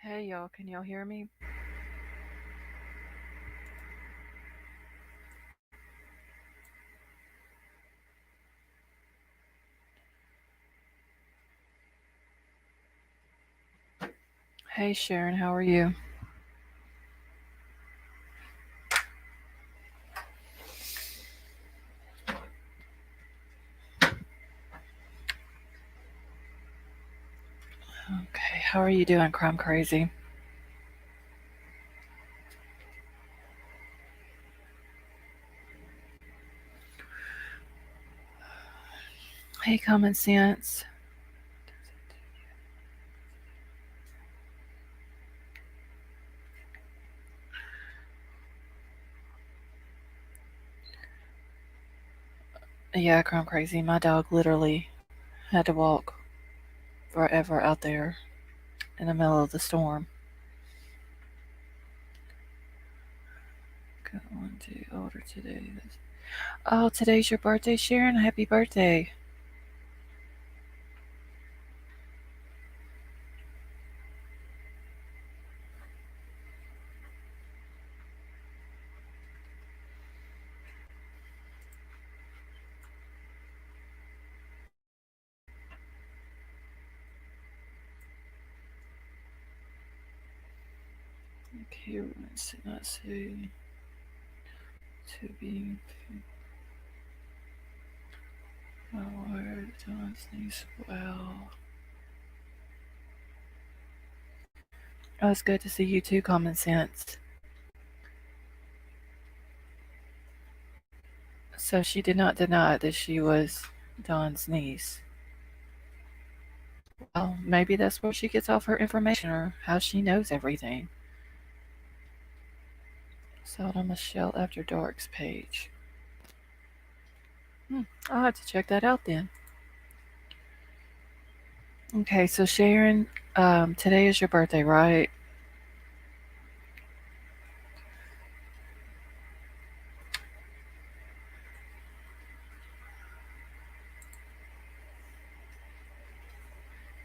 Hey y'all, can y'all hear me? Hey Sharon, how are you? Okay, how are you doing, Crime Crazy? Hey Common Sense. Yeah, Crime Crazy, my dog literally had to walk forever out there in the middle of the storm. Going to order today. Oh, today's your birthday, Sharon? Happy birthday. Okay, let's see. To be word, John sneeze well. Oh, it's good to see you too, Common Sense. So she did not deny that she was Don's niece. Well, maybe that's where she gets all her information or how she knows everything. Saw Michelle After Dark's page. Hmm, I'll have to check that out then. Okay, so Sharon, today is your birthday, right?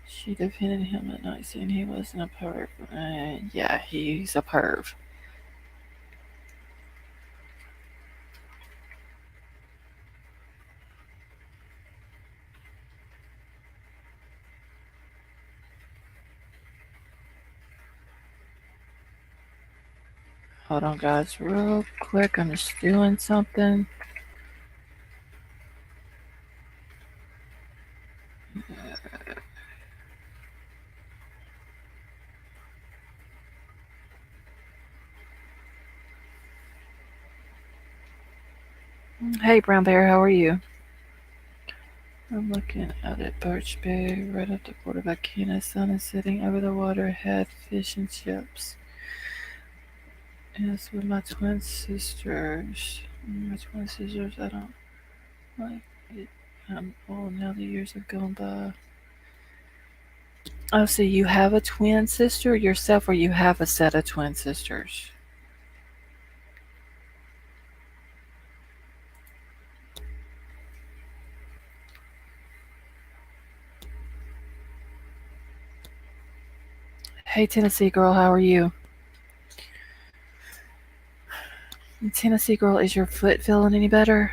She defended him at night, saying he wasn't a perv. Yeah, he's a perv. Hold on, guys, real quick. I'm just doing something. Hey, Brown Bear, how are you? I'm looking out at Birch Bay, right up the border of Akina. Sun is setting over the waterhead, fish and chips. Yes, with my twin sisters. My twin sisters, I don't like it. I'm old now, the years have gone by. Oh, so you have a twin sister yourself, or you have a set of twin sisters? Hey, Tennessee girl, how are you? Tennessee girl, is your foot feeling any better?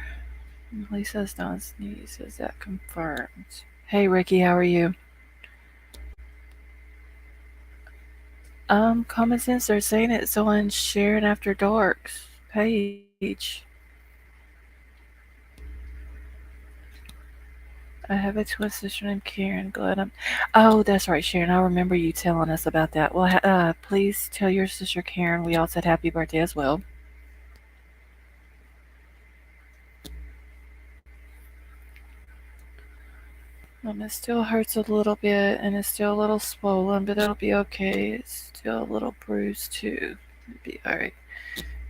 Lisa's not sneeze. Is that confirmed? Hey, Ricky, how are you? Common sense, they're saying it's on Sharon After Dark's page. I have a twin sister named Karen. Glad I'm. Oh, that's right, Sharon. I remember you telling us about that. Well, please tell your sister Karen we all said happy birthday as well. It still hurts a little bit and it's still a little swollen, but it'll be okay. It's still a little bruised too. It'll be alright.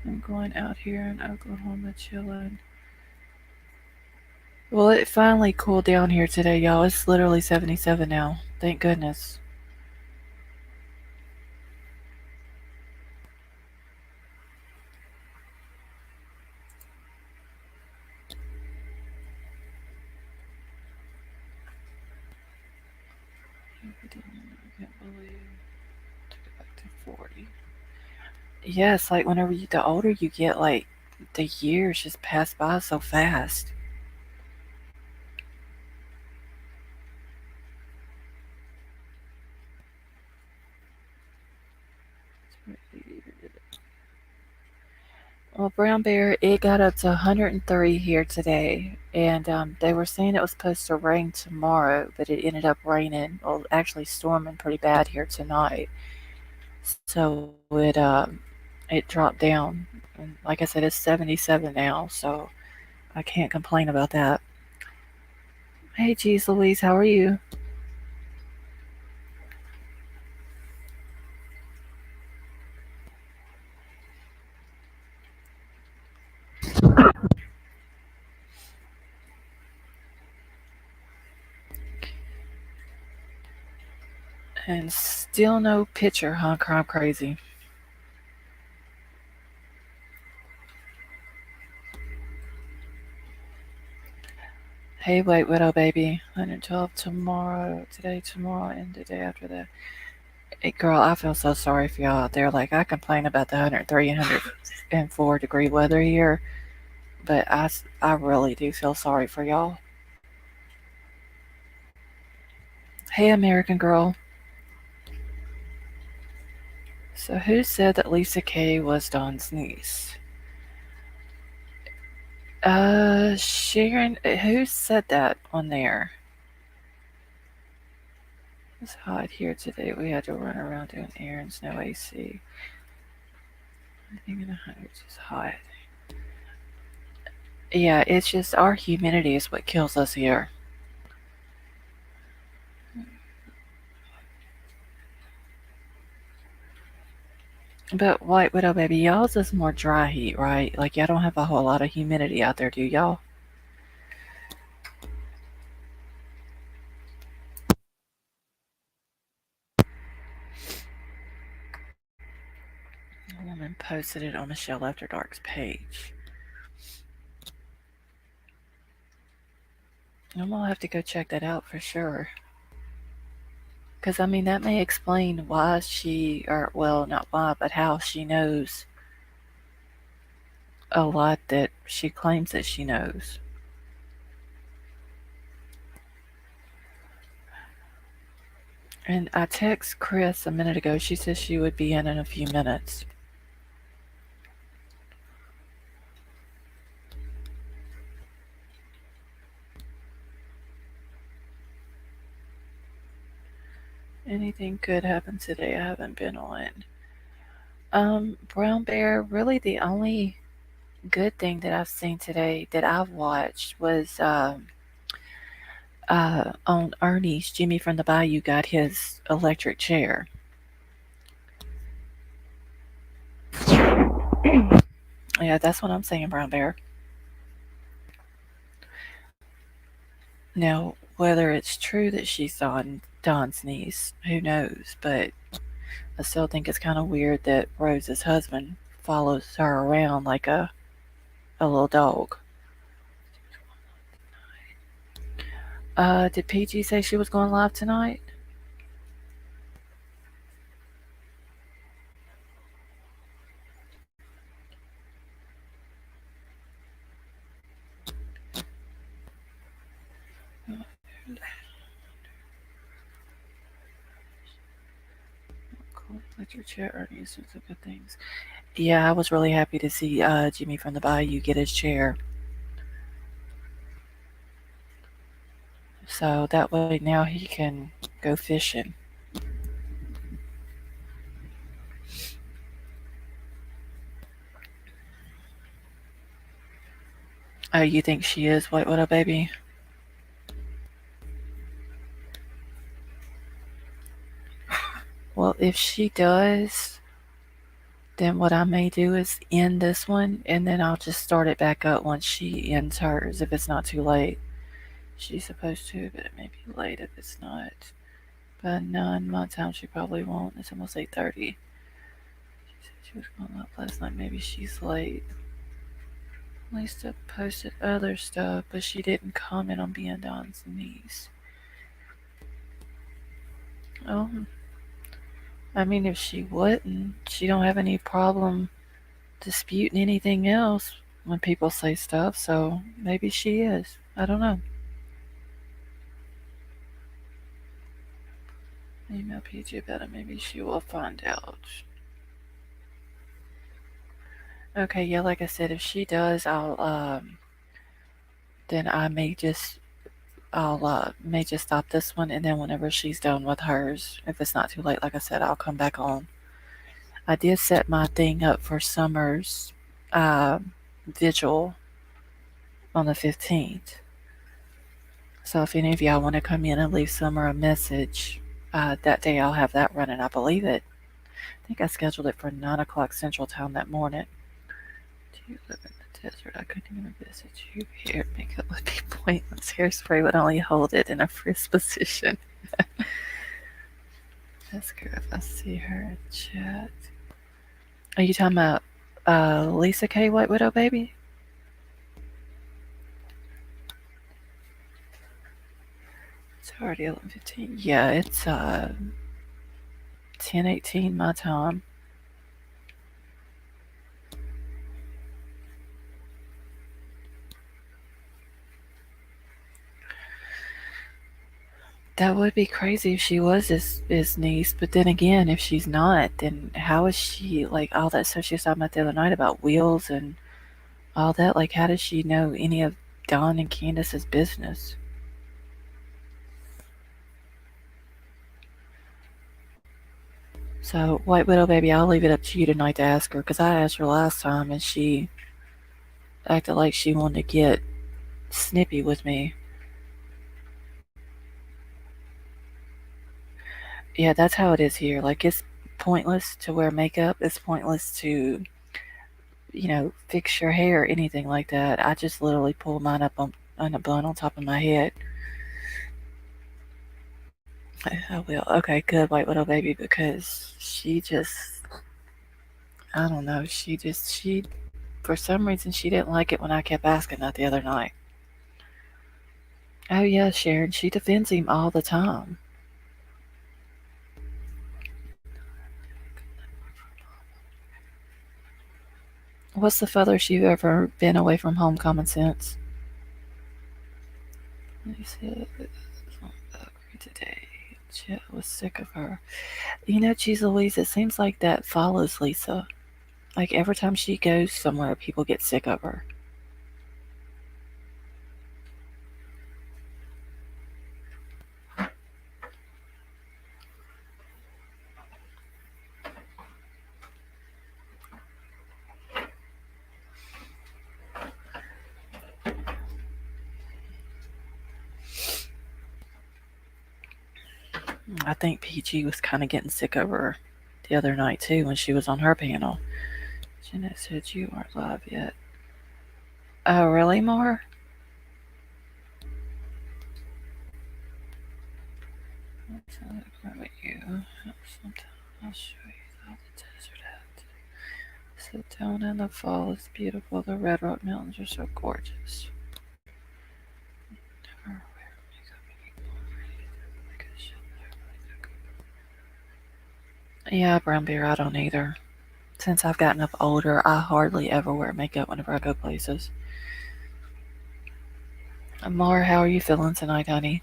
I'm going out here in Oklahoma chilling. Well, it finally cooled down here today, y'all. It's literally 77 now. Thank goodness. I can't believe. 40. Yes, like whenever the older you get, like the years just pass by so fast. Well, Brown Bear, it got up to 103 here today, and they were saying it was supposed to rain tomorrow, but it ended up raining, well, actually storming pretty bad here tonight. So it dropped down, and like I said, it's 77 now, so I can't complain about that. Hey, geez, Louise, how are you? And still no picture, huh? Crime crazy. Hey, White Widow baby, 112 tomorrow, today, tomorrow, and the day after that. Hey, girl, I feel so sorry for y'all out there. Like, I complain about the 103 and 104-degree weather here, but I really do feel sorry for y'all. Hey, American girl. So, who said that Lisa Kay was Don's niece? Sharon, who said that on there? It's hot here today. We had to run around doing errands, no AC. I think in the hundreds is hot. Yeah, it's just our humidity is what kills us here. But White Widow baby, y'all's is more dry heat, right? Like y'all don't have a whole lot of humidity out there, do y'all? A woman posted it on Michelle After Dark's page. I'm gonna have to go check that out for sure. Because I mean, that may explain why she, or well, not why, but how she knows a lot that she claims that she knows. And I text Chris a minute ago. She says she would be in a few minutes. Anything good happened today? I haven't been on. Brown Bear, really the only good thing that I've seen today that I've watched was on Ernie's. Jimmy from the Bayou got his electric chair. Yeah, that's what I'm saying, Brown Bear. Now, whether it's true that she's Don's niece, who knows? But I still think it's kind of weird that Rose's husband follows her around like a little dog. Did PG say she was going live tonight? Cool. Let your chat earnings do some good things. Yeah, I was really happy to see Jimmy from the Bayou get his chair. So that way now he can go fishing. Oh, you think she is White Widow baby? Well, if she does, then what I may do is end this one and then I'll just start it back up once she ends hers if it's not too late. She's supposed to, but it may be late if it's not. But no, in my time she probably won't. It's almost 8:30. She said she was going up last night. Maybe she's late. Lisa posted other stuff, but she didn't comment on being Don's niece. Oh, I mean, if she wouldn't, she don't have any problem disputing anything else when people say stuff, so maybe she is. I don't know. Email PG about it. Maybe she will find out. Okay, yeah, like I said, if she does, then may just stop this one, and then whenever she's done with hers, if it's not too late, like I said, I'll come back on. I did set my thing up for Summer's uh, vigil on the 15th. So if any of y'all want to come in and leave Summer a message, that day I'll have that running. I believe it. I think I scheduled it for 9 o'clock Central Time that morning. Do you live in the desert? I couldn't even visit you here. Makeup would be pointless. Hairspray would only hold it in a frizz position. Ask her if I see her in chat. Are you talking about Lisa K. White Widow Baby? It's already 11:15. Yeah, it's 10:18 my time. That would be crazy if she was his niece, but then again, if she's not, then how is she, like, all that stuff she was talking about the other night about wheels and all that? Like, how does she know any of Don and Candace's business? So, White Widow Baby, I'll leave it up to you tonight to ask her, because I asked her last time and she acted like she wanted to get snippy with me. Yeah, that's how it is here. Like, it's pointless to wear makeup. It's pointless to, fix your hair or anything like that. I just literally pull mine up on a bun on top of my head. I will. Okay, good, White Widow Baby, because I don't know, for some reason, she didn't like it when I kept asking that the other night. Oh, yeah, Sharon, she defends him all the time. What's the furthest you've ever been away from home, Common Sense? He said, today. Jet was sick of her. Geez Louise, it seems like that follows Lisa. Like every time she goes somewhere, people get sick of her. I think PG was kind of getting sick of her the other night too when she was on her panel. Jeanette said you aren't live yet. Oh, really, Mar? I'll show you how the desert at. Sit down in the fall. It's beautiful. The Red Rock Mountains are so gorgeous. Yeah, Brown Bear, I don't either. Since I've gotten up older, I hardly ever wear makeup whenever I go places. Mar, how are you feeling tonight, honey?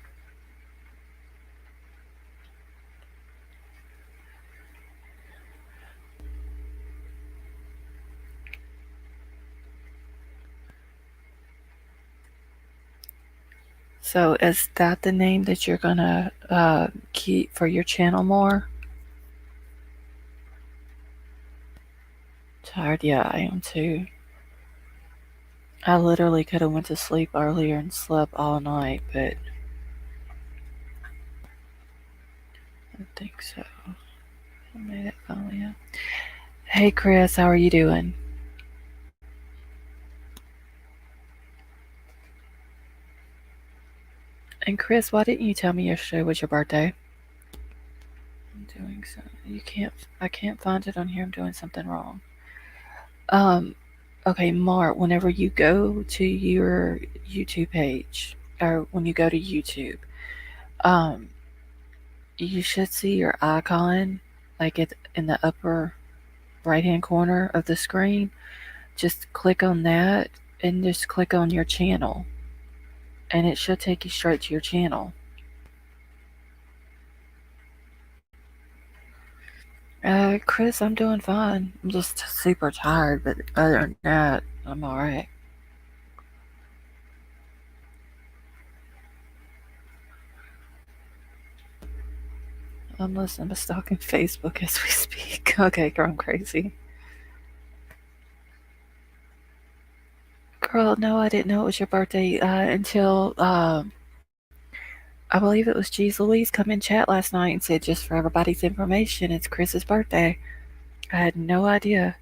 So is that the name that you're gonna keep for your channel, More? Tired? Yeah, I am too. I literally could have went to sleep earlier and slept all night, but I don't think so. I made it finally up. Hey Chris, how are you doing? And Chris, why didn't you tell me yesterday was your birthday? I'm doing something. I can't find it on here. I'm doing something wrong. Okay, Mark, whenever you go to your YouTube page, or when you go to YouTube, you should see your icon like in the upper right hand corner of the screen. Just click on that and just click on your channel, and it should take you straight to your channel. Chris, I'm doing fine. I'm just super tired, but other than that, I'm alright. I'm listening to stalking Facebook as we speak. Okay, girl, I'm crazy. Girl, no, I didn't know it was your birthday until I believe it was Jeez Louise come in chat last night and said, just for everybody's information, it's Chris's birthday. I had no idea.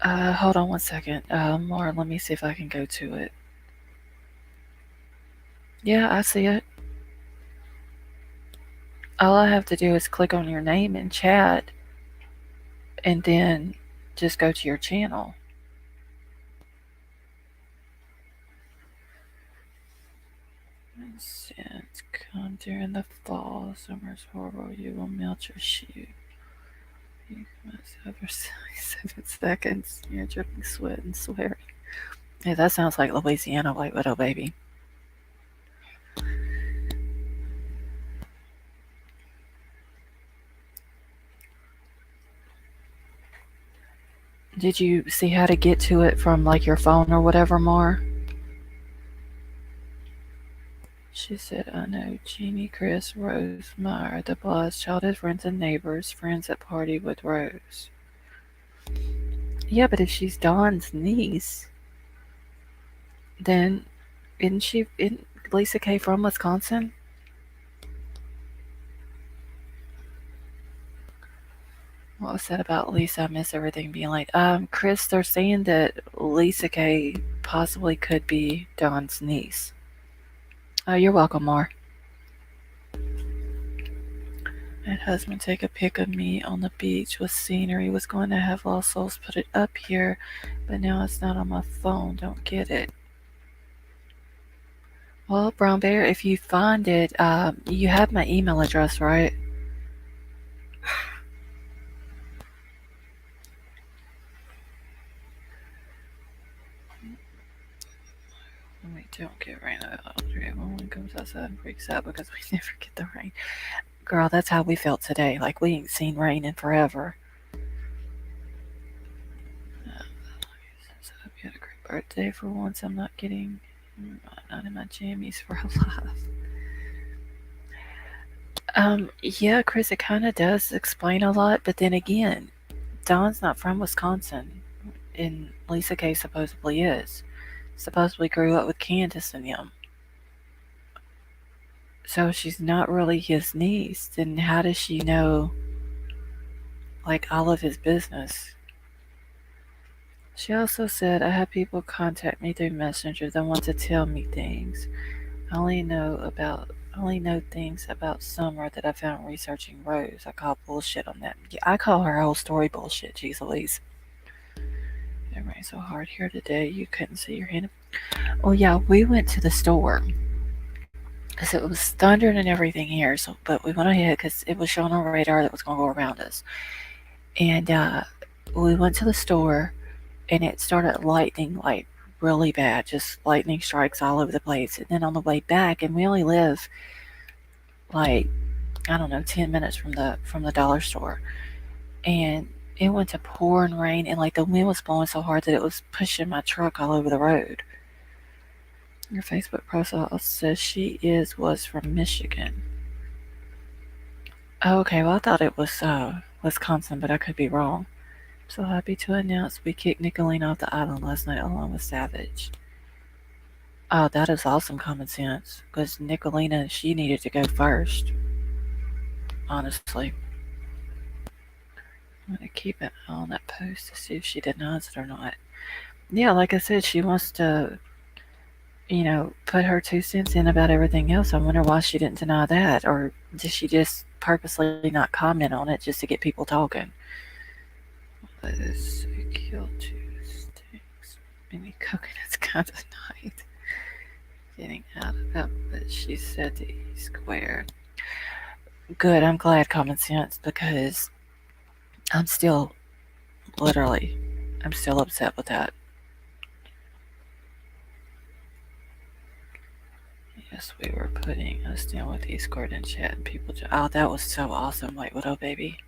Hold on one second. More, let me see if I can go to it. Yeah, I see it. All I have to do is click on your name in chat and then just go to your channel. Since come during the fall, summer's horrible, you will melt your shoe. You must over 7 seconds. You're dripping sweat and swearing. Yeah, that sounds like Louisiana White Widow Baby. Did you see how to get to it from like your phone or whatever, Mar? She said, I know Jeannie, Chris, Rose, Meyer, the Blas, childhood friends and neighbors, friends at party with Rose. Yeah, but if she's Dawn's niece, then isn't Lisa K from Wisconsin? What was that about Lisa? I miss everything being late. Chris, they're saying that Lisa K possibly could be Dawn's niece. You're welcome, Mar. And husband take a pic of me on the beach with scenery. Was going to have Lost Souls put it up here, but now it's not on my phone. Don't get it. Well, Brown Bear, if you find it, you have my email address, right? We don't get rain at all. Everyone comes outside and freaks out because we never get the rain. Girl, that's how we felt today. Like we ain't seen rain in forever. I hope you had a great birthday. For once, I'm not not in my jammies for a laugh. Yeah, Chris, it kind of does explain a lot, but then again, Dawn's not from Wisconsin, and Lisa K supposedly is. Supposedly grew up with Candace and him. So she's not really his niece. Then how does she know, like, all of his business? She also said, I have people contact me through Messenger that want to tell me things. I only know things about Summer that I found researching Rose. I call bullshit on that. Yeah, I call her whole story bullshit, geez Louise. It rained so hard here today you couldn't see your hand. Oh yeah, we went to the store because it was thundering and everything here. So, but we went ahead because it was showing on radar that was going to go around us, and we went to the store, and it started lightning like really bad, just lightning strikes all over the place. And then on the way back, and we only live like I don't know 10 minutes from the dollar store, and it went to pouring rain, and like the wind was blowing so hard that it was pushing my truck all over the road. Your Facebook profile says she was from Michigan. Oh, okay, well I thought it was Wisconsin, but I could be wrong. So happy to announce we kicked Nicolene off the island last night along with Savage. Oh, that is awesome common sense. Because Nicolena, she needed to go first. Honestly. I'm going to keep an eye on that post to see if she denies it or not. Yeah, like I said, she wants to, put her 2 cents in about everything else. I wonder why she didn't deny that. Or did she just purposely not comment on it just to get people talking? Let us kill 2 stinks. Maybe coconut's kind of night. Getting out of that, but she said the E squared. Good, I'm glad, common sense, because I'm still, literally, I'm still upset with that. Yes, we were putting us down with E squared in chat, and people oh, that was so awesome, White Widow baby.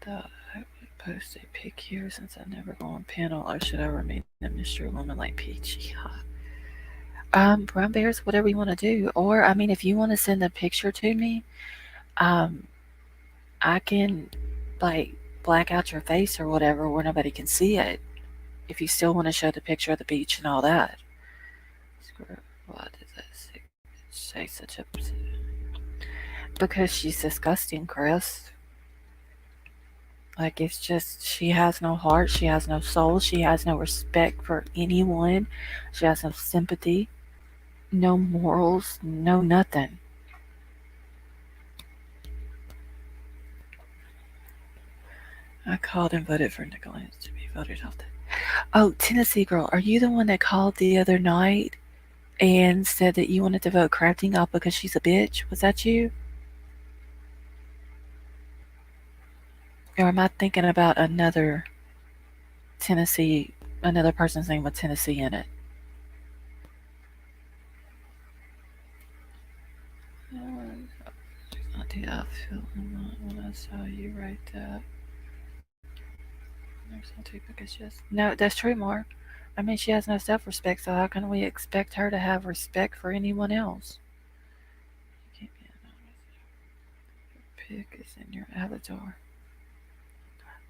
Thought I would post a pic here since I never go on panel, or should I remain a mystery woman like Peachy? Brown bears, whatever you want to do. Or, I mean, if you want to send a picture to me, um, I can, like, black out your face or whatever where nobody can see it. If you still want to show the picture of the beach and all that. Why did that say such a... Because she's disgusting, Chris. Like, it's just, she has no heart, she has no soul, she has no respect for anyone, she has no sympathy, no morals, no nothing. I called and voted for Nicholas to be voted off. Oh, Tennessee girl, are you the one that called the other night and said that you wanted to vote Crafting off because she's a bitch? Was that you? Or am I thinking about another Tennessee, another person's name with Tennessee in it? Did I feel when I saw you write that? Because yes, no, that's true, Mark. I mean, she has no self-respect, so how can we expect her to have respect for anyone else? Pick is in your avatar.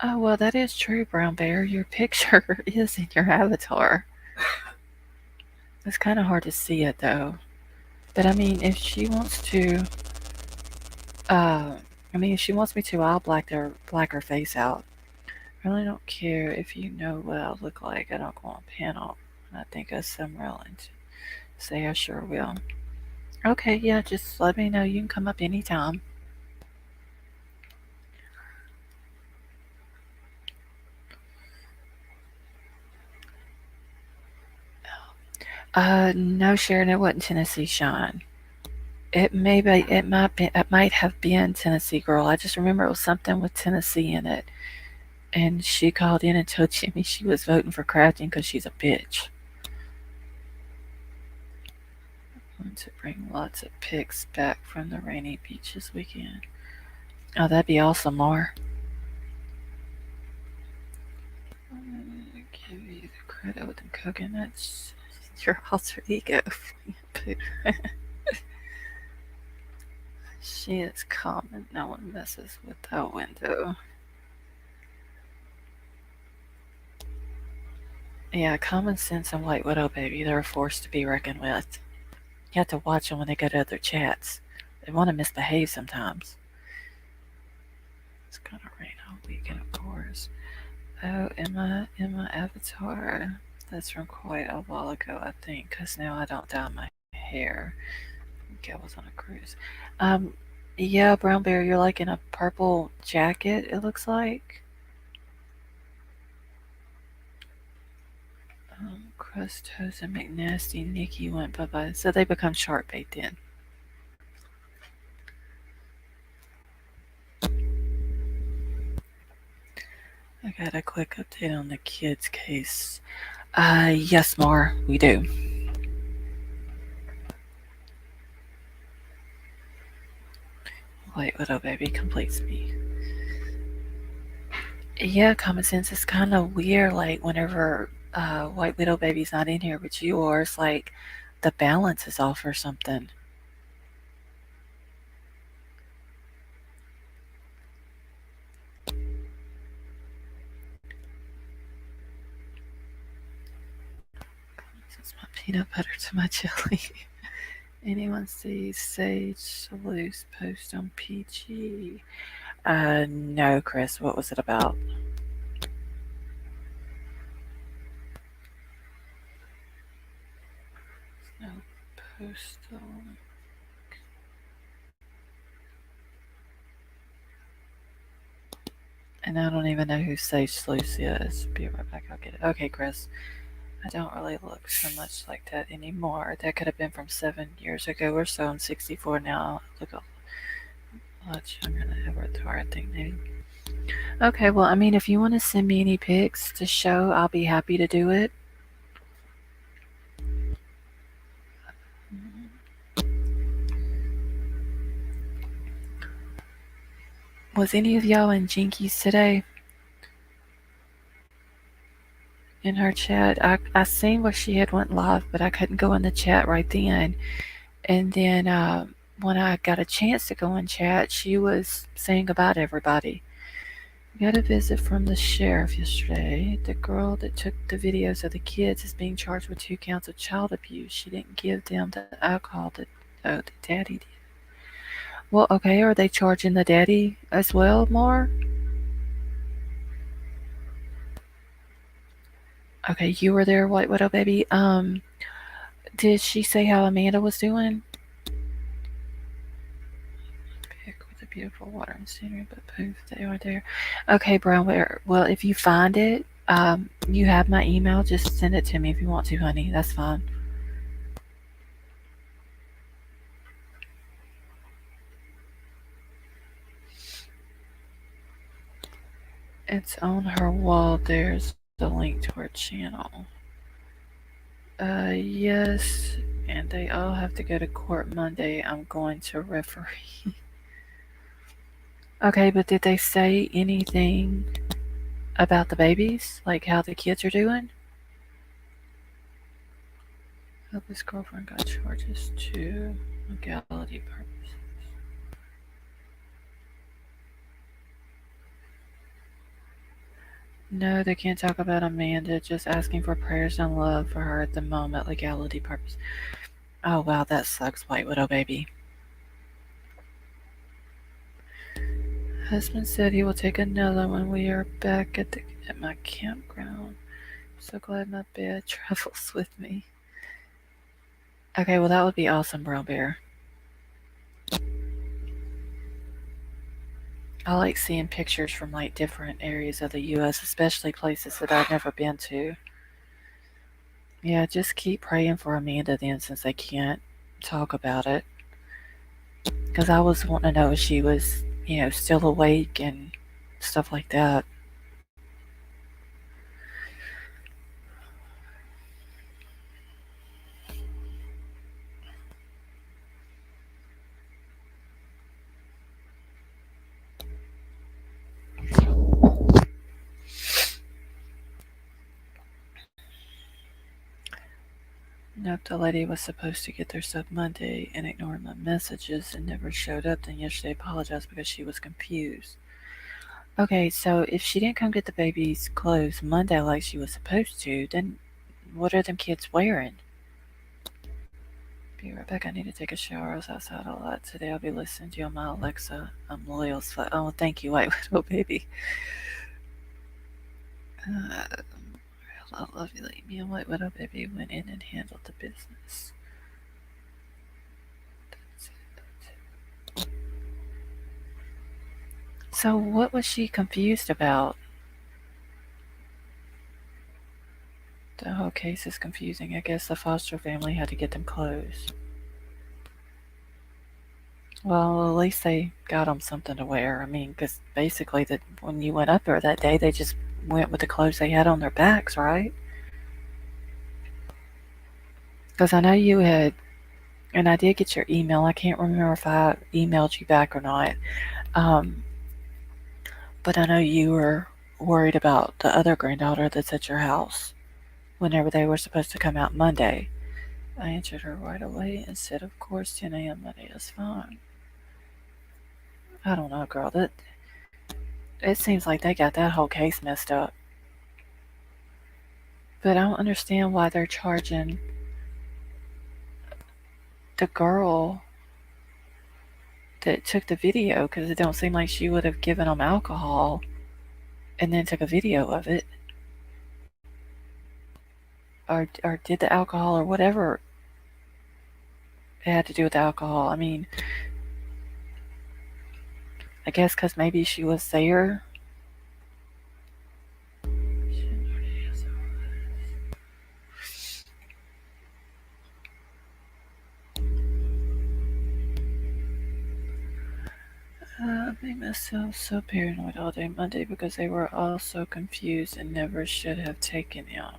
Oh, well, that is true, Brown Bear. Your picture is in your avatar. It's kind of hard to see it, though. But I mean, if she wants to, uh, if she wants me to, I'll black her face out. I really don't care if you know what I look like. I don't go on panel. I think of Summerlin. Say I sure will. Okay, yeah, just let me know. You can come up anytime. No, Sharon, it wasn't Tennessee Shine. It might have been Tennessee Girl. I just remember it was something with Tennessee in it. And she called in and told Jimmy she was voting for Crafting because she's a bitch. I want to bring lots of pics back from the rainy beach this weekend. Oh, that'd be awesome, Mar. Give you the credit with the coconuts. Your alter ego. She is common. No one messes with that window. Yeah, common sense and White Widow, baby. They're a force to be reckoned with. You have to watch them when they go to other chats. They want to misbehave sometimes. It's gonna rain all weekend, of course. Oh, Emma Avatar. That's from quite a while ago, I think, because now I don't dye my hair. I think I was on a cruise. Yeah, Brown Bear, you're like in a purple jacket, it looks like. Crust, Toast, and McNasty, Nikki went bye-bye. So they become shark bait then. I got a quick update on the kids' case. Yes, Mar, we do. White Widow Baby completes me. Yeah, common sense is kind of weird. Like, whenever White Widow Baby's not in here, but you are, it's like the balance is off or something. It's my peanut butter to my jelly. Anyone sees Sage Loose post on PG? No, Chris. What was it about? No post on. And I don't even know who Sage Sleuth is. Be right back, I'll get it. Okay, Chris. I don't really look so much like that anymore. That could have been from 7 years ago or so. I'm 64 now. I look a lot younger than Avatar, I think, maybe. Okay, well, I mean, if you want to send me any pics to show, I'll be happy to do it. Was any of y'all in Jinkies today? In her chat, I seen where she had went live, but I couldn't go in the chat right then. And then when I got a chance to go in chat, she was saying about everybody. We got a visit from the sheriff yesterday. The girl that took the videos of the kids is being charged with 2 counts of child abuse. She didn't give them the alcohol that the daddy did. Well, okay, are they charging the daddy as well, Mar? Okay, you were there, White Widow baby. Did she say how Amanda was doing? Pick with the beautiful water and scenery, but poof, they are there. Okay, Brown Bear. Well, if you find it, you have my email. Just send it to me if you want to, honey. That's fine. It's on her wall. There's the link to her channel. Yes, and they all have to go to court Monday. I'm going to referee. Okay, but did they say anything about the babies? Like how the kids are doing? Hope his girlfriend got charges to legality purposes. No, they can't talk about Amanda. Just asking for prayers and love for her at the moment, legality purpose. Oh wow, that sucks, White Widow baby. Husband said he will take another when we are back at my campground. So glad my bed travels with me. Okay, well that would be awesome, Brown Bear. I like seeing pictures from like different areas of the U.S., especially places that I've never been to. Yeah, just keep praying for Amanda then, since they can't talk about it. Because I was wanting to know if she was, still awake and stuff like that. Nope, the lady was supposed to get their stuff Monday and ignored my messages and never showed up. Then yesterday apologized because she was confused. Okay, so if she didn't come get the baby's clothes Monday like she was supposed to, then what are them kids wearing? Be right back. I need to take a shower. I was outside a lot today. I'll be listening to you on my Alexa. I'm loyal. Oh, thank you, White Widow baby. I love you. Like me and White Widow baby went in and handled the business. That's it. So what was she confused about? The whole case is confusing. I guess the foster family had to get them clothes. Well, at least they got them something to wear. I mean, because basically, when you went up there that day, they just went with the clothes they had on their backs, right? Because I know you had, and I did get your email. I can't remember if I emailed you back or not. But I know you were worried about the other granddaughter that's at your house whenever they were supposed to come out Monday. I answered her right away and said, of course, 10 a.m. Monday is fine. I don't know, girl. It seems like they got that whole case messed up. But I don't understand why they're charging the girl that took the video, because it don't seem like she would have given them alcohol and then took a video of it. Or did the alcohol or whatever it had to do with the alcohol. I mean, I guess because maybe she was there made myself so paranoid all day Monday because they were all so confused and never should have taken him.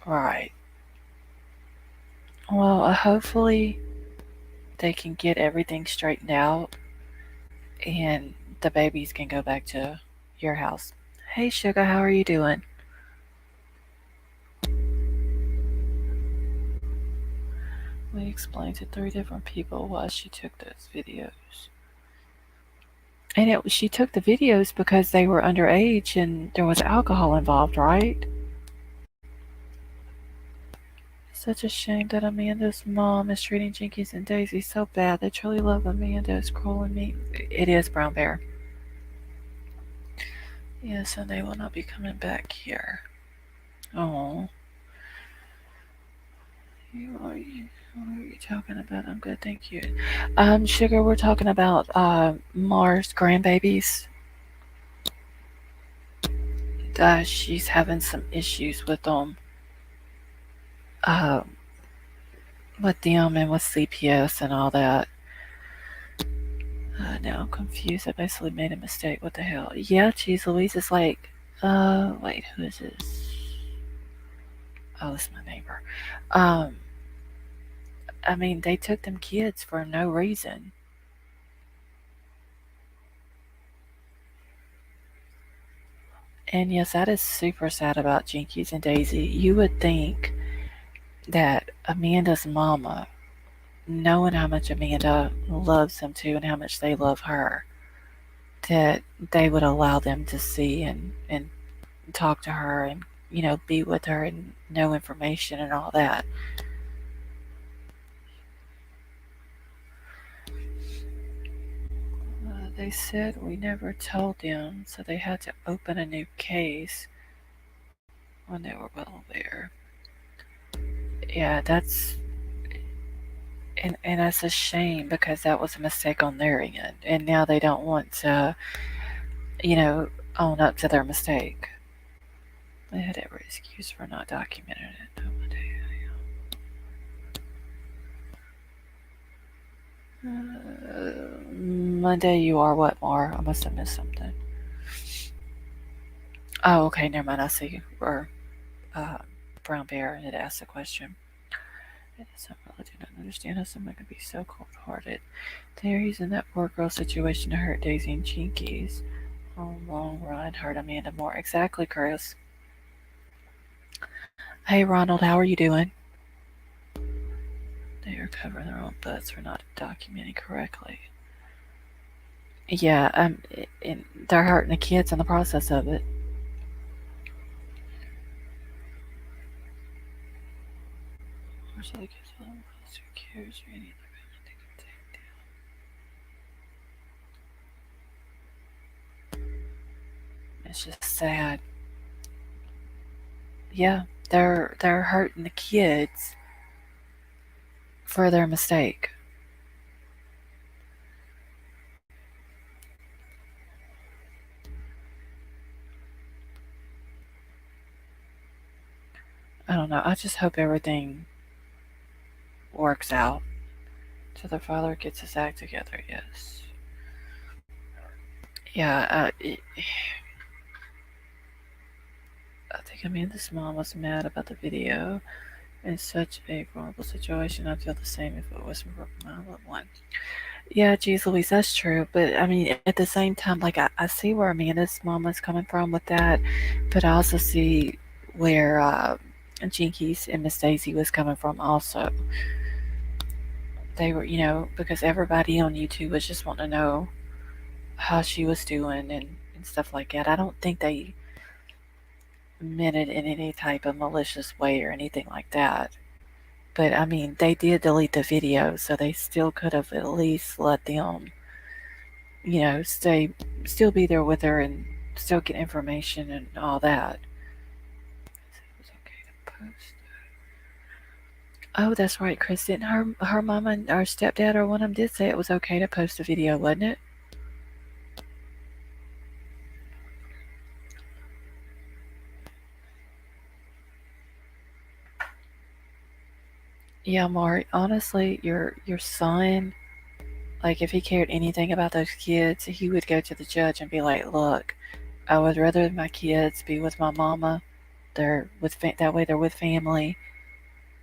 Right. Well, hopefully they can get everything straightened out and the babies can go back to your house. Hey, Sugar, how are you doing? We explained to 3 different people why she took those videos. And she took the videos because they were underage and there was alcohol involved, right? Such a shame that Amanda's mom is treating Jinkies and Daisy so bad. They truly love Amanda. It's cruel and mean. It is, Brown Bear. Yes, and they will not be coming back here. Oh. What are you talking about? I'm good, thank you. Sugar, we're talking about Mars grandbabies. She's having some issues uh, with them and with CPS and all that. Now I'm confused. I basically made a mistake. What the hell? Yeah, geez, Louise is like, wait, who is this? Oh, it's my neighbor. Um, I mean, they took them kids for no reason. And yes, that is super sad about Jinkies and Daisy. You would think that Amanda's mama, knowing how much Amanda loves them too and how much they love her, that they would allow them to see and talk to her and, be with her and know information and all that. They said we never told them, so they had to open a new case when they were well aware. Yeah, and that's a shame because that was a mistake on their end, and now they don't want to, you know, own up to their mistake. They had every excuse for not documenting it. Monday, you are what, Mar? I must have missed something. Oh, okay, never mind. I see. Or uh, Brown Bear had asked a question. I really do not understand how someone can be so cold-hearted. They're using that poor girl situation to hurt Daisy and Chinkies. Oh, long run hurt Amanda more. Exactly, Chris. Hey, Ronald, how are you doing? They are covering their own butts for not documenting correctly. Yeah, and they're hurting the kids in the process of it. So the kids will who cares or any other family they can take down. It's just sad. Yeah, they're hurting the kids for their mistake. I don't know. I just hope everything works out. So the father gets his act together. Yes. Yeah. I think Amanda's mom was mad about the video. It's such a vulnerable situation. I'd feel the same if it wasn't for my loved one. Yeah, geez, Louise, that's true. But I mean, at the same time, like I see where Amanda's mom was coming from with that, but I also see where Jinkies and Miss Daisy was coming from. Also, they were, because everybody on YouTube was just wanting to know how she was doing and stuff like that. I don't think they meant it in any type of malicious way or anything like that. But I mean, they did delete the video, so they still could have at least let them, stay, still be there with her and still get information and all that. It was okay to post. Oh, that's right, Chris. Didn't her mama and our stepdad or one of them did say it was okay to post a video, wasn't it? Yeah, Mari. Honestly, your son Like, if he cared anything about those kids, he would go to the judge and be like, look, I would rather my kids be with my mama. That way they're with family.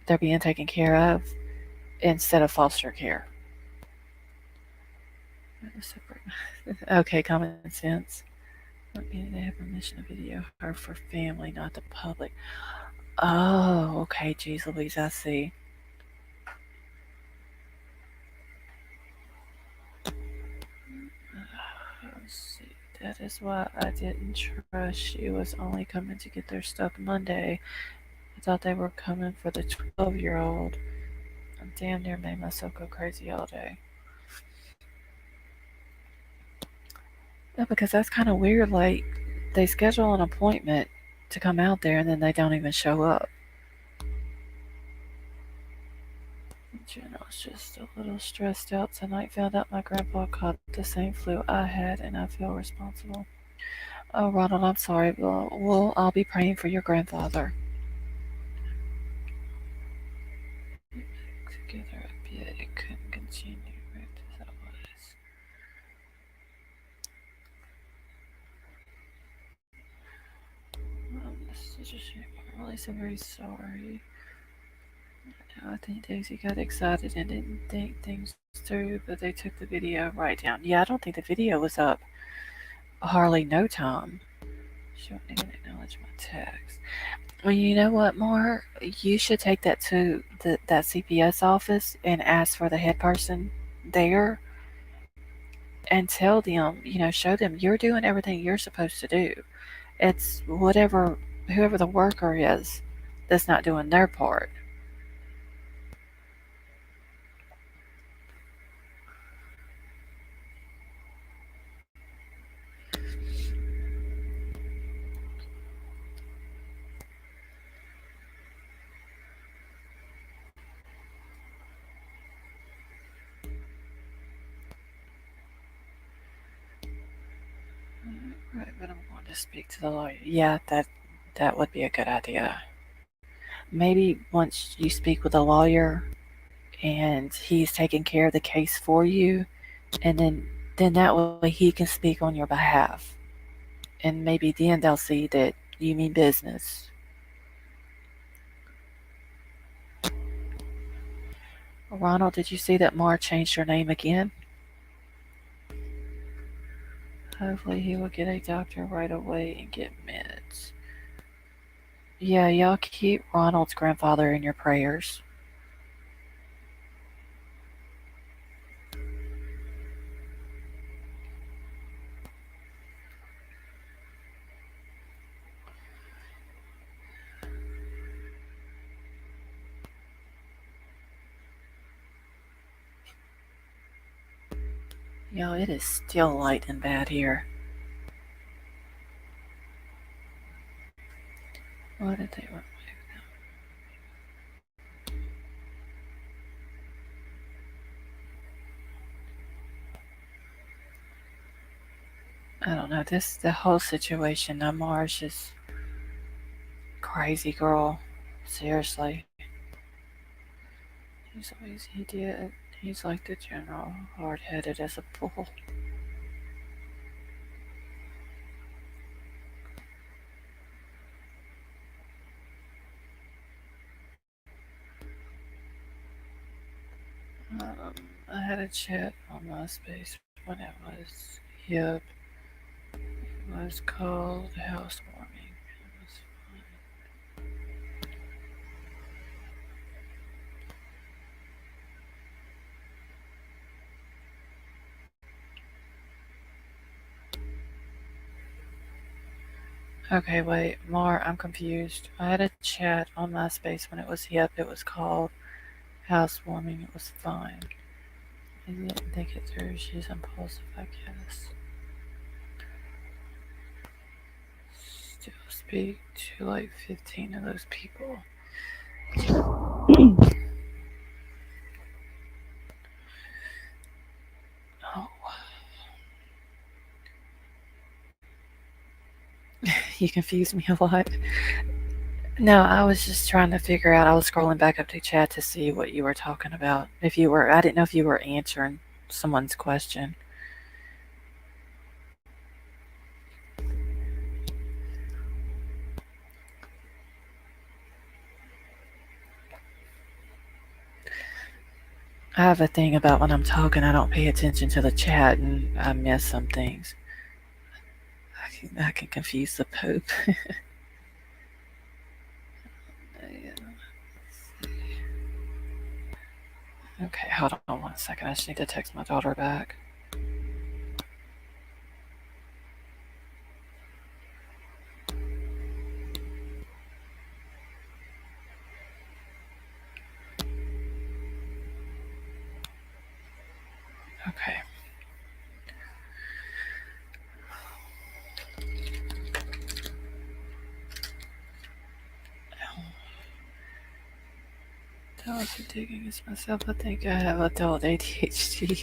They're being taken care of instead of foster care. Okay, common sense. They have permission to video her for family, not the public. Oh, okay, geez Louise, I see. Let's see. That is why I didn't trust she was only coming to get their stuff Monday. I thought they were coming for the 12-year-old. I damn near made myself go crazy all day. Yeah, because that's kind of weird. Like, they schedule an appointment to come out there and then they don't even show up. General's just a little stressed out tonight. Found out my grandpa caught the same flu I had and I feel responsible. Oh, Ronald, I'm sorry. I'll be praying for your grandfather. Together up yet. It couldn't continue right as I was. This is a shame. I'm really so very sorry. I think Daisy got excited and didn't think things through, but they took the video right down. Yeah, I don't think the video was up hardly no time. She won't even acknowledge my text. Well, you know what, Mar? You should take that to that CPS office and ask for the head person there and tell them, show them you're doing everything you're supposed to do. It's whoever the worker is that's not doing their part. Right, but I'm going to speak to the lawyer. Yeah, that would be a good idea. Maybe once you speak with a lawyer and he's taking care of the case for you, and then that way he can speak on your behalf, and maybe then they'll see that you mean business. Ronald, did you see that Mar changed her name again? Hopefully he will get a doctor right away and get meds. Yeah, y'all keep Ronald's grandfather in your prayers. Yo, it is still light and bad here. Why did they remove them? I don't know. The whole situation. Mar's just crazy girl. Seriously. He's like the general, hard headed as a bull. I had a chat on MySpace when it was hip. It was called Housewarming. It was fun. Okay, wait, Mar, I'm confused. I had a chat on MySpace when it was hip. It was called Housewarming. It was fine. I didn't think it through. She's impulsive, I guess. Still speak to like 15 of those people. Oh. You confused me a lot. No, I was just trying to figure out. I was scrolling back up to chat to see what you were talking about. I didn't know if you were answering someone's question. I have a thing about when I'm talking, I don't pay attention to the chat and I miss some things. I can confuse the Pope. Okay, hold on 1 second. I just need to text my daughter back. Okay. Talented digging is myself. I think I have adult ADHD.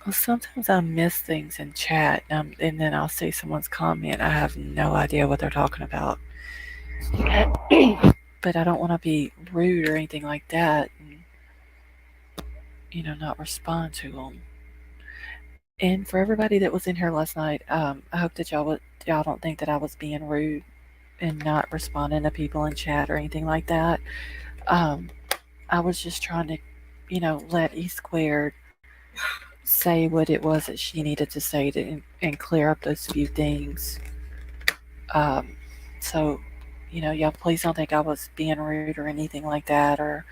Well, sometimes I miss things in chat, and then I'll see someone's comment. I have no idea what they're talking about. But I don't want to be rude or anything like that, and not respond to them. And for everybody that was in here last night, I hope that y'all don't think that I was being rude and not responding to people in chat or anything like that. I was just trying to, let E Squared say what it was that she needed to say and clear up those few things. Um, so, y'all please don't think I was being rude or anything like that or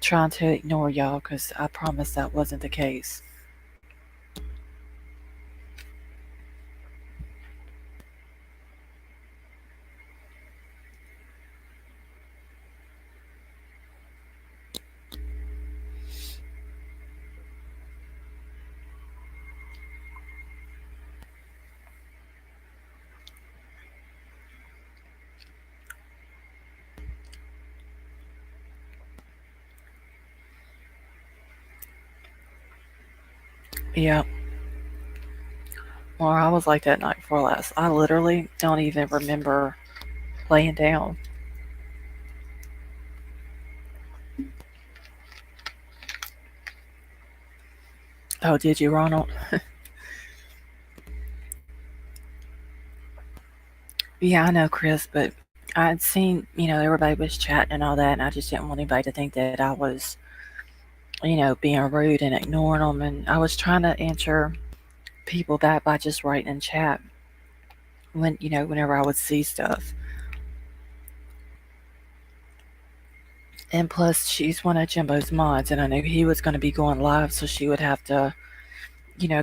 trying to ignore y'all because I promise that wasn't the case. Yeah. Well, I was like that night before last. I literally don't even remember laying down. Oh, did you, Ronald? Yeah, I know, Chris, but I'd seen, everybody was chatting and all that, and I just didn't want anybody to think that I was, being rude and ignoring them. And I was trying to answer people back by just writing in chat whenever I would see stuff. And plus, she's one of Jimbo's mods, and I knew he was going to be going live, so she would have to,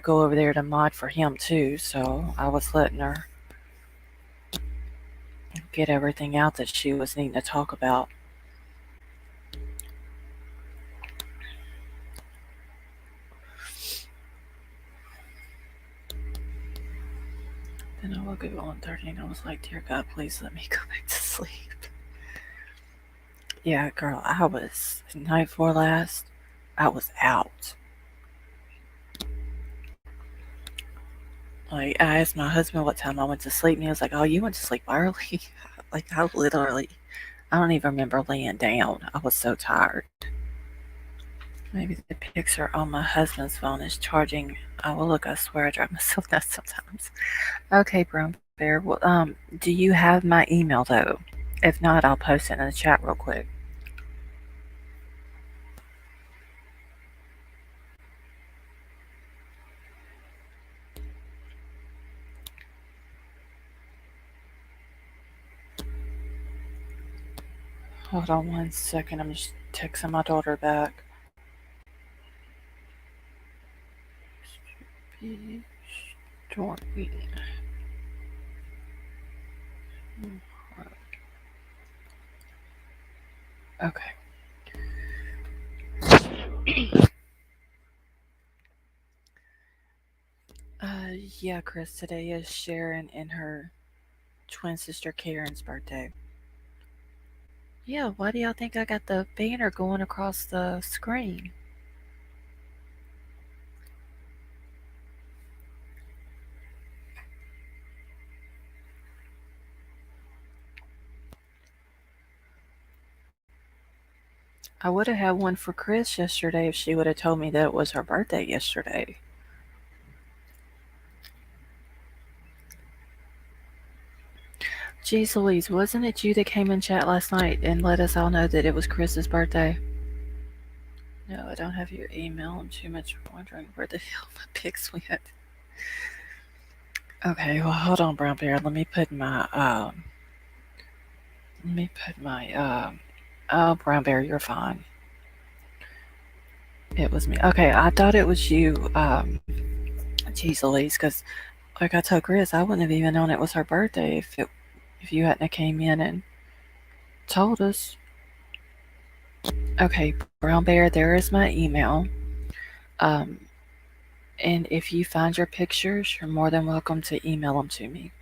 go over there to mod for him too. So I was letting her get everything out that she was needing to talk about. Then I woke up at 1:30 and I was like, dear God, please let me go back to sleep. Yeah, girl, I was, night before last, I was out. Like, I asked my husband what time I went to sleep, and he was like, oh, you went to sleep early? Like, I don't even remember laying down. I was so tired. Maybe the picture on my husband's phone is charging. Oh, well, look, I swear I drive myself nuts sometimes. Okay, Brown Bear. Well, do you have my email, though? If not, I'll post it in the chat real quick. Hold on 1 second. I'm just texting my daughter back. Okay. Yeah, Chris, today is Sharon and her twin sister Karen's birthday. Yeah, why do y'all think I got the banner going across the screen? I would have had one for Chris yesterday if she would have told me that it was her birthday yesterday. Geez Louise, wasn't it you that came in chat last night and let us all know that it was Chris's birthday? No, I don't have your email. I'm too much wondering where the hell my pics went. Okay, well hold on, Brown Bear. Let me put my oh, Brown Bear, you're fine. It was me. Okay, I thought it was you, geez Louise, because like I told Chris, I wouldn't have even known it was her birthday if you hadn't came in and told us. Okay, Brown Bear, there is my email. And if you find your pictures, you're more than welcome to email them to me.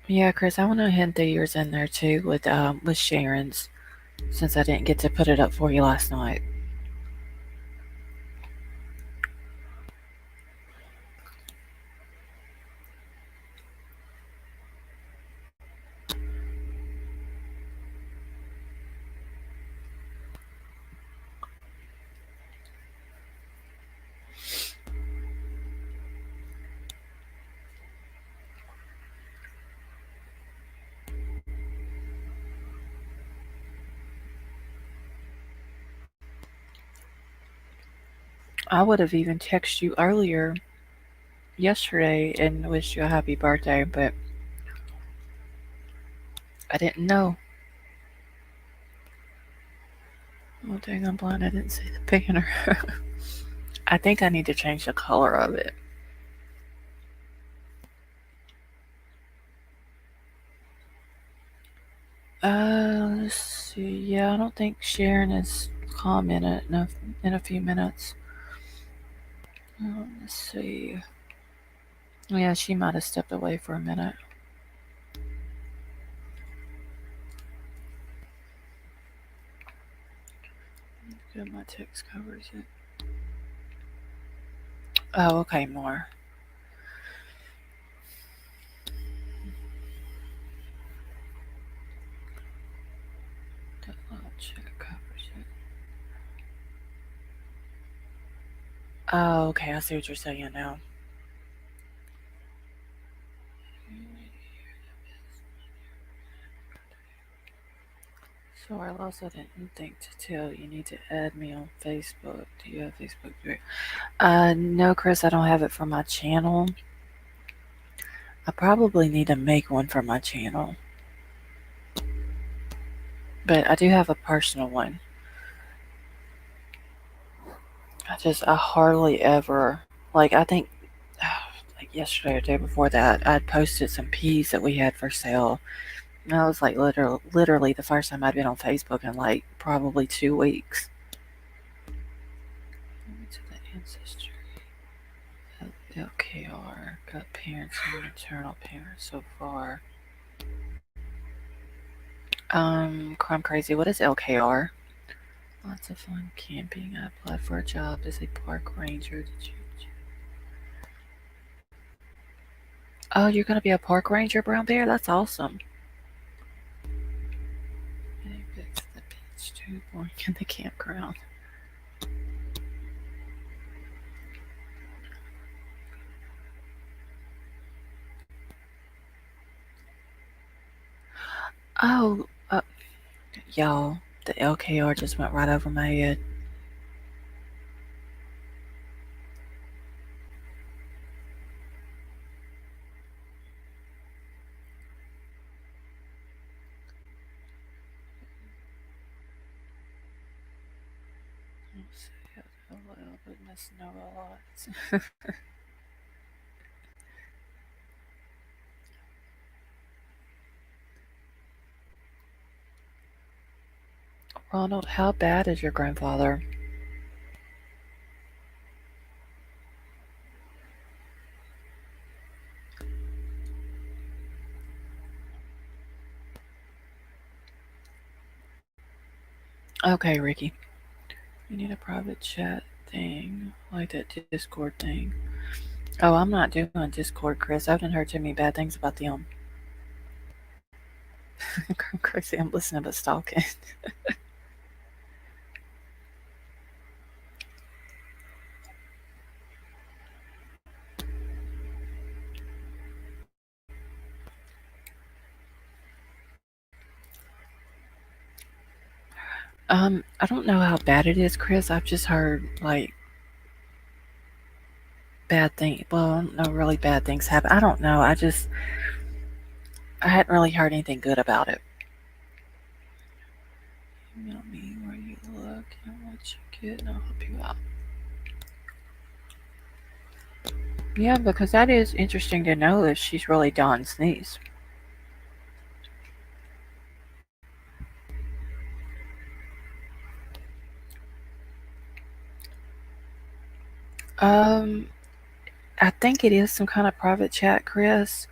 Yeah, Chris, I want to hint yours in there too with Sharon's, since I didn't get to put it up for you last night. I would have even texted you earlier yesterday and wished you a happy birthday, but I didn't know. Oh dang, I'm blind. I didn't see the banner. I think I need to change the color of it. Let's see. Yeah, I don't think Sharon has commented in a few minutes. Let's see. Yeah, she might have stepped away for a minute. Good, my text covers it. Oh, okay, more. Check covers it. Oh, okay, I see what you're saying now. Sorry, also didn't think to tell you need to add me on Facebook. Do you have Facebook? No, Chris, I don't have it for my channel. I probably need to make one for my channel. But I do have a personal one. I hardly ever, like, I think, like yesterday or the day before that, I'd posted some peas that we had for sale. And that was like literally the first time I'd been on Facebook in like probably 2 weeks. To the ancestry. LKR. Got parents and maternal parents so far. Crime Crazy, what is LKR? Lots of fun camping. I applied for a job as a park ranger. Oh, you're gonna be a park ranger, Brown Bear? That's awesome. The beach too, boring in the campground. Oh, y'all, the LKR just went right over my head. Let's see, a little bit missing out a lot. Ronald, how bad is your grandfather? Okay, Ricky. You need a private chat thing, like that Discord thing. Oh, I'm not doing Discord, Chris. I've heard too many bad things about them. Crazy, I'm listening but stalking. I don't know how bad it is, Chris. I've just heard like bad things. Well, no, really bad things happen. I don't know. I hadn't really heard anything good about it. Email me where you look and what you get, and I'll help you out. Yeah, because that is interesting to know if she's really Don's niece. Um, I think it is some kind of private chat, Chris.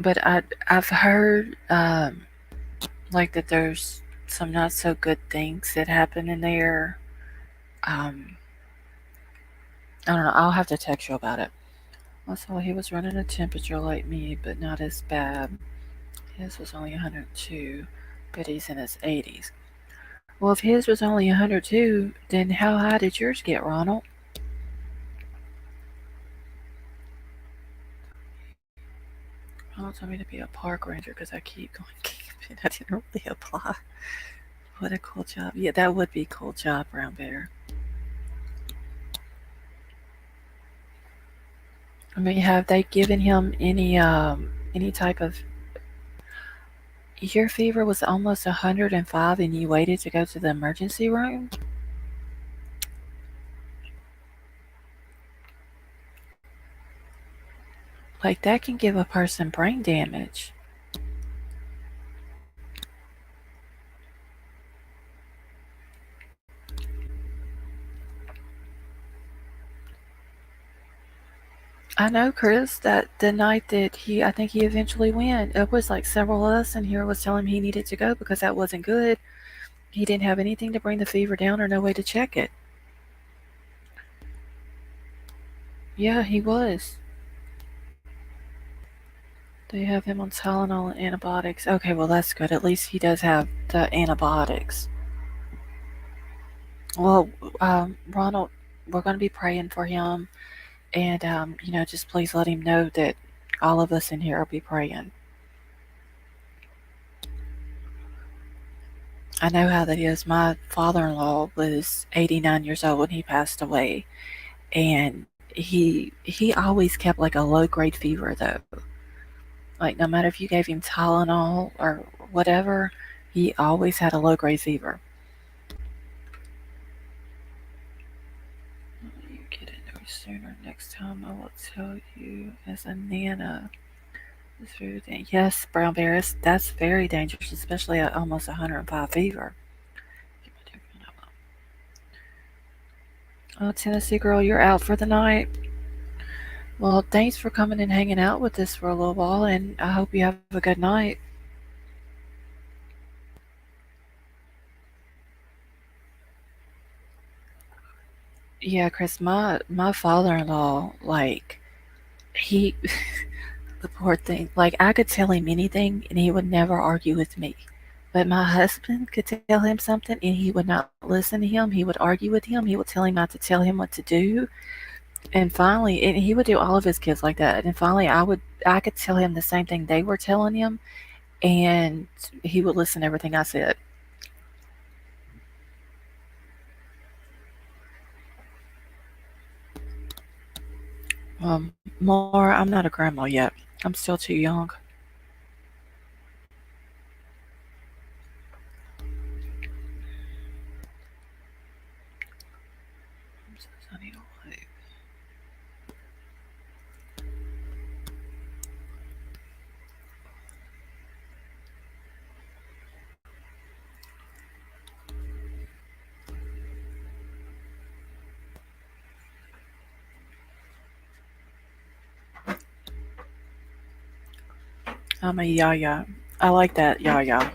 But I've heard like that there's some not so good things that happen in there. Um, I don't know. I'll have to text you about it. Also, he was running a temperature like me, but not as bad. His was only 102, but he's in his 80s. Well, if his was only 102, then how high did yours get, Ronald? Ronald told me to be a park ranger because I keep going camping. I didn't really apply. What a cool job. Yeah, that would be a cool job, Brown Bear. I mean, have they given him any type of? Your fever was almost 105, and you waited to go to the emergency room. Like that can give a person brain damage. I know, Chris, that the night that I think he eventually went, it was like several of us in here was telling him he needed to go because that wasn't good. He didn't have anything to bring the fever down or no way to check it. Yeah, he was. They have him on Tylenol and antibiotics. Okay, well, that's good. At least he does have the antibiotics. Well, Ronald, we're going to be praying for him. And, just please let him know that all of us in here will be praying. I know how that is. My father in law was 89 years old when he passed away. And he always kept like a low grade fever, though. Like, no matter if you gave him Tylenol or whatever, he always had a low grade fever. You get it no sooner. Next time I will tell you as a Nana. It's very dangerous. Yes, brown bears. That's very dangerous, especially at almost 105 fever. Oh, Tennessee girl, you're out for the night. Well, thanks for coming and hanging out with us for a little while, and I hope you have a good night. Yeah, Chris, my father-in-law, like he, the poor thing, like I could tell him anything, and he would never argue with me. But my husband could tell him something, and he would not listen to him. He would argue with him. He would tell him not to tell him what to do. And finally, and he would do all of his kids like that. And finally, I could tell him the same thing they were telling him, and he would listen to everything I said. More, I'm not a grandma yet. I'm still too young. I'm a yaya. I like that yaya.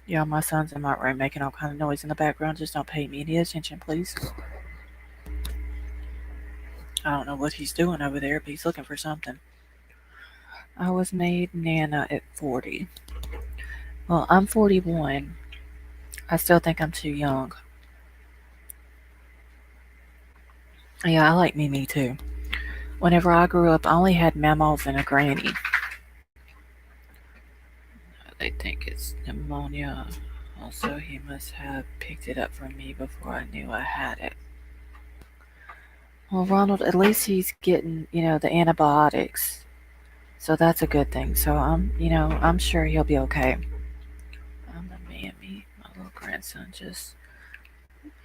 Yeah, my son's in my room making all kind of noise in the background. Just don't pay me any attention, please. I don't know what he's doing over there, but he's looking for something. I was made Nana at 40. Well, I'm 41. I still think I'm too young. Yeah, I like Mimi too. Whenever I grew up, I only had mammals and a granny. They think it's pneumonia. Also, he must have picked it up from me before I knew I had it. Well, Ronald, at least he's getting, the antibiotics. So that's a good thing. So I'm sure he'll be okay. I'm a mammy. My little grandson just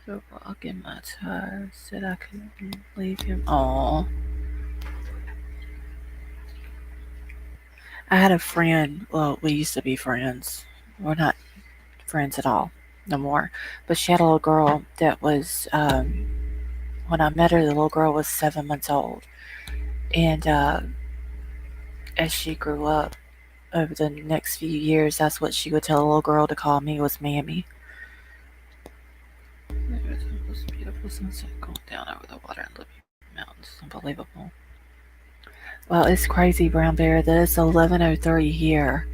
put a rock in my tire. Said I couldn't leave him. Aw. I had a friend. Well, we used to be friends. We're not friends at all no more. But she had a little girl that was. When I met her, the little girl was 7 months old, and as she grew up over the next few years, that's what she would tell the little girl to call me was Mammy. There's this beautiful sunset going down over the water and Libby Mountains. Unbelievable. Well, it's crazy, Brown Bear, that it's 11:03 here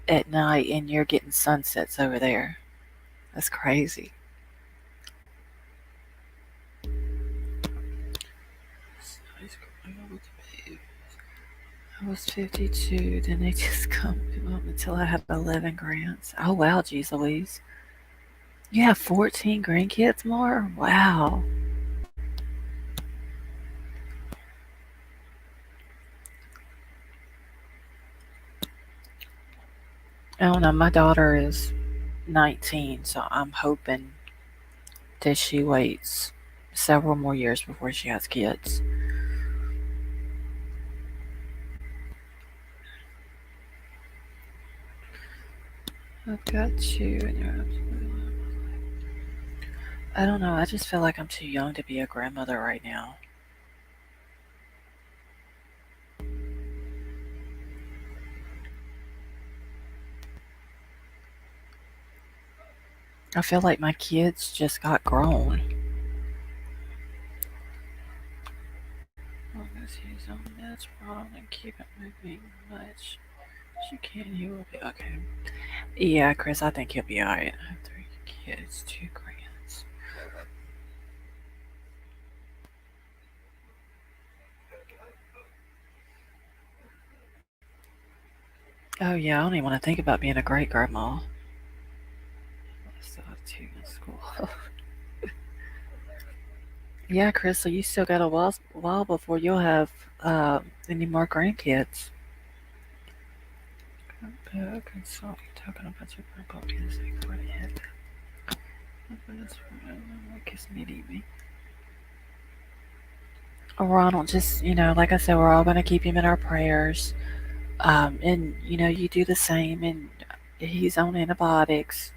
at night and you're getting sunsets over there. That's crazy. I was 52, then they just come up until I have 11 grants. Oh, wow, geez Louise. You have 14 grandkids more? Wow. I don't know. My daughter is 19, so I'm hoping that she waits several more years before she has kids. I've got two, and you're absolutely. I don't know. I just feel like I'm too young to be a grandmother right now. I feel like my kids just got grown. As long as he's on meds, wrong and keep it moving much. She can, he will be okay. Yeah, Chris, I think he'll be alright. I have three kids, two grands. Oh yeah, I don't even want to think about being a great grandma. I still have two in school. Yeah, Chris, so you still got a while before you'll have any more grandkids. Consult talking about your grandpa music for the head. Kiss me, eat me. Ronald, just like I said, we're all gonna keep him in our prayers. And you do the same, and he's on antibiotics,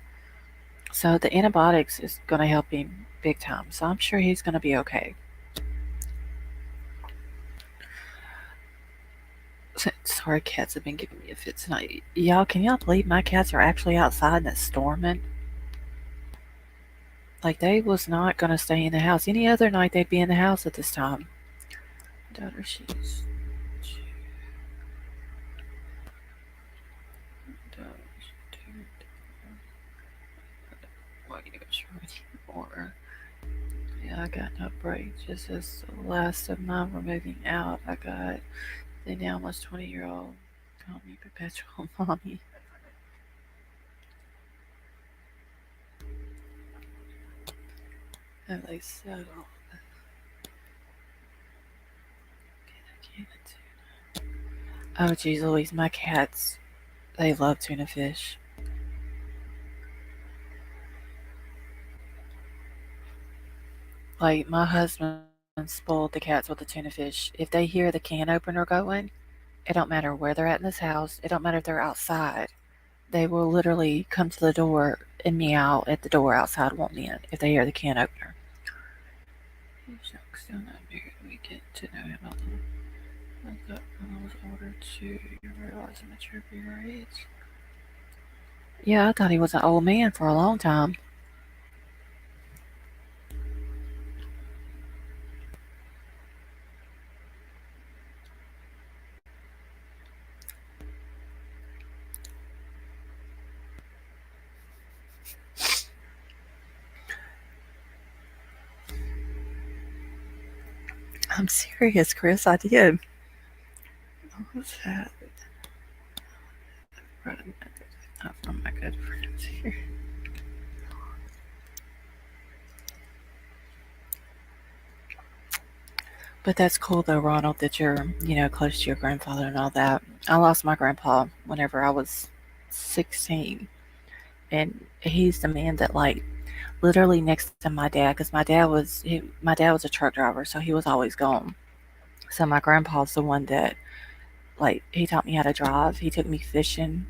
so the antibiotics is gonna help him big time. So I'm sure he's gonna be okay. Sorry, cats have been giving me a fit tonight. Y'all, can y'all believe my cats are actually outside and it's storming? Like they was not gonna stay in the house. Any other night they'd be in the house at this time. Daughter, she's what you or yeah, I got no break. Just as the last of mine were moving out, I got the now almost 20-year-old call me perpetual mommy. And they settle. Oh, geez Louise, my cats, they love tuna fish. Like, my husband spoiled the cats with the tuna fish. If they hear the can opener going, it don't matter where they're at in this house, it don't matter if they're outside. They will literally come to the door and meow at the door outside wanting in if they hear the can opener. Still not married. We get to know him a little. I thought when I was older too, you realize the maturity of your age. Yeah, I thought he was an old man for a long time. I'm serious, Chris. I did. What was that? Not from my good friends here. But that's cool though, Ronald, that you're, close to your grandfather and all that. I lost my grandpa whenever I was 16. And he's the man that, like, literally next to my dad, because my dad was a truck driver, so he was always gone. So my grandpa's the one that, like, he taught me how to drive. He took me fishing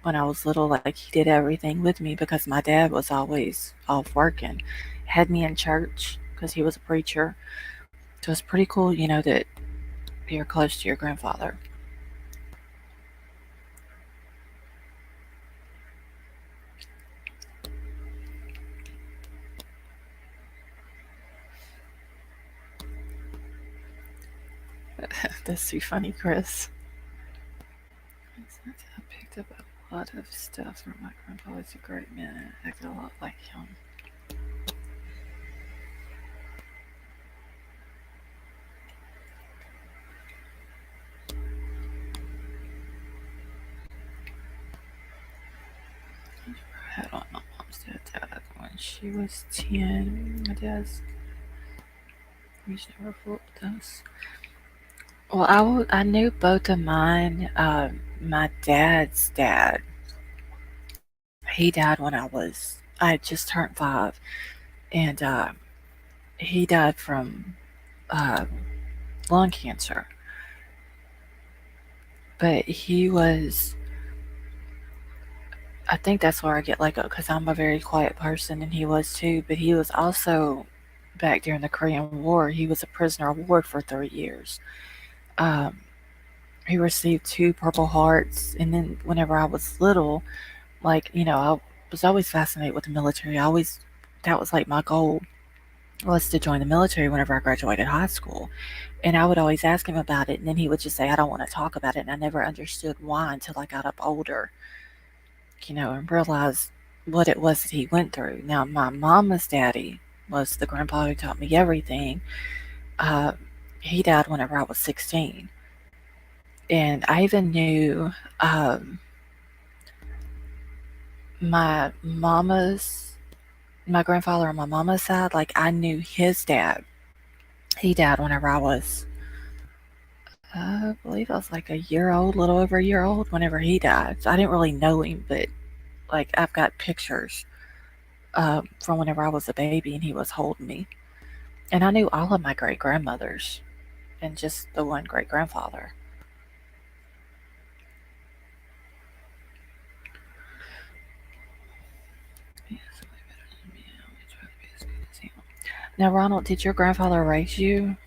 when I was little. Like, he did everything with me because my dad was always off working. Had me in church because he was a preacher. So it's pretty cool, that you're close to your grandfather. That's too funny, Chris. I picked up a lot of stuff from my grandpa. He's a great man. I acted a lot like him. I had on my mom's dad died when she was 10. My dad's, he's never fooled us. Well, I knew both of mine. My dad's dad, he died when I had just turned 5. And he died from uh, lung cancer. But he was, I think that's where I get like, because I'm a very quiet person and he was too. But he was also, back during the Korean War, he was a prisoner of war for 3 years. Um, he received 2 Purple Hearts. And then whenever I was little, like, I was always fascinated with the military. That was like my goal, was to join the military whenever I graduated high school. And I would always ask him about it, and then he would just say, I don't want to talk about it. And I never understood why until I got up older, and realized what it was that he went through. Now, my mama's daddy was the grandpa who taught me everything. Uh, he died whenever I was 16. And I even knew my mama's, my grandfather on my mama's side, like, I knew his dad. He died whenever I was, I believe I was like a year old, little over a year old, whenever he died. So I didn't really know him, but like, I've got pictures from whenever I was a baby and he was holding me. And I knew all of my great grandmothers and just the one great grandfather. Now, Ronald, did your grandfather raise you,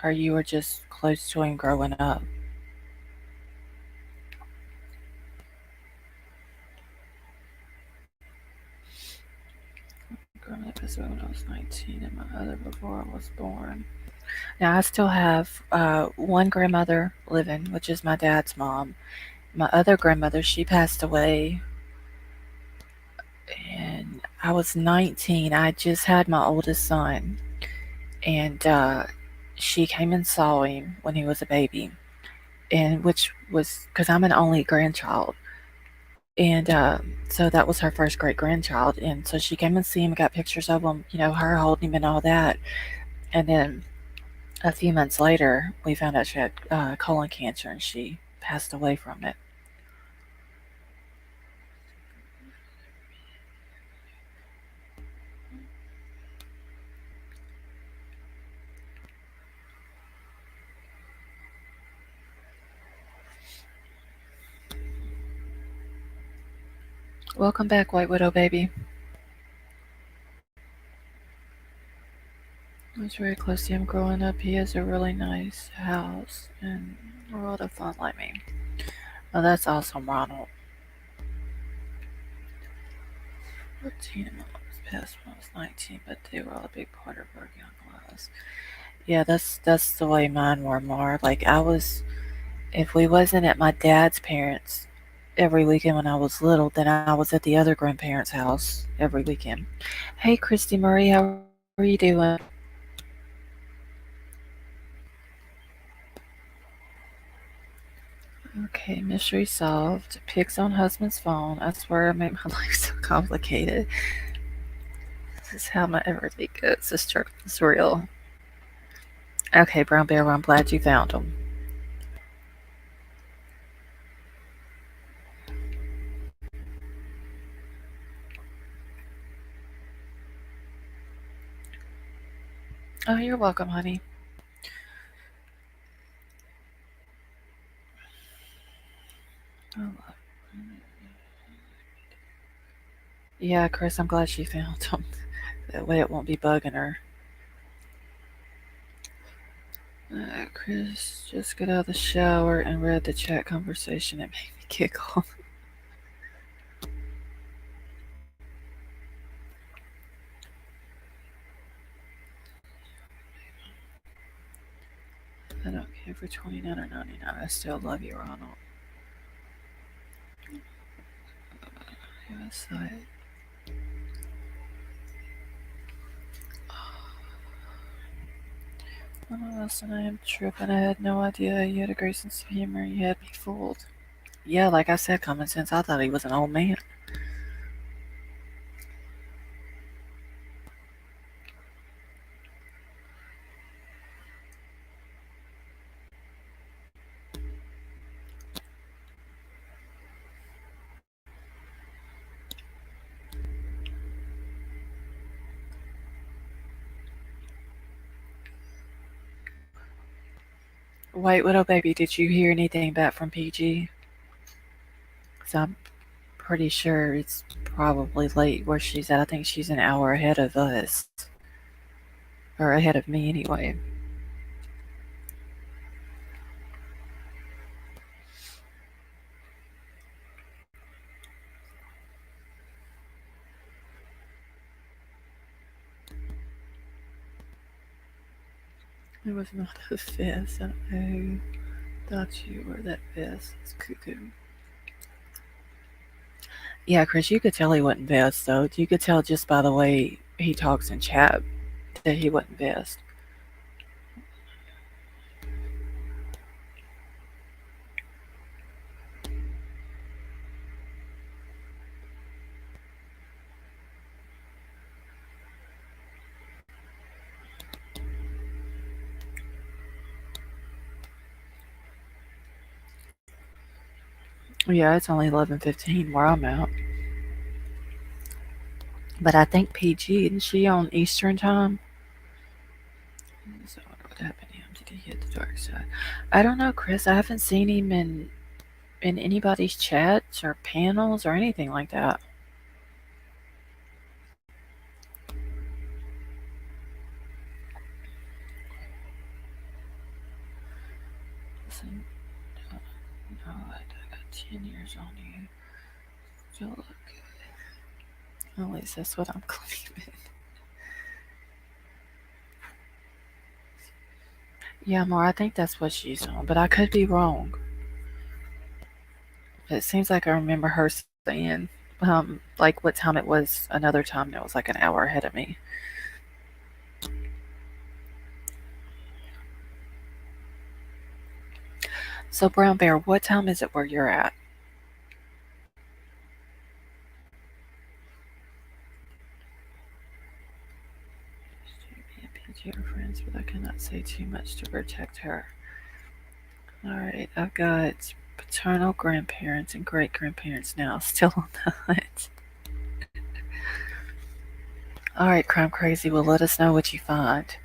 or you were just close to him growing up? Growing up as well when I was 19, and my other before I was born. Now, I still have one grandmother living, which is my dad's mom. My other grandmother, she passed away, and I was 19. I just had my oldest son, and she came and saw him when he was a baby, and which was because I'm an only grandchild. And so that was her first great grandchild. And so she came and see him, got pictures of him, her holding him and all that. And then a few months later, we found out she had colon cancer and she passed away from it. Welcome back, White Widow baby. I was very close to him growing up. He has a really nice house and a lot of fun like me. Oh, that's awesome, Ronald. 14 of them was passed when I was 19, but they were all a big part of our young lives. Yeah, that's the way mine were more. Like, if we wasn't at my dad's parents every weekend when I was little, then I was at the other grandparents' house every weekend. Hey, Christy Marie, how are you doing? Okay, mystery solved. Pics on husband's phone. I swear I made my life so complicated. This is how my everything goes. The struggle is real. Okay, Brown Bear, I'm glad you found them. Oh, you're welcome, honey. Oh, yeah, Chris, I'm glad she found them. That way it won't be bugging her. Chris just got out of the shower and read the chat conversation. It made me giggle. I don't care for 29 or 99. I still love you, Ronald. Yes, oh, listen, I am tripping. I had no idea you had a great sense of humor. You had me fooled. Yeah, like I said, common sense. I thought he was an old man. White Widow Baby, did you hear anything back from PG? Because I'm pretty sure it's probably late where she's at. I think she's an hour ahead of us. Or ahead of me, anyway. It was not a fist. I thought you were that fist. It's cuckoo. Yeah, Chris, you could tell he wasn't best, though. You could tell just by the way he talks in chat that he wasn't best. Yeah, it's only 11:15 where I'm at. But I think PG, isn't she on Eastern time? So I wonder what happened to him. Did he hit the dark side? I don't know, Chris. I haven't seen him in anybody's chats or panels or anything like that. Listen, no, I got 10 years on you. Still look good. At least that's what I'm claiming. Yeah, Mar, I think that's what she's on, but I could be wrong. It seems like I remember her saying, like what time it was another time that was like an hour ahead of me. So, Brown Bear, what time is it where you're at? Me and PG are friends, but I cannot say too much to protect her. Alright, I've got paternal grandparents and great grandparents now still on the hunt. Alright, Crime Crazy, well, let us know what you find.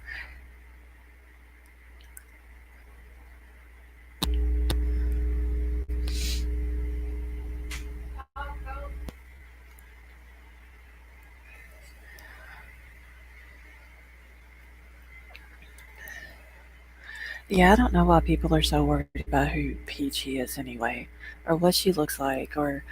Yeah, I don't know why people are so worried about who Peachy is anyway, or what she looks like, or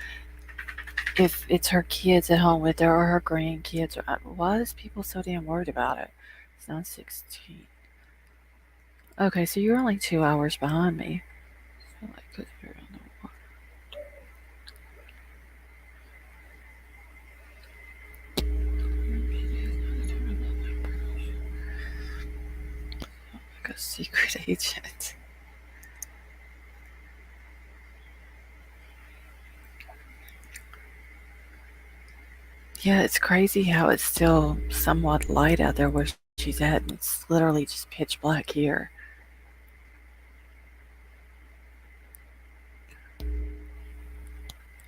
if it's her kids at home with her or her grandkids. Or why is people so damn worried about it? It's not 16. Okay, so you're only 2 hours behind me. So like, could be around the water. Like a secret agent. Yeah, it's crazy how it's still somewhat light out there where she's at, and it's literally just pitch black here.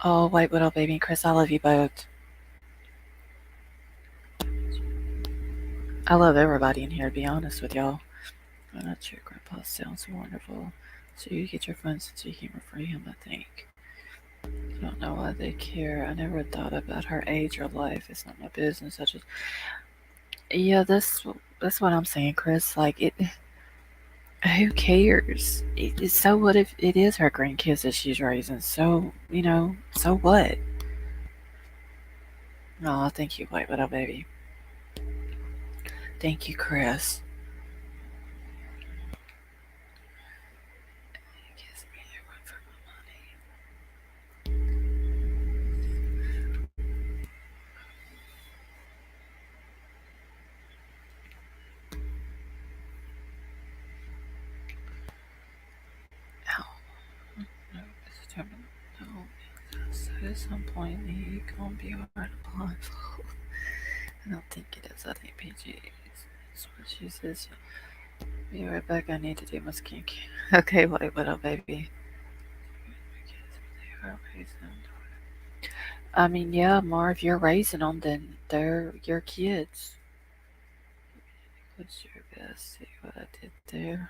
Oh, wait, little baby and Chris, I love you both. I love everybody in here, to be honest with y'all. I'm not sure Grandpa sounds wonderful. So you get your fun sense of humor from him, I think. I don't know why they care. I never thought about her age or life. It's not my business. I just, yeah, that's what I'm saying, Chris. Like it, who cares? So what if it is her grandkids that she's raising? So so what? Oh, thank you, White Widow baby. Thank you, Chris. Gives me a run for my money. Ow. No, it's terminal. No, so at some point you gonna be wearing a blindfold. I don't think it is. I think PG. That's what she says. Be right back. I need to do my skincare. Okay, White Widow baby. I mean, yeah, more if you're raising them, then they're your kids. What's your best? See what I did there?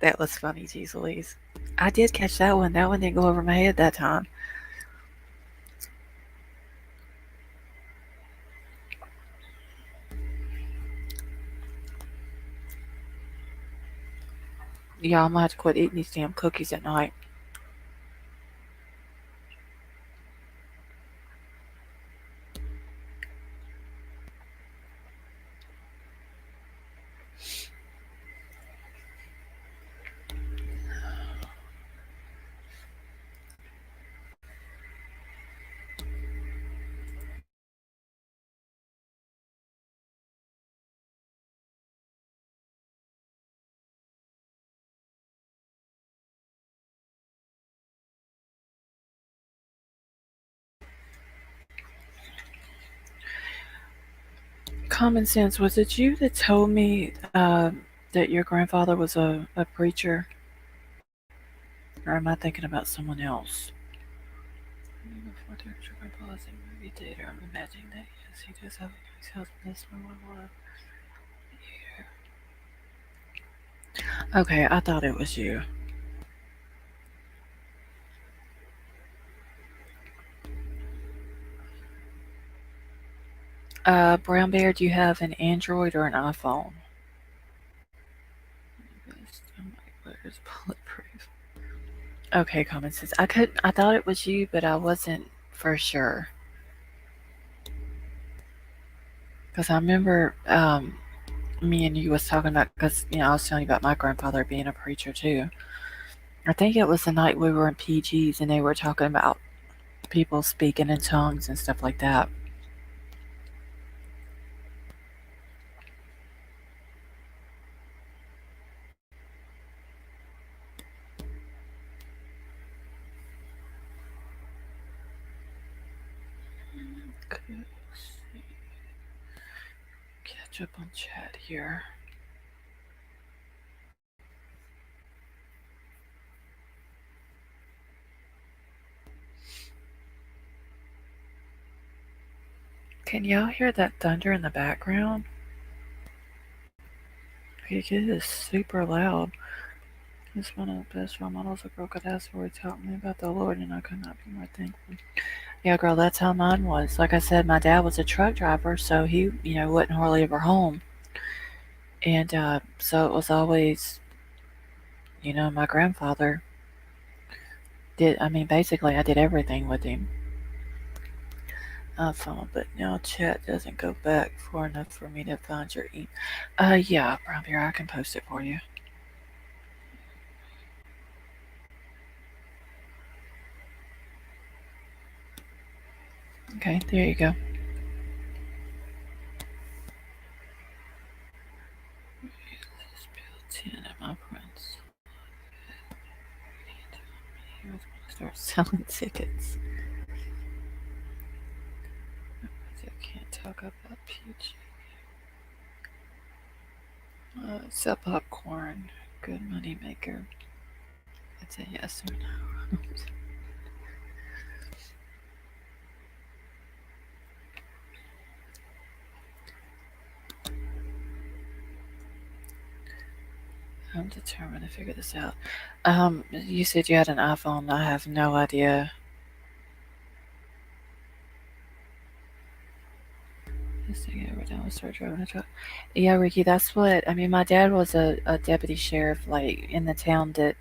That was funny, geez Louise. I did catch that one. That one didn't go over my head that time. Yeah, I'm gonna have to quit eating these damn cookies at night. Common sense, was it you that told me that your grandfather was a preacher? Or am I thinking about someone else? Before the grandpa was a movie theater, I'm imagining that. Yes, he does have a nice house, but that's not what I want. Okay, I thought it was you. Brown Bear, do you have an Android or an iPhone? Where's bulletproof? Okay, common sense. I thought it was you, but I wasn't for sure. Because I remember me and you was talking about, because I was telling you about my grandfather being a preacher too. I think it was the night we were in PG's and they were talking about people speaking in tongues and stuff like that. Okay, let's see. Catch up on chat here. Can y'all hear that thunder in the background? It is super loud. It's one of the best role models a girl could ask for. He taught me about the Lord, and I could not be more thankful. Yeah, girl, that's how mine was. Like I said, my dad was a truck driver, so he, wasn't hardly ever home. And so it was always, my grandfather did, I mean, basically, I did everything with him. Phone, but now chat doesn't go back far enough for me to find your email. Yeah, Brown Bear, I can post it for you. Okay, there you go. Built in at my prints. Start selling tickets. talk about PG. Sell popcorn. Good money maker. It's a yes or no. I'm determined to figure this out. You said you had an iPhone. I have no idea. This thing ever done was start driving a truck. Yeah, Ricky, that's what I mean. My dad was a deputy sheriff, like in the town that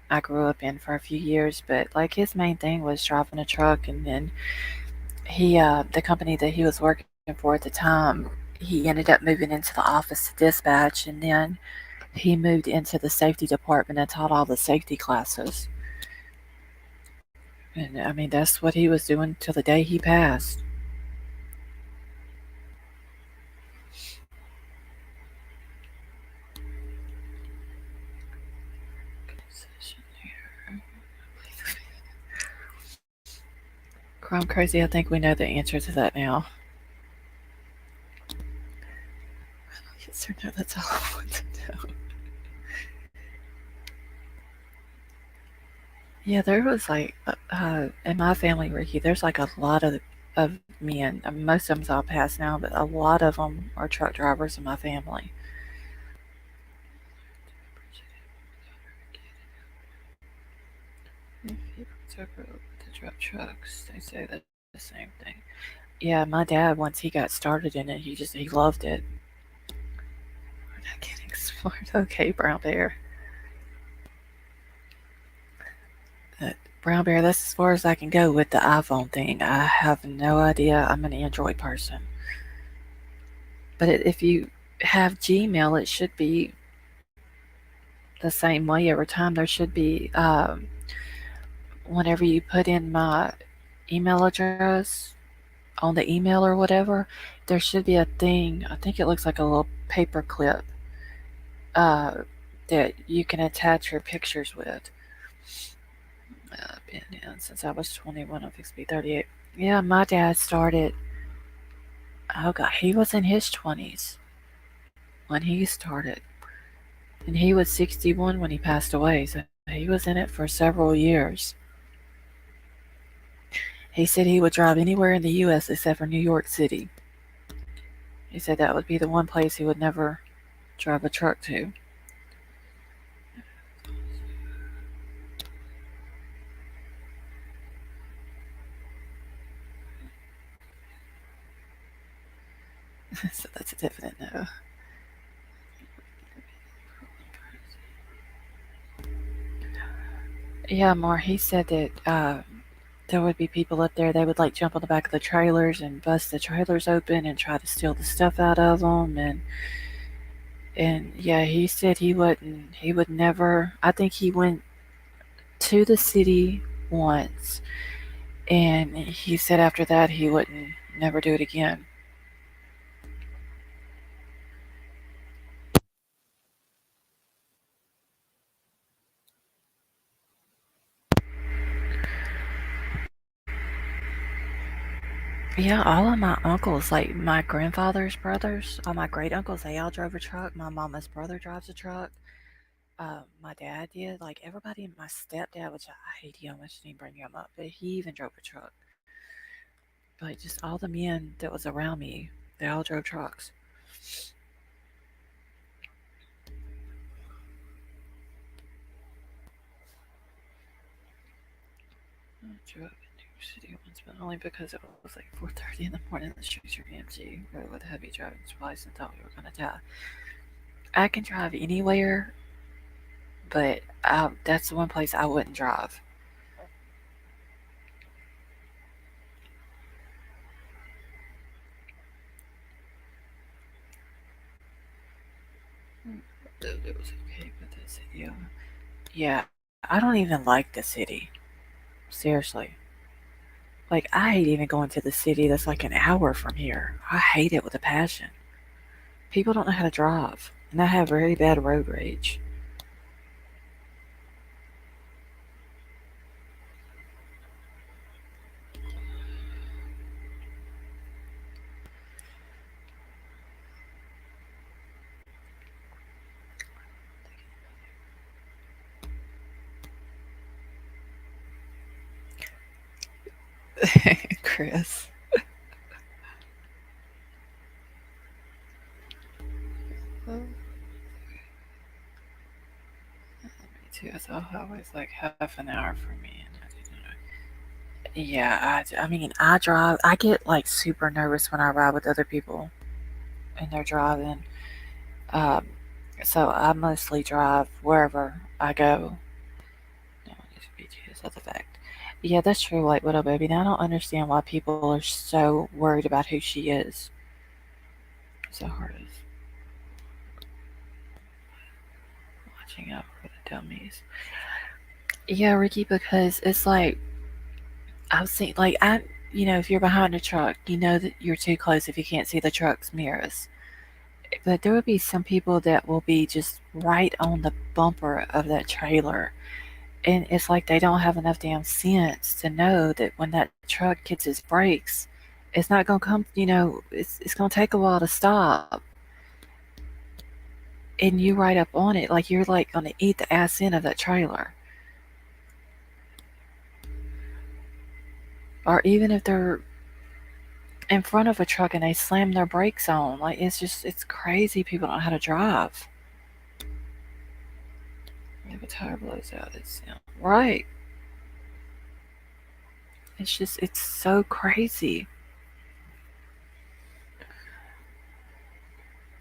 I grew up in for a few years, but like his main thing was driving a truck, and then the company that he was working for at the time, he ended up moving into the office to dispatch, and then he moved into the safety department and taught all the safety classes. And I mean, that's what he was doing till the day he passed. Crime Crazy, I think we know the answer to that now. Yes or no, that's all I want to know. Yeah, there was like, in my family, Ricky, there's like a lot of men. I mean, most of them's all passed now, but a lot of them are truck drivers in my family. If people took to drop trucks, they say the same thing. Yeah, my dad, once he got started in it, he loved it. We're not getting smart. Okay, Brown Bear. Brown Bear, that's as far as I can go with the iPhone thing. I have no idea. I'm an Android person. But if you have Gmail, it should be the same way every time. There should be, whenever you put in my email address on the email or whatever, there should be a thing. I think it looks like a little paper clip uh, that you can attach your pictures with. Been in since I was 21. I'm fixed to be 38. Yeah, my dad started. Oh God, he was in his 20s when he started, and he was 61 when he passed away. So he was in it for several years. He said he would drive anywhere in the U.S. except for New York City. He said that would be the one place he would never drive a truck to. So that's a definite no. Yeah, more. He said that there would be people up there. They would like jump on the back of the trailers and bust the trailers open and try to steal the stuff out of them. And yeah, he said he wouldn't. He would never. I think he went to the city once, and he said after that he wouldn't never do it again. Yeah, all of my uncles, like my grandfather's brothers, all my great uncles, they all drove a truck. My mama's brother drives a truck. My dad did. Like everybody, my stepdad, which I hate him, I shouldn't even bring him up, but he even drove a truck. But just all the men that was around me, they all drove trucks. I drove in New York City once, but only because it was like 4:30 in the morning. The streets were empty. Rode with a heavy driving twice and thought we were gonna die. I can drive anywhere, but that's the one place I wouldn't drive. It was okay, but the city, yeah, I don't even like the city. Seriously. Like, I hate even going to the city that's like an hour from here. I hate it with a passion. People don't know how to drive, and I have very bad road rage. Chris. Oh, me too. It's always like half an hour for me, and I didn't know. Yeah, I mean, I drive. I get like super nervous when I ride with other people and they're driving. Um, so I mostly drive wherever I go. No one needs to be jealous of the fact. Yeah, that's true. Like, what up, baby? Now I don't understand why people are so worried about who she is. So hard as watching out for the dummies. Yeah, Ricky, because it's like I've seen, like, if you're behind a truck, you know that you're too close if you can't see the truck's mirrors. But there will be some people that will be just right on the bumper of that trailer. And it's like they don't have enough damn sense to know that when that truck gets its brakes, it's not gonna come. It's gonna take a while to stop, and you right up on it, like you're like gonna eat the ass end of that trailer. Or even if they're in front of a truck and they slam their brakes on, like it's crazy. People don't know how to drive. If a tire blows out, it's right. It's so crazy.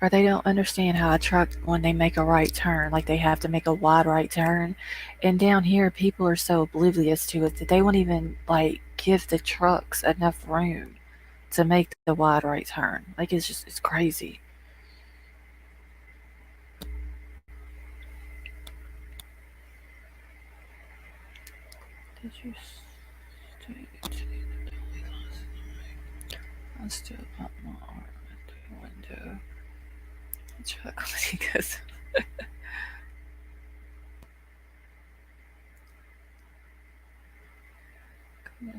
Or they don't understand how a truck, when they make a right turn, like they have to make a wide right turn. And down here people are so oblivious to it that they won't even like give the trucks enough room to make the wide right turn. Like it's crazy. Did you stay I still put my arm at the window. Chuck when he goes.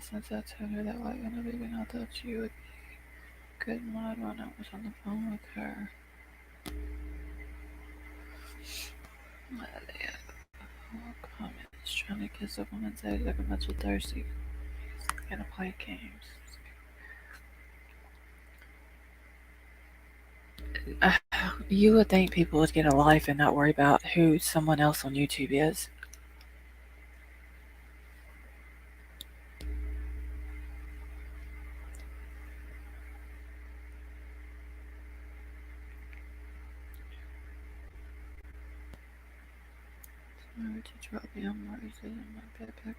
Since I told her that white gonna leave, and I thought you would be good mad when I was on the phone with her. All comments trying to kiss a woman's head like a much thirsty. Gonna play games. Uh, you would think people would get a life and not worry about who someone else on YouTube is. Remember to drop me on roses in my backpack.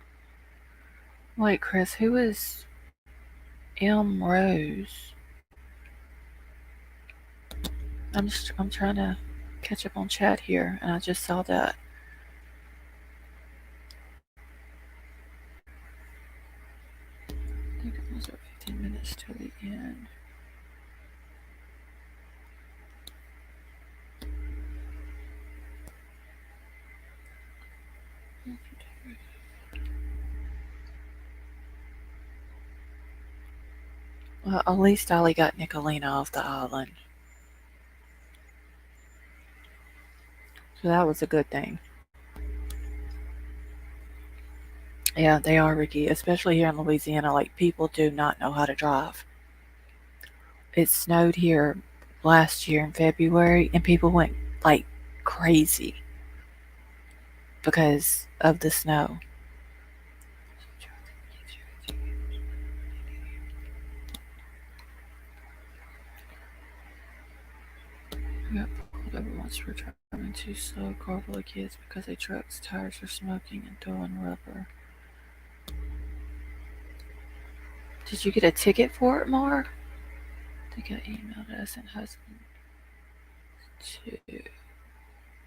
Wait, Chris, who is M Rose? I'm trying to catch up on chat here, and I just saw that. I think it was at 15 minutes till the end. Well, at least Dolly got Nicolina off the island, so that was a good thing. Yeah, they are, Ricky, especially here in Louisiana. Like, people do not know how to drive. It snowed here last year in February, and people went like crazy because of the snow. I got pulled over once for driving too slow, car full of kids because they trucks tires are smoking and throwing rubber. Did you get a ticket for it, Mar? I think I emailed us and husband too.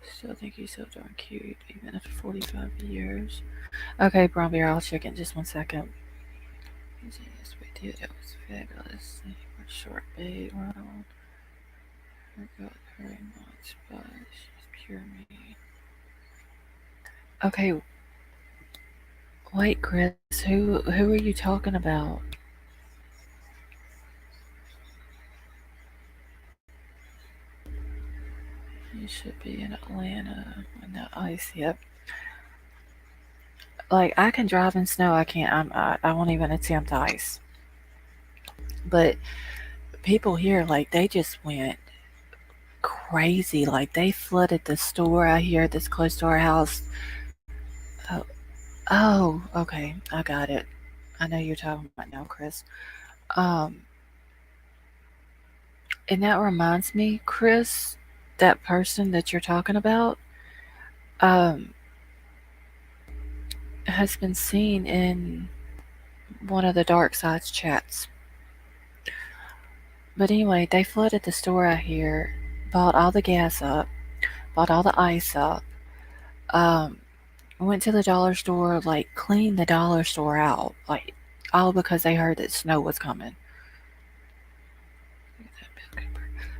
Still think he's so darn cute, even after 45 years. Okay, Brown Bear, I'll check in just 1 second. Yes, we did. It was fabulous. Thank you for short bait, Ronald. Forgot very much, but she's pure me. Okay, wait, Chris. Who are you talking about? You should be in Atlanta when the ice. Yep. Like I can drive in snow. I can't. I won't even attempt ice. But people here, like they just went crazy. Like they flooded the store out here that's close to our house. Oh, oh, okay, I got it. I know you're talking about now, Chris. Um, and that reminds me, Chris, that person that you're talking about, um, has been seen in one of the Dark Side's chats. But anyway, they flooded the store out here, bought all the gas up, bought all the ice up, um, went to the dollar store, like cleaned the dollar store out, like all because they heard that snow was coming.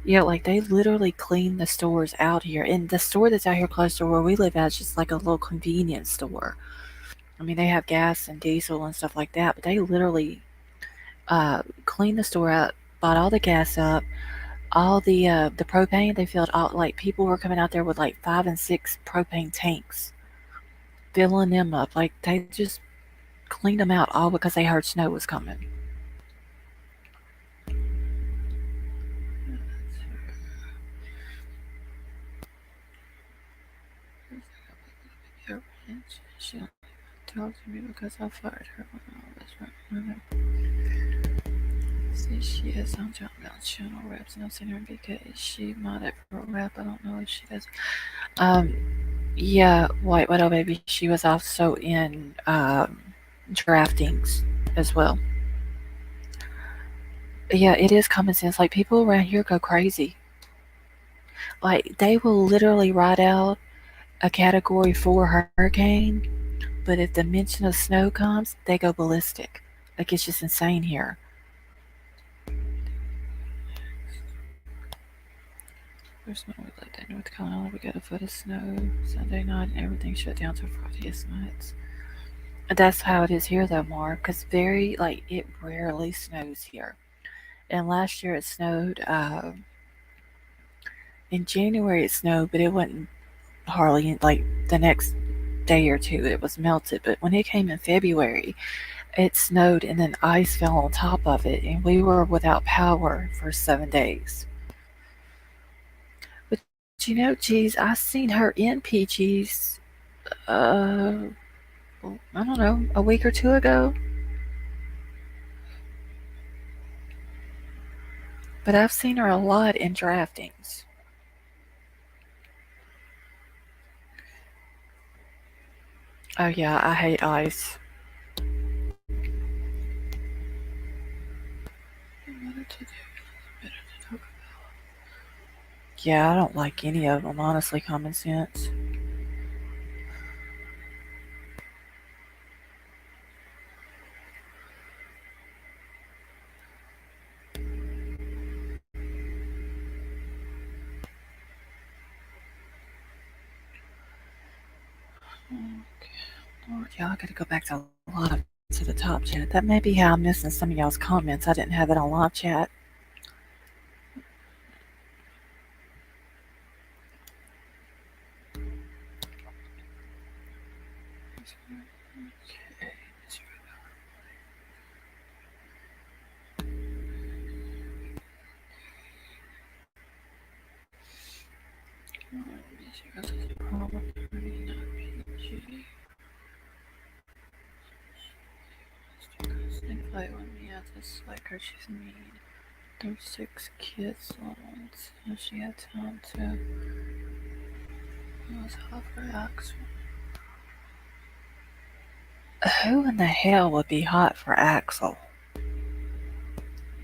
Yeah, like they literally cleaned the stores out here. And the store that's out here close to where we live at is just like a little convenience store. I mean, they have gas and diesel and stuff like that, but they literally cleaned the store out, bought all the gas up, all the propane. They filled out like people were coming out there with like 5 and 6 propane tanks, filling them up. Like they just cleaned them out all because they heard snow was coming. She talked to me because I fired her when I was running. See, she is on channel reps, and I've seen her in BK. She modded for a rep. I don't know if she does. Um, yeah, White Widow Baby. She was also in draftings as well. Yeah, it is common sense. Like people around here go crazy. Like they will literally write out a category 4 hurricane, but if the mention of snow comes, they go ballistic. Like it's just insane here. There's no way like that. North Carolina, we got a foot of snow Sunday night, and everything shut down till Friday nights. That's how it is here, though, Mark. Because very like it rarely snows here. And last year it snowed. In January it snowed, but it wasn't hardly like the next day or two. It was melted. But when it came in February, it snowed, and then ice fell on top of it, and we were without power for 7 days. But you know, geez, I seen her in PG's. I don't know, a week or two ago. But I've seen her a lot in draftings. Oh yeah, I hate ice. Yeah, I don't like any of them, honestly, common sense. Lord, y'all, I gotta go back to a lot of to the top chat. That may be how I'm missing some of y'all's comments. I didn't have it on live chat. Fight with me at this like her, she's mean. There's 6 kids loans. So she had time to. It was hot for Axel. Who in the hell would be hot for Axel?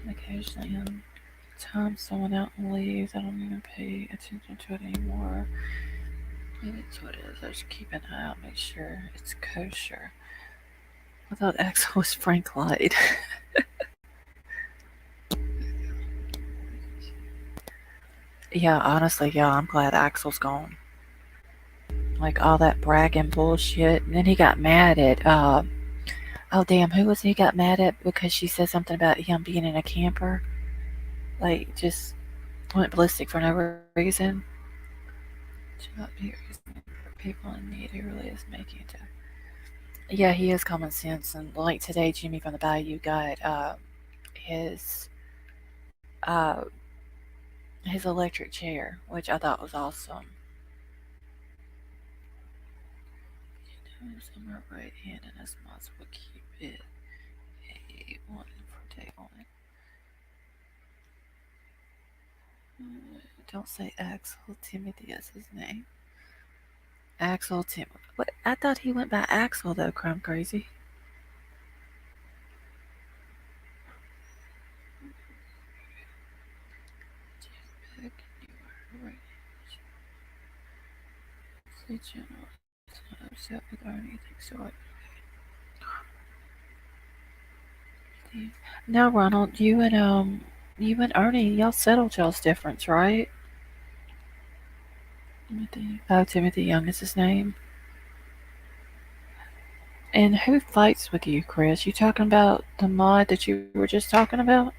Occasionally, time someone out and leaves. I don't even pay attention to it anymore. Maybe it's what it is. I just keep an eye out, make sure it's kosher. I thought Axel was Frank Light. Yeah, honestly, yeah, I'm glad Axel's gone. Like all that bragging bullshit. And then he got mad at oh damn, who was he got mad at because she said something about him being in a camper? Like just went ballistic for no reason. Should not be a reason for people in need. He really is making it. Yeah, he has common sense. And like today, Jimmy from the Bayou got his uh, his electric chair, which I thought was awesome. On my right hand, and his mouse will keep it a one for day on. Don't say Axel. Timothy is his name. Axel Tim. What? I thought he went by Axel though. Crime crazy. Back you are right. Say general. It's not upset with Arnie. Thinks so. Now, Ronald, you and Ernie, y'all settled y'all's difference, right? Timothy. Oh, Timothy Young is his name. And who fights with you, Chris? You talking about the mod that you were just talking about?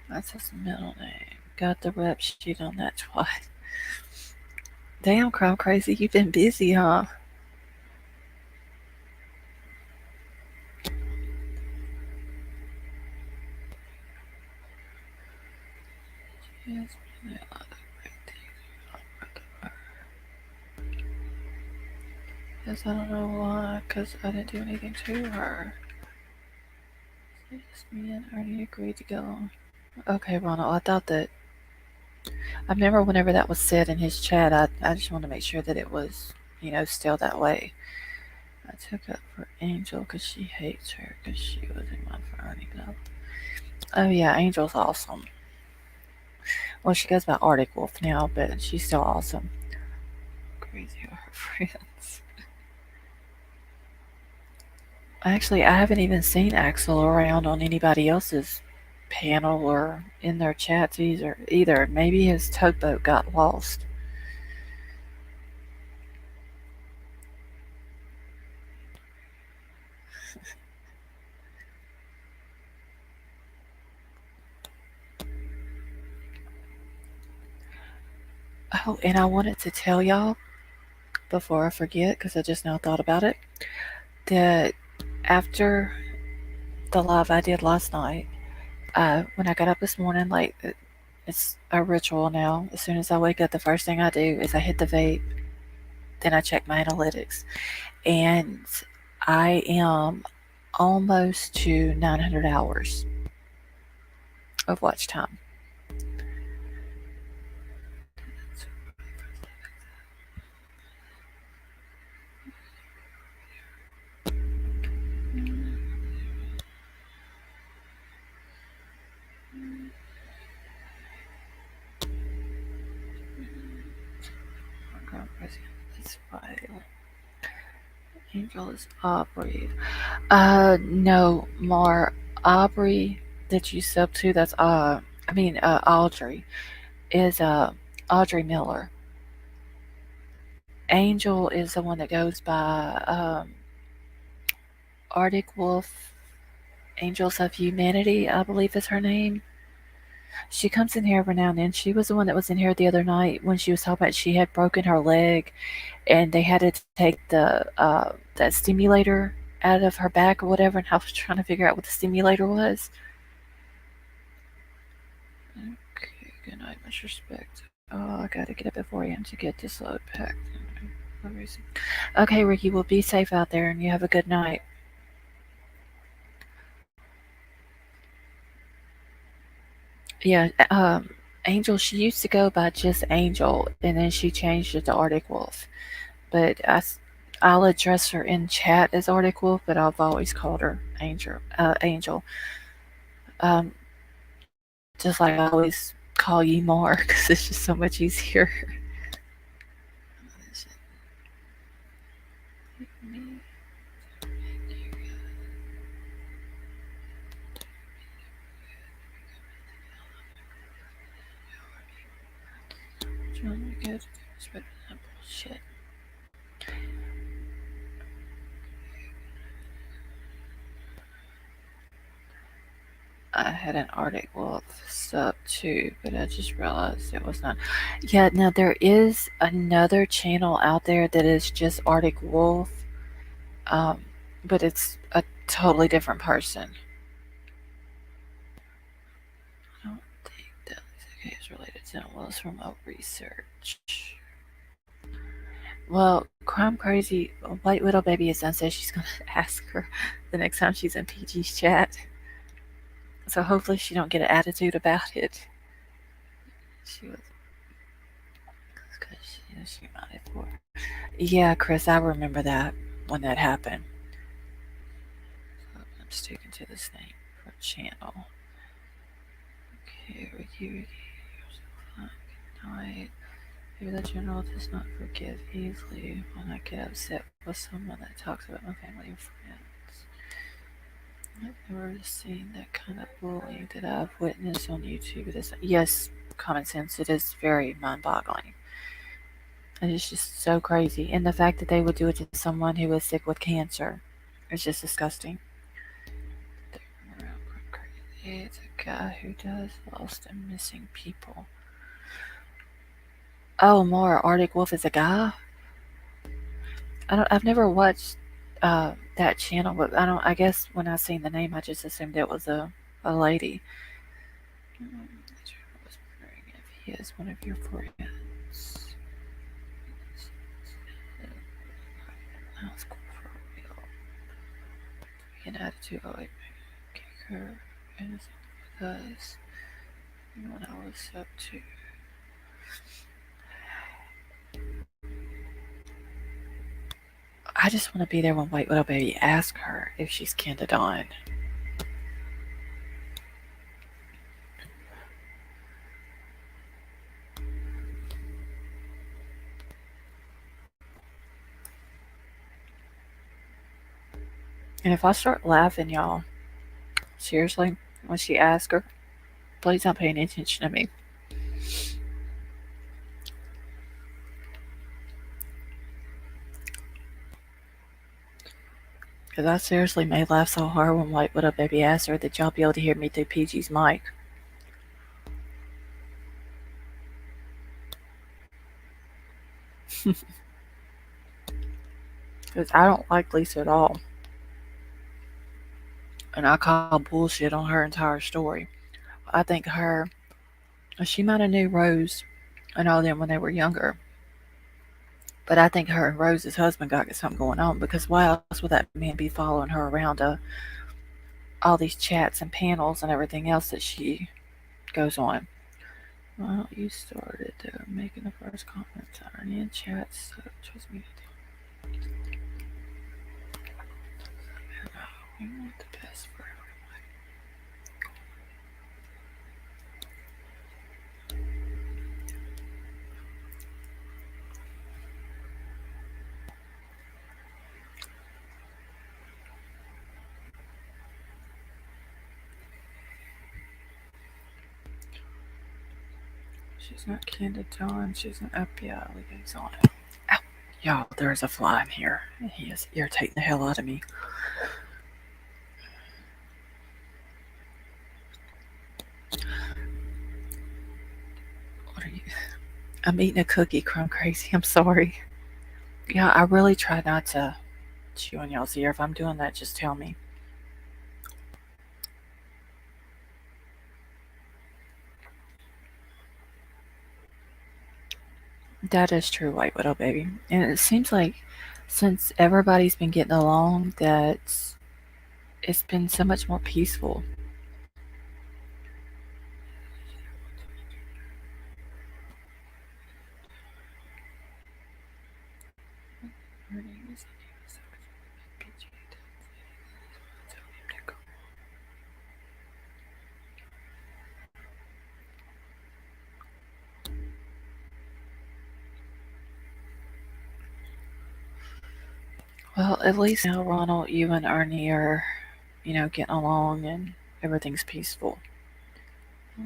That's his middle name. Got the rep sheet on that twice. Damn, Crime Crazy, you've been busy, huh? Yes, yes, I don't know why, because I didn't do anything to her. Yes, me and Ernie agreed to go on. Okay, Ronald, I thought that. I remember whenever that was said in his chat, I just wanted to make sure that it was, still that way. I took up for Angel because she hates her because she was in my for Ernie Bell. Oh, yeah, Angel's awesome. Well, she goes by Arctic Wolf now, but she's still awesome. Crazy are her friends. Actually, I haven't even seen Axel around on anybody else's panel or in their chats either. Maybe his tugboat got lost. Oh, and I wanted to tell y'all before I forget, because I just now thought about it, that after the live I did last night, when I got up this morning, like it's a ritual now. As soon as I wake up, the first thing I do is I hit the vape, then I check my analytics, and I am almost to 900 hours of watch time. This file. Angel is Aubrey. No, more Aubrey that you sub to. That's Audrey is Audrey Miller. Angel is the one that goes by Arctic Wolf. Angels of Humanity, I believe is her name. She comes in here every now and then. She was the one that was in here the other night when she was talking about she had broken her leg, and they had to take the that stimulator out of her back or whatever. And I was trying to figure out what the stimulator was. Okay, good night, much respect. Oh, I gotta get up at 4 a.m. to get this load packed. Okay, Ricky, well, be safe out there and you have a good night. Yeah, Angel, she used to go by just Angel, and then she changed it to Arctic Wolf. But I'll address her in chat as Arctic Wolf, but I've always called her Angel. Angel. Um, just like I always call you more because it's just so much easier. Good. Bullshit. I had an Arctic Wolf sub too, but I just realized it was not. Yeah, now there is another channel out there that is just Arctic Wolf, um, but it's a totally different person. I don't think that is related to it. Well, it's from a research. Well, Crime Crazy White Widow Baby is done says she's gonna ask her the next time she's in PG's chat. So hopefully she don't get an attitude about it. She was because she might have for. Yeah, Chris, I remember that when that happened. So I'm sticking to this name for channel. Okay, Ricky. Good night. Maybe the general does not forgive easily when I get upset with someone that talks about my family and friends. I've never seen that kind of bullying that I've witnessed on YouTube. Yes, common sense. It is very mind-boggling. And it's just so crazy. And the fact that they would do it to someone who is sick with cancer is just disgusting. It's a guy who does lost and missing people. Oh, more Arctic Wolf is a guy. I've never watched that channel, but I don't. I guess when I seen the name, I just assumed it was a lady. I was wondering if he is one of your friends. That's cool for real. An attitude like kick her and with us. When I was up to. I just want to be there when White Widow Baby asks her if she's Canada Dawn. And if I start laughing, y'all, seriously, when she asks her, please don't pay any attention to me. Because I seriously may laugh so hard when White Widow Baby asks her that y'all be able to hear me through PG's mic. Because I don't like Lisa at all. And I call bullshit on her entire story. I think she might have knew Rose and all them when they were younger. But I think her and Rose's husband got something going on because why else would that man be following her around all these chats and panels and everything else that she goes on? Well, you started making the first comments on in chats, so trust me. We want the best for everyone. She's not Canada Dawn, she's an FBI liaison. Ow. Y'all, there's a fly in here. He is irritating the hell out of me. What are you? I'm eating a cookie, Crumb Crazy. I'm sorry. Yeah, I really try not to chew on y'all's ear. If I'm doing that, just tell me. That is true, White Widow Baby. And it seems like since everybody's been getting along, that it's been so much more peaceful. Well, at least now, Ronald, you and Ernie are, getting along and everything's peaceful. I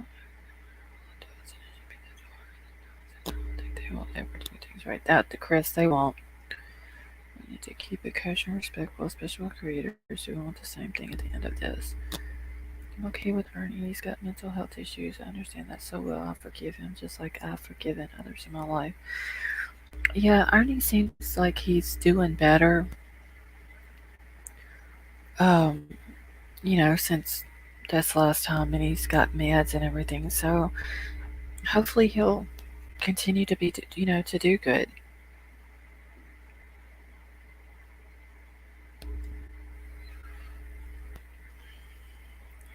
don't think they will ever do things right. That to Chris, they won't. We need to keep it kosher and respectful, especially with creators who want the same thing at the end of this. I'm okay with Ernie. He's got mental health issues. I understand that so well. I forgive him just like I've forgiven others in my life. Yeah, Ernie seems like he's doing better. Um, since this last time, and he's got meds and everything. So hopefully he'll continue to be, to do good.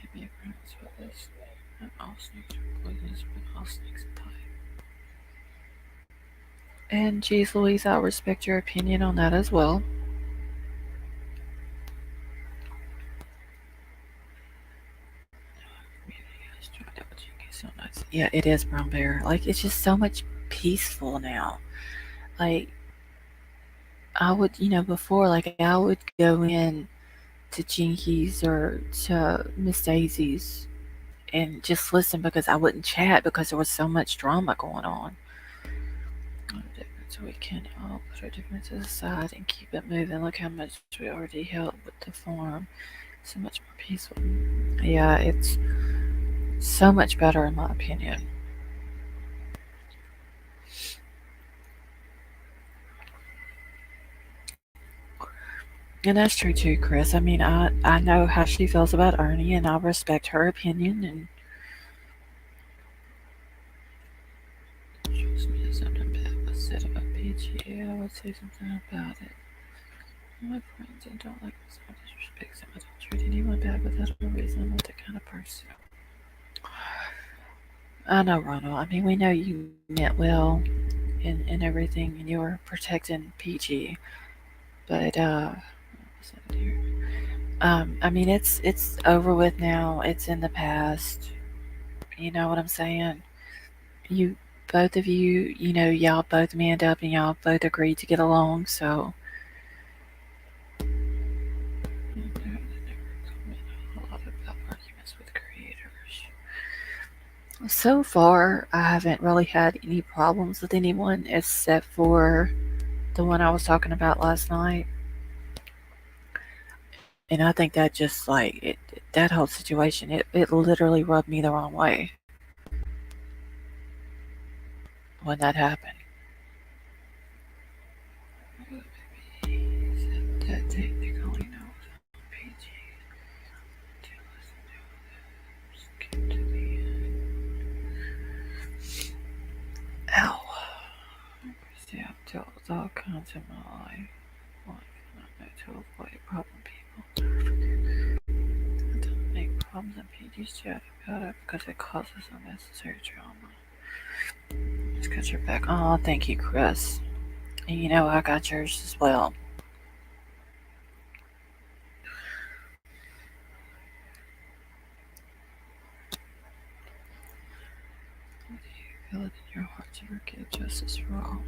Give me a promise for this. Not all snakes are poisonous, but all snakes bite. And geez, Louise, I'll respect your opinion on that as well. So nice. Yeah, it is brown bear. Like it's just so much peaceful now. Like I would, before like I would go in to Jinkies or to Miss Daisy's and just listen because I wouldn't chat because there was so much drama going on. So we can all put our differences aside and keep it moving. Look how much we already helped with the farm. So much more peaceful. Yeah, it's so much better in my opinion. And that's true too, Chris. I mean, I know how she feels about Ernie, and I respect her opinion. And shows me something bad was said about PGA, I would say something about it. My friends, I don't like when someone disrespects them. I don't treat anyone bad without a reason. I'm not that kind of person. I know, Ronald. I mean, we know you meant well and everything, and you were protecting PG. But I mean, it's over with now. It's in the past. You know what I'm saying? You, both of you, y'all both manned up and y'all both agreed to get along. So a lot about arguments with creators. So far, I haven't really had any problems with anyone except for the one I was talking about last night. And I think that just like that whole situation, it literally rubbed me the wrong way when that happened. That technically knows PG. Skip to the ow. See, I've dealt with all kinds in my life. Like, I know to avoid problem people. I don't make problems and PG's chat about it because it causes unnecessary drama. Just got your back. Oh, thank you, Chris. And I got yours as well. Do you feel it in your heart to forgive justice for all?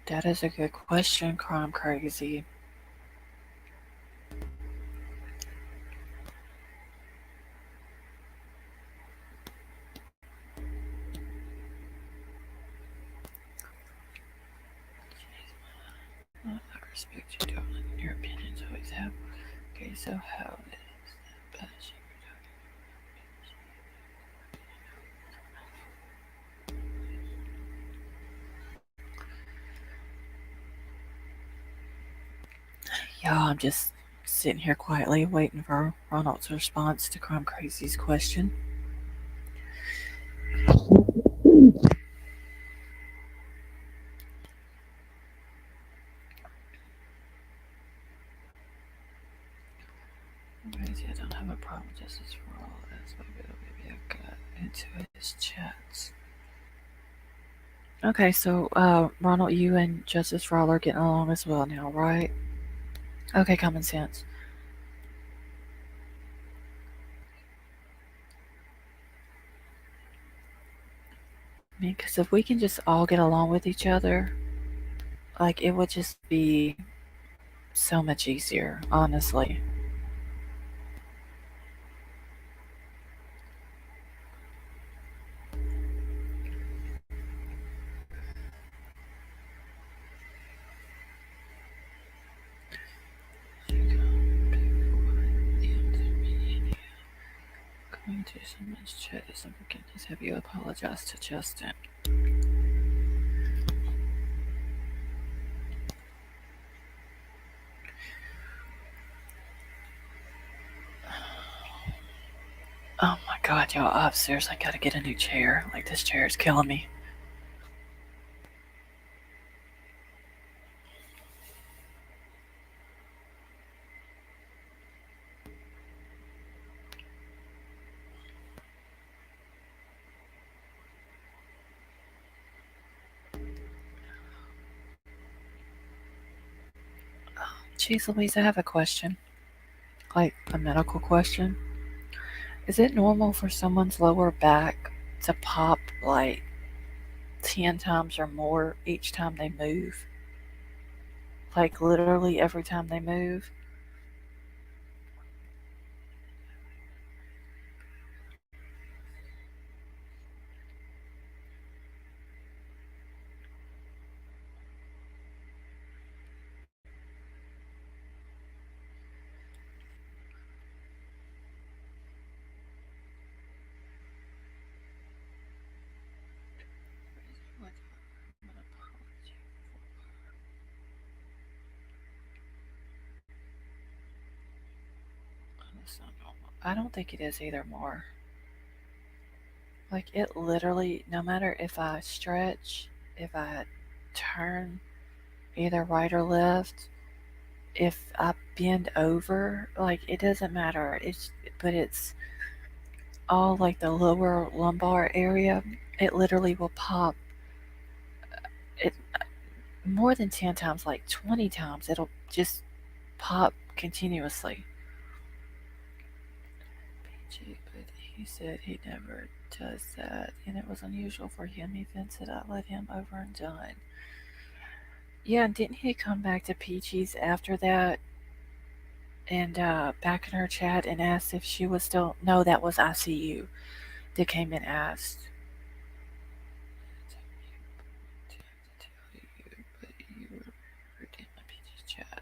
That is a good question, Crime Crazy. I respect you, darling. Your opinions always have. Okay, so how is that bad? Yeah, I'm just sitting here quietly waiting for Ronald's response to Crime Crazy's question. Crazy, I don't have a problem with justice for all. That's why maybe I got into his chats. Okay, so Ronald, you and Justice for All are getting along as well now, right? Okay, common sense. I mean, because if we can just all get along with each other, like it would just be so much easier, honestly. Someone's chat is unforgiveness. Have you apologized to Justin? Oh my god, y'all, upstairs, I gotta get a new chair. Like, this chair is killing me. Jeez Louise, I have a question. Like, a medical question. Is it normal for someone's lower back to pop like 10 times or more each time they move? Like, literally every time they move? That's not normal. I don't think it is either more. Like, it literally, no matter if I stretch, if I turn either right or left, if I bend over, like, it doesn't matter. But it's all like the lower lumbar area. It literally will pop it more than 10 times, like 20 times. It'll just pop continuously. PG, but he said he never does that, and it was unusual for him. He then said I let him over and done. Yeah, and didn't he come back to Peachy's after that and back in her chat and asked if she was still? No, that was ICU that came and asked. To tell you, but you were in the Peachy's chat.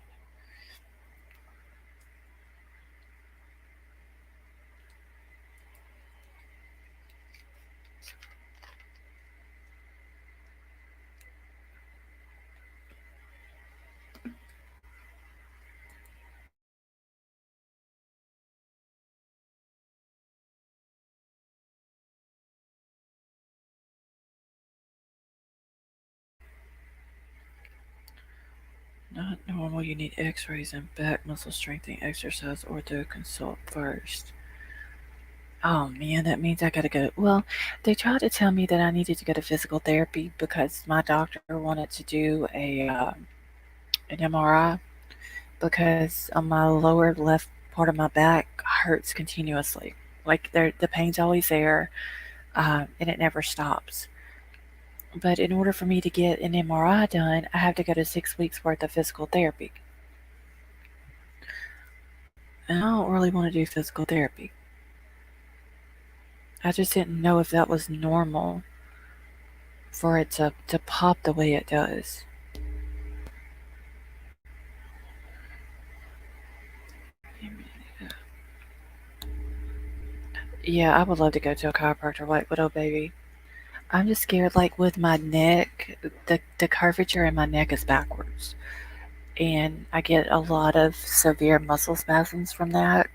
Not normal. You need X-rays and back muscle strengthening exercise. Ortho consult first. Oh man, that means I gotta go. Well, they tried to tell me that I needed to go to physical therapy because my doctor wanted to do an MRI because on my lower left part of my back hurts continuously. Like the pain's always there, and it never stops. But in order for me to get an MRI done, I have to go to 6 weeks worth of physical therapy. And I don't really want to do physical therapy. I just didn't know if that was normal for it to pop the way it does. Yeah, I would love to go to a chiropractor, White Widow baby. I'm just scared, like with my neck, the curvature in my neck is backwards. And I get a lot of severe muscle spasms from that.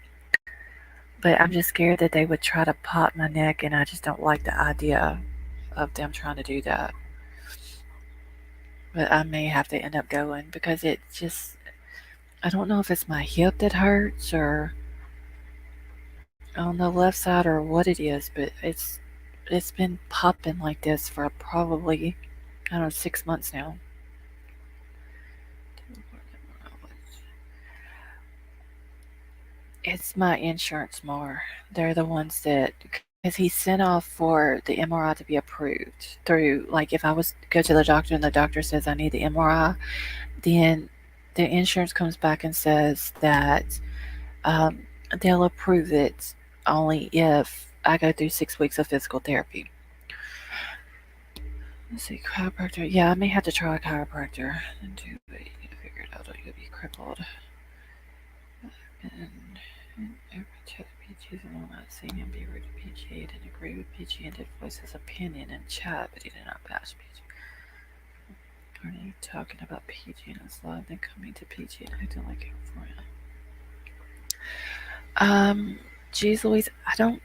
But I'm just scared that they would try to pop my neck, and I just don't like the idea of them trying to do that. But I may have to end up going because it just, I don't know if it's my hip that hurts or on the left side or what it is, but it's been popping like this for probably, I don't know, 6 months now. It's my insurance more. They're the ones that, because he sent off for the MRI to be approved through, like if I was go to the doctor and the doctor says I need the MRI, then the insurance comes back and says that um, they'll approve it only if I go through 6 weeks of physical therapy. Let's see, chiropractor. Yeah, I may have to try a chiropractor and do it. You gotta figure it out or you'll be crippled. And every accusing him of seeing him be rude to PG. He didn't agree with PG and did voice his opinion in chat, but he did not bash PG. Are talking about PG and his love, then coming to PG and acting like a friend. Geez Louise, I don't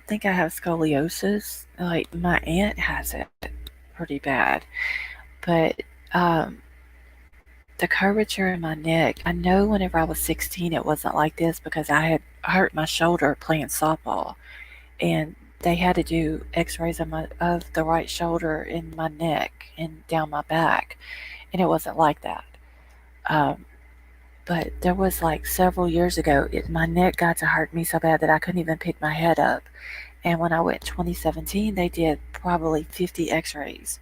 think I have scoliosis. Like my aunt has it pretty bad, but um, the curvature in my neck. I know whenever I was 16, it wasn't like this because I had hurt my shoulder playing softball, and they had to do X-rays of the right shoulder in my neck and down my back, and it wasn't like that. Um, but there was like several years ago, my neck got to hurt me so bad that I couldn't even pick my head up. And when I went 2017, they did probably 50 X-rays.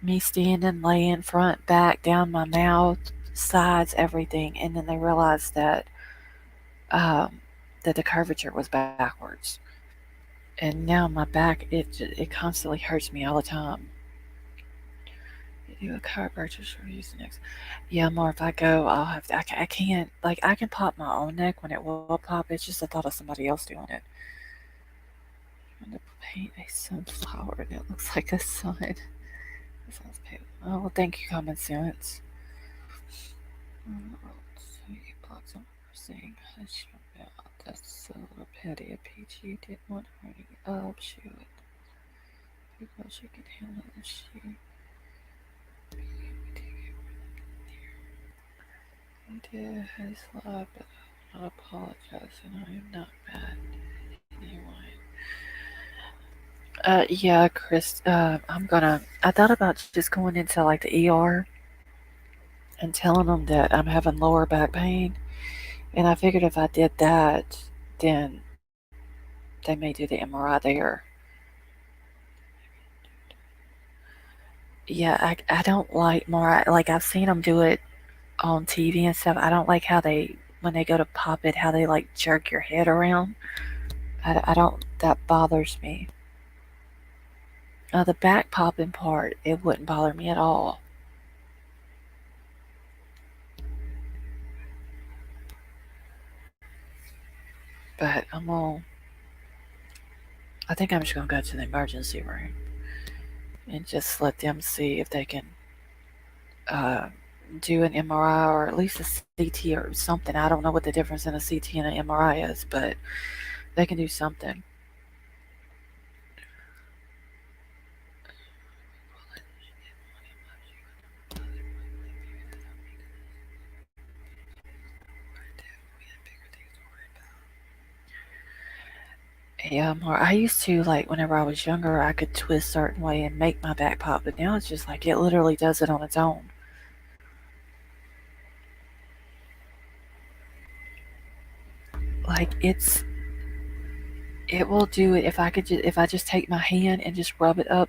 Me standing, laying, front, back, down my mouth, sides, everything, and then they realized um, that the curvature was backwards. And now my back, it constantly hurts me all the time. You do a chiropractor or use the next. Yeah, more if I go, I'll have to. I can't like I can pop my own neck when it will pop. It's just the thought of somebody else doing it. I'm gonna paint a sunflower and it looks like a sun. That sounds painful. Oh well, thank you, common sense. So you block some saying hush your mouth. That's a little petty. A PG didn't want her to get up. She would. Because she could handle it. You did his love, but I will not apologize, and I am not bad anyway. Yeah, Chris. I'm gonna. I thought about just going into like the ER and telling them that I'm having lower back pain, and I figured if I did that, then they may do the MRI there. Yeah, I don't like more. Like I've seen them do it on TV and stuff. I don't like how they when they go to pop it, how they like jerk your head around. I don't. That bothers me. The back popping part, it wouldn't bother me at all. But I'm all. I think I'm just gonna go to the emergency room and just let them see if they can uh, do an MRI or at least a CT or something. I don't know what the difference in a CT and an MRI is, but they can do something. Yeah, more. I used to like whenever I was younger, I could twist certain way and make my back pop, but now it's just like it literally does it on its own. Like it will do it if I just take my hand and just rub it up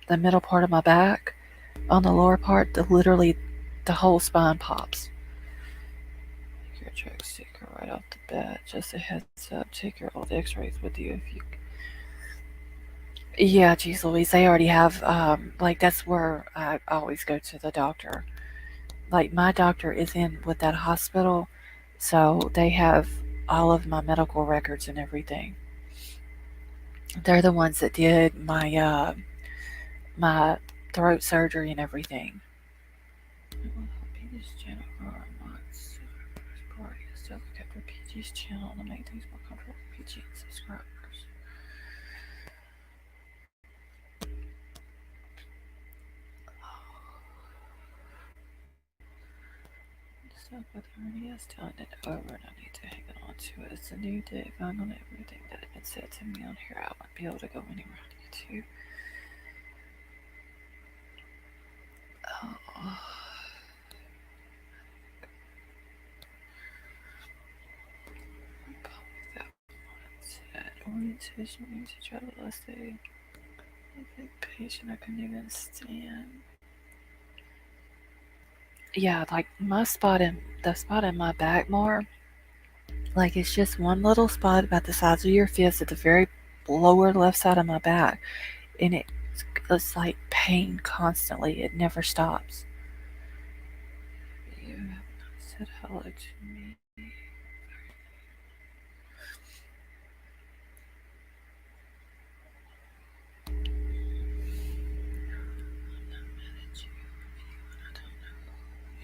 the middle part of my back on the lower part, literally the whole spine pops. Take your check sticker right off the bat. Just a heads up. Take your old X-rays with you if you. Yeah, geez Louise, they already have. Like that's where I always go to the doctor. Like my doctor is in with that hospital, so they have all of my medical records and everything. They're the ones that did my throat surgery and everything. Still look after PG's channel to make things more comfortable for PG and subscribers. Stuff with hernia still ended over and I need to hang on to it. It's a new day. If I'm on everything that had been said to me on here, I won't be able to go anywhere on YouTube. Oh. Orientation means to travel last day. I patient I couldn't even stand. Yeah, like my spot in the spot in my back more, like it's just one little spot about the size of your fist at the very lower left side of my back, and it's like pain constantly. It never stops. You have not said hello to me.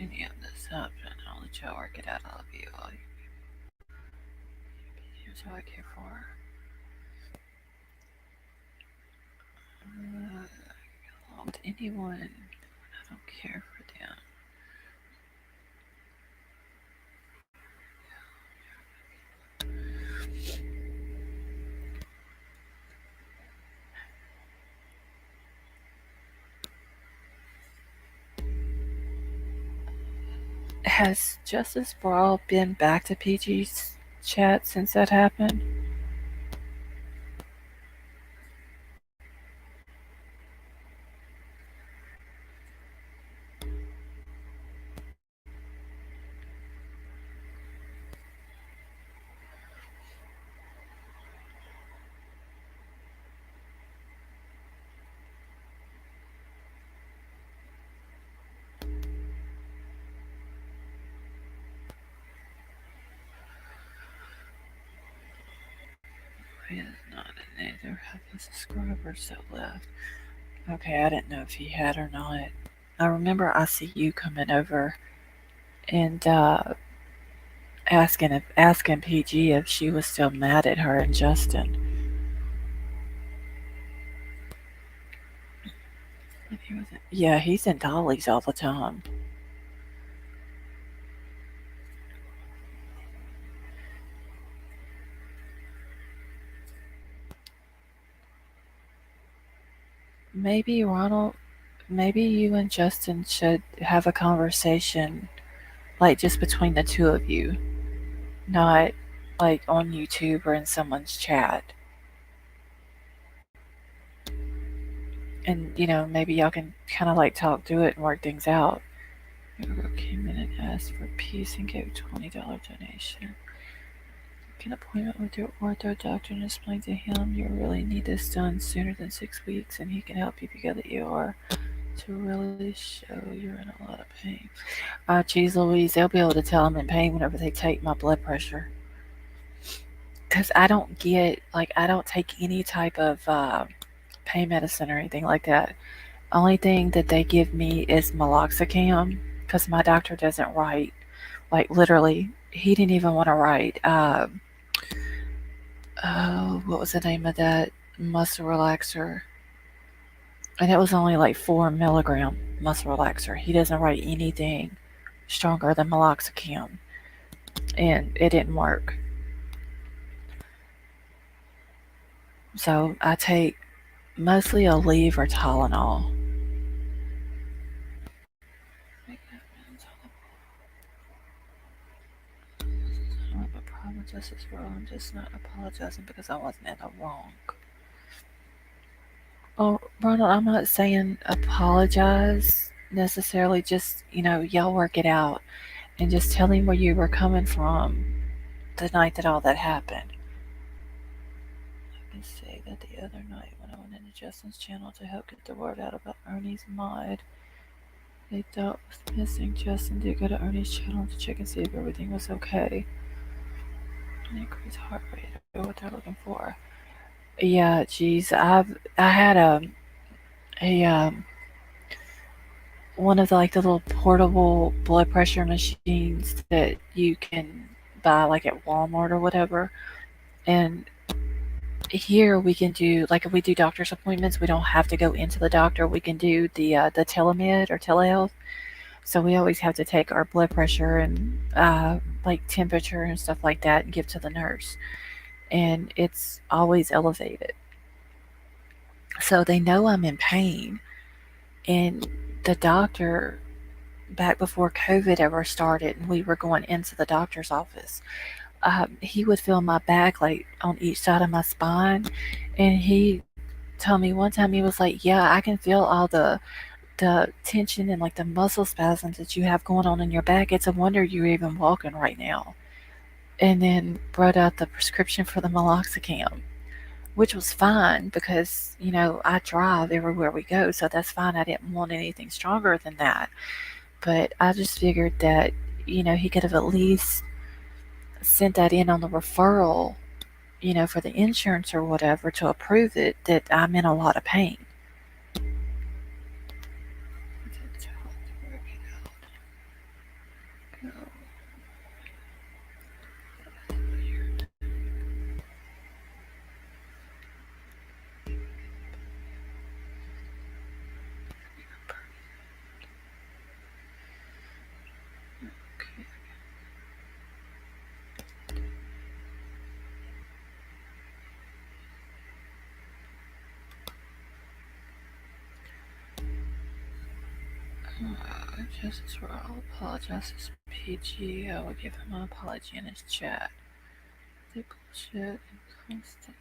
any of this up, and I'll let y'all work it out. I love you all. Here's how I care for. With anyone, I don't care for them. Has Justice Brawl been back to PG's chat since that happened? He is not, and neither have the subscribers that left. Okay, I didn't know if he had or not. I remember I see you coming over and asking PG if she was still mad at her and Justin. Yeah, he's in Dolly's all the time. Maybe Ronald, maybe you and Justin should have a conversation, like just between the two of you, not like on YouTube or in someone's chat. And maybe y'all can kind of like talk through it and work things out. Girl came in and asked for peace and gave $20 donation. An appointment with your ortho doctor and explain to him you really need this done sooner than 6 weeks, and he can help you get the ER to really show you're in a lot of pain. Geez Louise, they'll be able to tell I'm in pain whenever they take my blood pressure. Because I don't take any type of pain medicine or anything like that. Only thing that they give me is meloxicam, because my doctor doesn't write, like literally, he didn't even want to write, what was the name of that muscle relaxer? And it was only like 4 milligram muscle relaxer. He doesn't write anything stronger than meloxicam, and it didn't work. So I take mostly Aleve or Tylenol. I don't have a problem with Justice World. I'm just not apologizing because I wasn't in the wrong. Oh, Ronald, I'm not saying apologize necessarily. Just, y'all work it out and just tell him where you were coming from the night that all that happened. I can say that the other night when I went into Justin's channel to help get the word out about Ernie's mod, they thought was missing. Justin did go to Ernie's channel to check and see if everything was okay. An increased heart rate or what they're looking for. Yeah, geez, I had a one of the little portable blood pressure machines that you can buy like at Walmart or whatever. And here we can do, like, if we do doctor's appointments, we don't have to go into the doctor. We can do the telemed or telehealth. So we always have to take our blood pressure and like temperature and stuff like that and give to the nurse. And it's always elevated. So they know I'm in pain. And the doctor, back before COVID ever started and we were going into the doctor's office, he would feel my back like on each side of my spine. And he told me one time, he was like, yeah, I can feel all the tension and like the muscle spasms that you have going on in your back. It's a wonder you're even walking right now. And then brought out the prescription for the meloxicam, which was fine because, I drive everywhere we go, so that's fine. I didn't want anything stronger than that. But I just figured that, he could have at least sent that in on the referral, for the insurance or whatever to approve it, that I'm in a lot of pain. Justice for all apologize is PG. I will give him an apology in his chat. They bullshit and constant.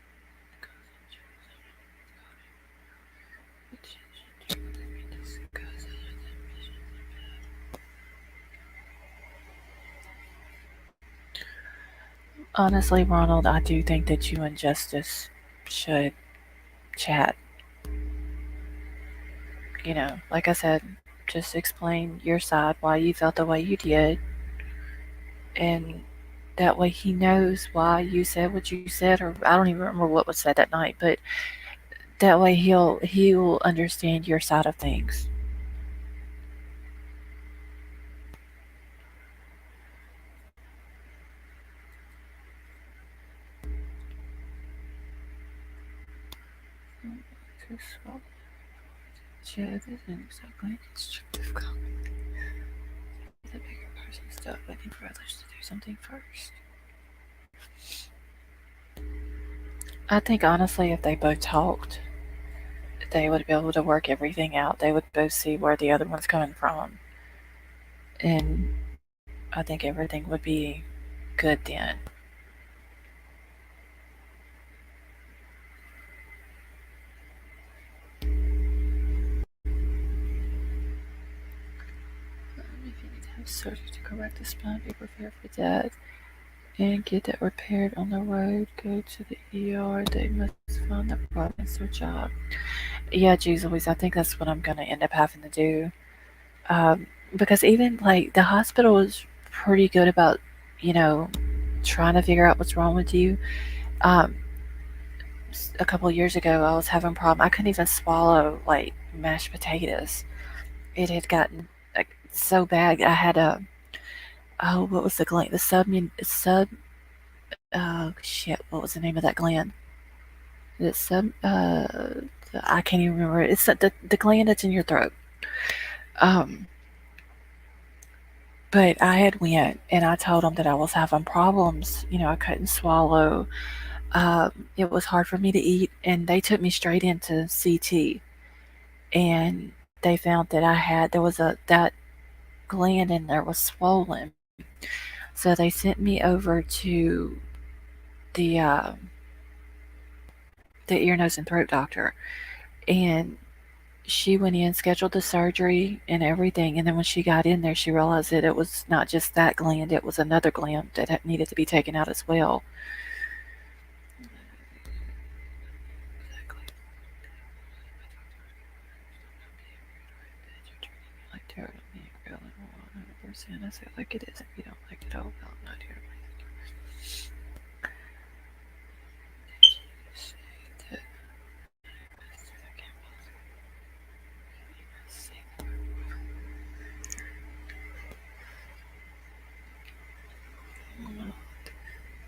Honestly, Ronald, I do think that you and Justice should chat. Like I said, just explain your side, why you felt the way you did, and that way he knows why you said what you said, or I don't even remember what was said that night, but that way he'll understand your side of things. Chad isn't exactly constructive comment. The bigger person stop waiting for others to do something first. I think honestly, if they both talked, they would be able to work everything out. They would both see where the other one's coming from, and I think everything would be good then. If you need to have surgery to correct the spine, be prepared for that. And get that repaired on the road. Go to the ER. They must find the problem. It's their job. Yeah, geez Louise, I think that's what I'm going to end up having to do. Because even like the hospital is pretty good about, you know, trying to figure out what's wrong with you. Um, a couple of years ago, I was having a problem. I couldn't even swallow like mashed potatoes. It had gotten like so bad. I had a what was the gland? The sub. Shit. What was the name of that gland? It's sub. I can't even remember. It's the gland that's in your throat. Um, but I had went and I told them that I was having problems. I couldn't swallow. It was hard for me to eat, and they took me straight into CT, and they found that there was that gland in there was swollen. So they sent me over to the uh, the ear, nose, and throat doctor, and she went in, scheduled the surgery and everything, and then when she got in there, she realized that it was not just that gland; it was another gland that needed to be taken out as well. Like terrible me, girl, 100%. I say it like it is. If you don't like it, oh well, I'm not here.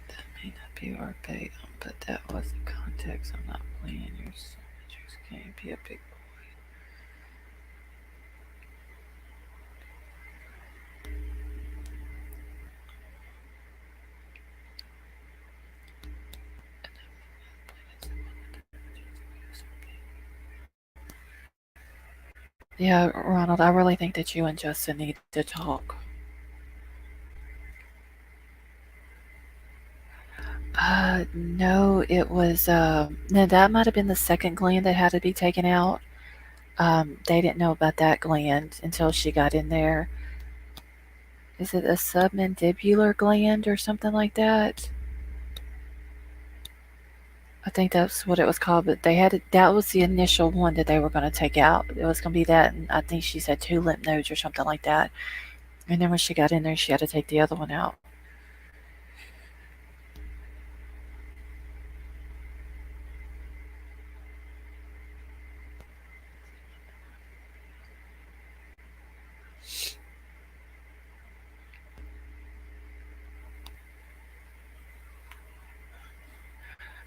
That may not be our bait, but that was the context. I'm not playing your matrix game. Be a big boy. Yeah, Ronald, I really think that you and Justin need to talk. No, it was, no, that might have been the second gland that had to be taken out. They didn't know about that gland until she got in there. Is it a submandibular gland or something like that? I think that's what it was called, but that was the initial one that they were going to take out. It was going to be that, and I think she said 2 lymph nodes or something like that. And then when she got in there, she had to take the other one out.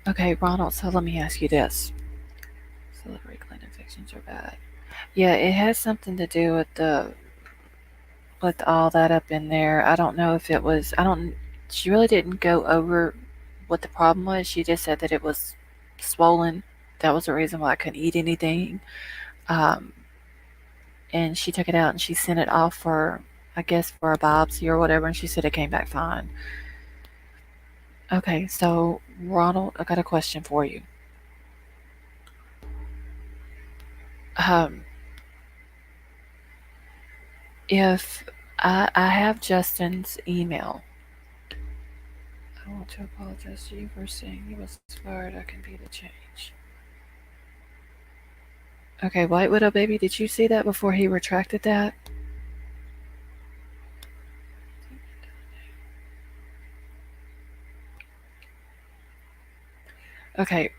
Okay, Ronald, so let me ask you this. Salivary gland infections are bad. Yeah, it has something to do with all that up in there. I don't know if it was. I don't. She really didn't go over what the problem was. She just said that it was swollen. That was the reason why I couldn't eat anything. Um, and she took it out and she sent it off for, I guess, for a biopsy or whatever. And she said it came back fine. Okay, so Ronald, I got a question for you. Um, if I have Justin's email, I want to apologize to you for saying he was fired. I can be the change. Okay, White Widow Baby, did you see that before he retracted that? Okay,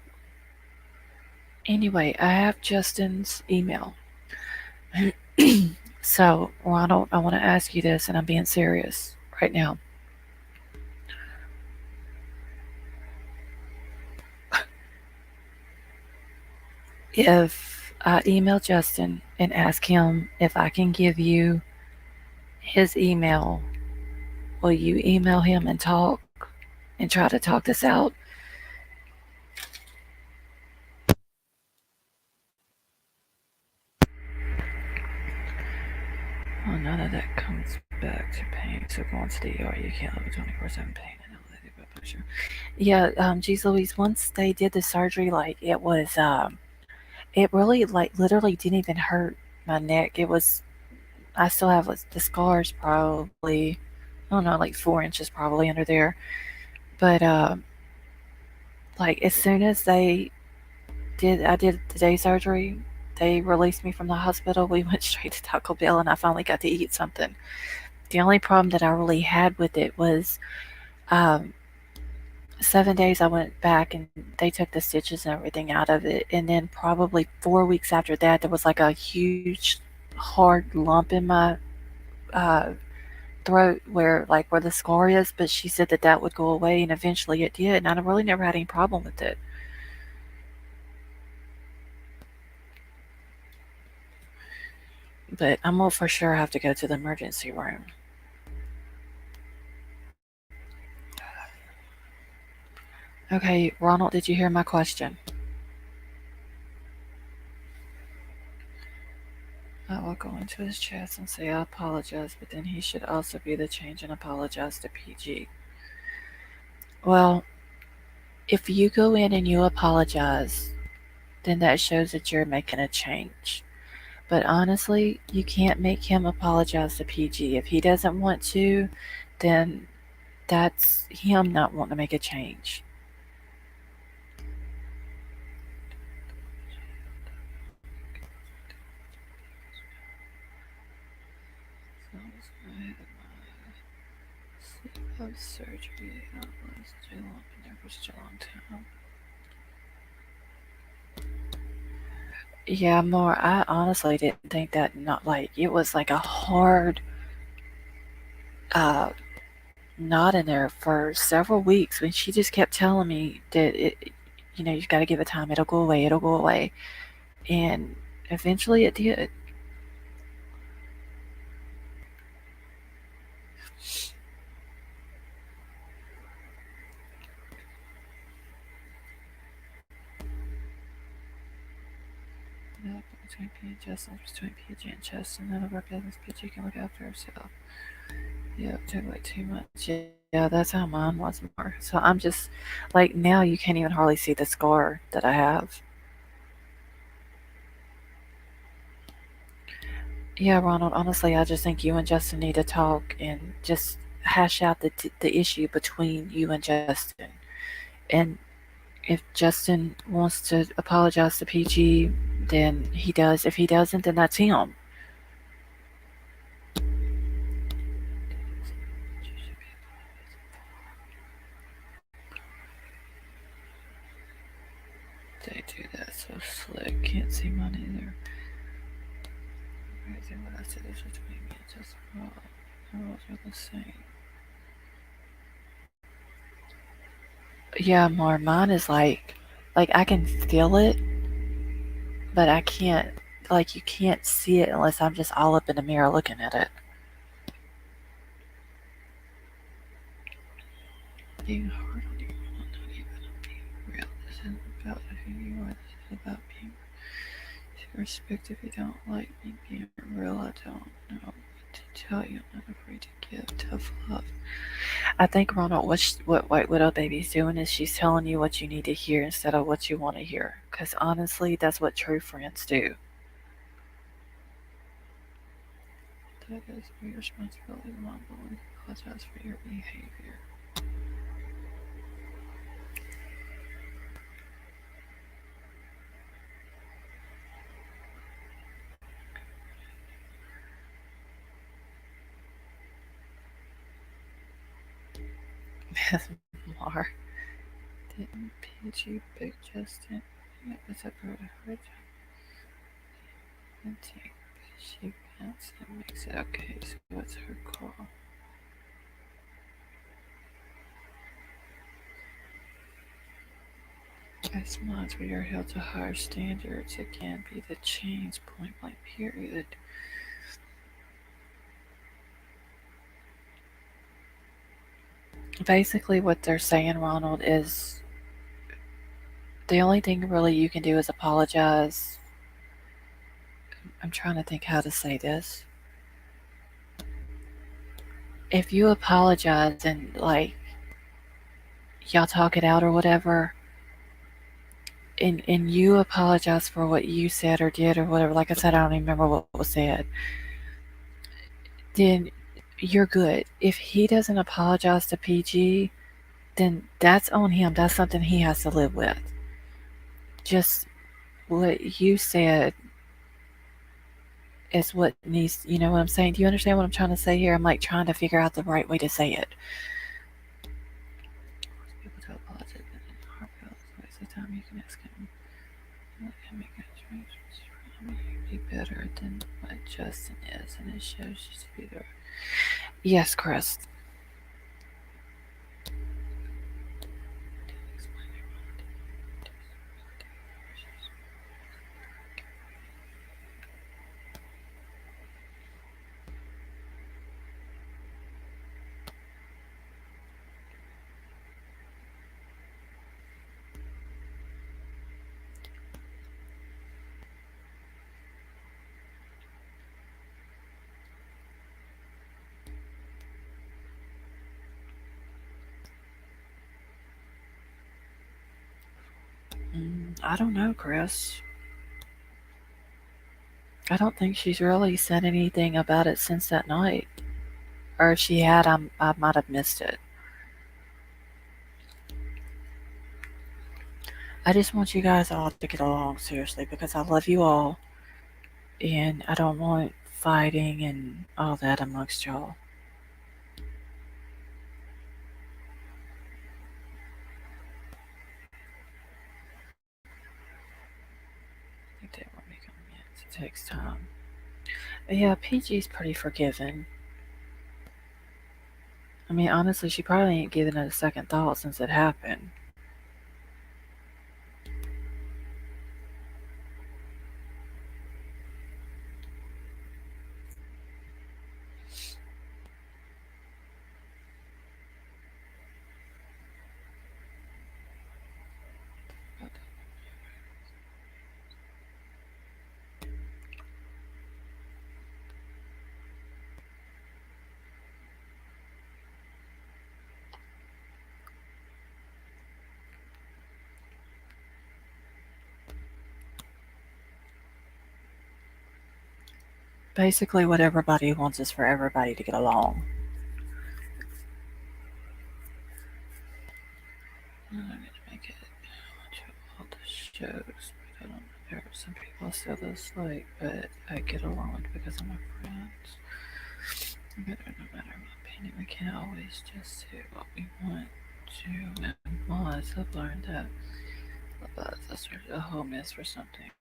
anyway, I have Justin's email. So, Ronald, I want to ask you this, and I'm being serious right now. If I email Justin and ask him if I can give you his email, will you email him and talk and try to talk this out? Well, none of that comes back to pain. So going to the ER, you can't live with 24/7 pain and elevated blood pressure. Yeah, geez Louise, once they did the surgery, like it was, it really, like, literally didn't even hurt my neck. It was, I still have like, the scars probably, I don't know, like 4 inches probably under there. But, like, as soon as I did the day surgery, they released me from the hospital. We went straight to Taco Bell and I finally got to eat something. The only problem that I really had with it was, um, 7 days I went back and they took the stitches and everything out of it. And then probably 4 weeks after that, there was like a huge, hard lump in my uh, throat where the scar is. But she said that that would go away, and eventually it did. And I really never had any problem with it. But I'm gonna for sure have to go to the emergency room. Okay, Ronald, did you hear my question? I will go into his chest and say I apologize, but then he should also be the change and apologize to PG. Well, if you go in and you apologize, then that shows that you're making a change. But honestly, you can't make him apologize to PG. If he doesn't want to, then that's him not wanting to make a change. So I had my sleep of surgery. That was too long. There for such a long time. Yeah, more. I honestly didn't think that. Not like it was like a hard uh, knot in there for several weeks. When she just kept telling me that you've got to give it time. It'll go away. It'll go away. And eventually it did. Yeah, between PHS and between PG and chest, and none of our business. PG can look after herself. Yeah, it took like 2 months. Yeah, that's how mine was more. So I'm just like now you can't even hardly see the scar that I have. Yeah, Ronald. Honestly, I just think you and Justin need to talk and just hash out the issue between you and Justin. And if Justin wants to apologize to PG, then he does. If he doesn't, then that's him. They do that so slick. Can't see mine either. Crazy what I said is between me and Justin. Oh, I was the same. Yeah, more. Mine is like I can feel it, but I can't. Like you can't see it unless I'm just all up in the mirror looking at it. Being hard on you, not even being real. This isn't about who you are. This is about being respect. If you don't like me being real, I don't know what to tell you. I'm not afraid to give tough love. I think Ronald, what White Widow Baby's doing is she's telling you what you need to hear instead of what you want to hear. Because honestly, that's what true friends do. That is your responsibility, Mom. But we apologize for your behavior. Mar didn't PG Big Justin. It was a bird of her and take she pants and makes it okay, so it's her call. As mods, we are held to higher standards. It can be the change, point blank, period. Basically, what they're saying, Ronald, is the only thing really you can do is apologize. I'm trying to think how to say this. If you apologize and, like, y'all talk it out or whatever, and you apologize for what you said or did or whatever, like I said, I don't even remember what was said, then you're good. If he doesn't apologize to PG, then that's on him. That's something he has to live with. Just what you said is what needs, you know what I'm saying? Do you understand what I'm trying to say here? I'm like trying to figure out the right way to say it. People tell apologize, but in heartfelt ways of time you can ask him, let him make a choice. Be better than what Justin is, and it shows you to be there. Yes, Chris. I don't know, Chris. I don't think she's really said anything about it since that night. Or if she had, I might have missed it. I just want you guys all to get along seriously because I love you all and I don't want fighting and all that amongst y'all. I think they want me to come in. It takes time. But yeah, PG's pretty forgiving. I mean, honestly, she probably ain't given it a second thought since it happened. Basically, what everybody wants is for everybody to get along. I'm gonna make it to all the shows, but I don't know. There are some people still dislike, but I get along because I'm a friend. No matter my opinion, we can't always just do what we want to. And mods have learned that that's a home is for something.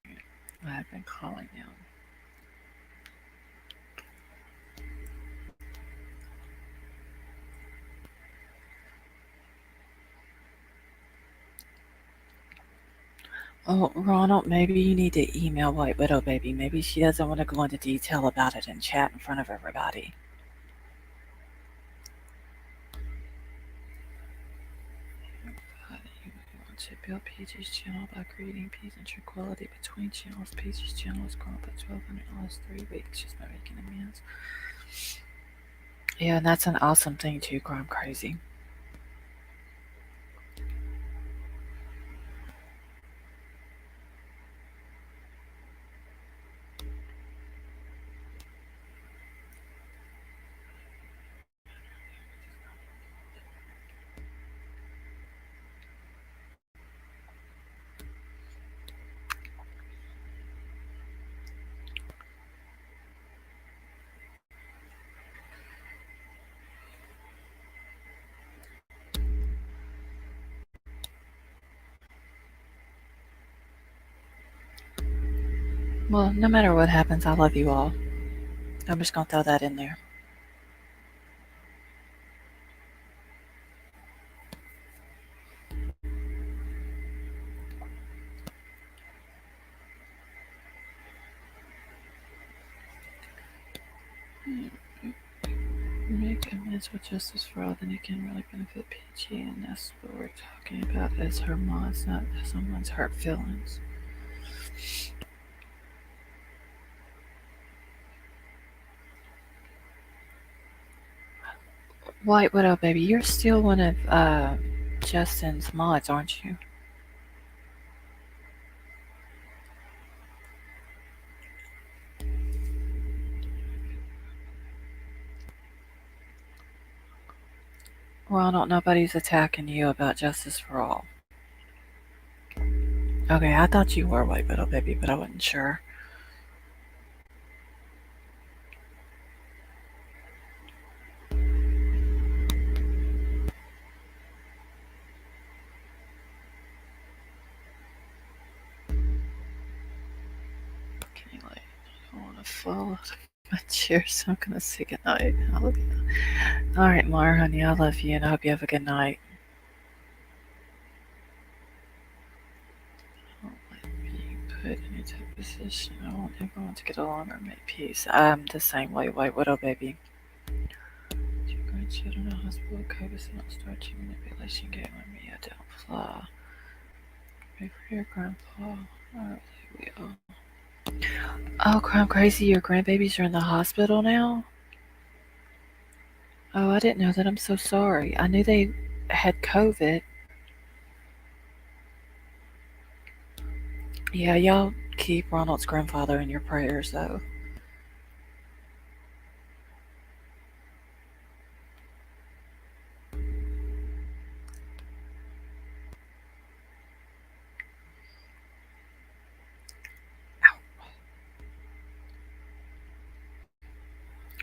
I have been calling them. Oh, Ronald, maybe you need to email White Widow Baby. Maybe she doesn't want to go into detail about it in chat in front of everybody. You want to build PG's channel by creating peace and tranquility between channels. PG's channel has grown by 1,200 in the last 3 weeks just by making amends. Yeah, and that's an awesome thing too, Crime Crazy. Well, no matter what happens, I love you all. I'm just gonna throw that in there. Make amends with Justice for All, then it can really benefit PG, and that's what we're talking about as her mods, not someone's hurt feelings. White Widow Baby, you're still one of Justin's mods, aren't you? Ronald, nobody's attacking you about Justice for All. Okay, I thought you were White Widow Baby, but I wasn't sure. Okay, like, I don't want to fall out of my chair, so I'm gonna say goodnight. Alright, Mara, honey, I love you, and I hope you have a good night. I don't like being put in any type of position. I want everyone to get along or make peace. I'm the same way, White Widow Baby. Your grandchildren in the hospital with COVID, so don't start to manipulation game on me. I don't fly. Pray for your grandpa. I really will. Oh, Crime Crazy, your grandbabies are in the hospital now? Oh, I didn't know that. I'm so sorry. I knew they had COVID. Yeah, y'all keep Ronald's grandfather in your prayers, though.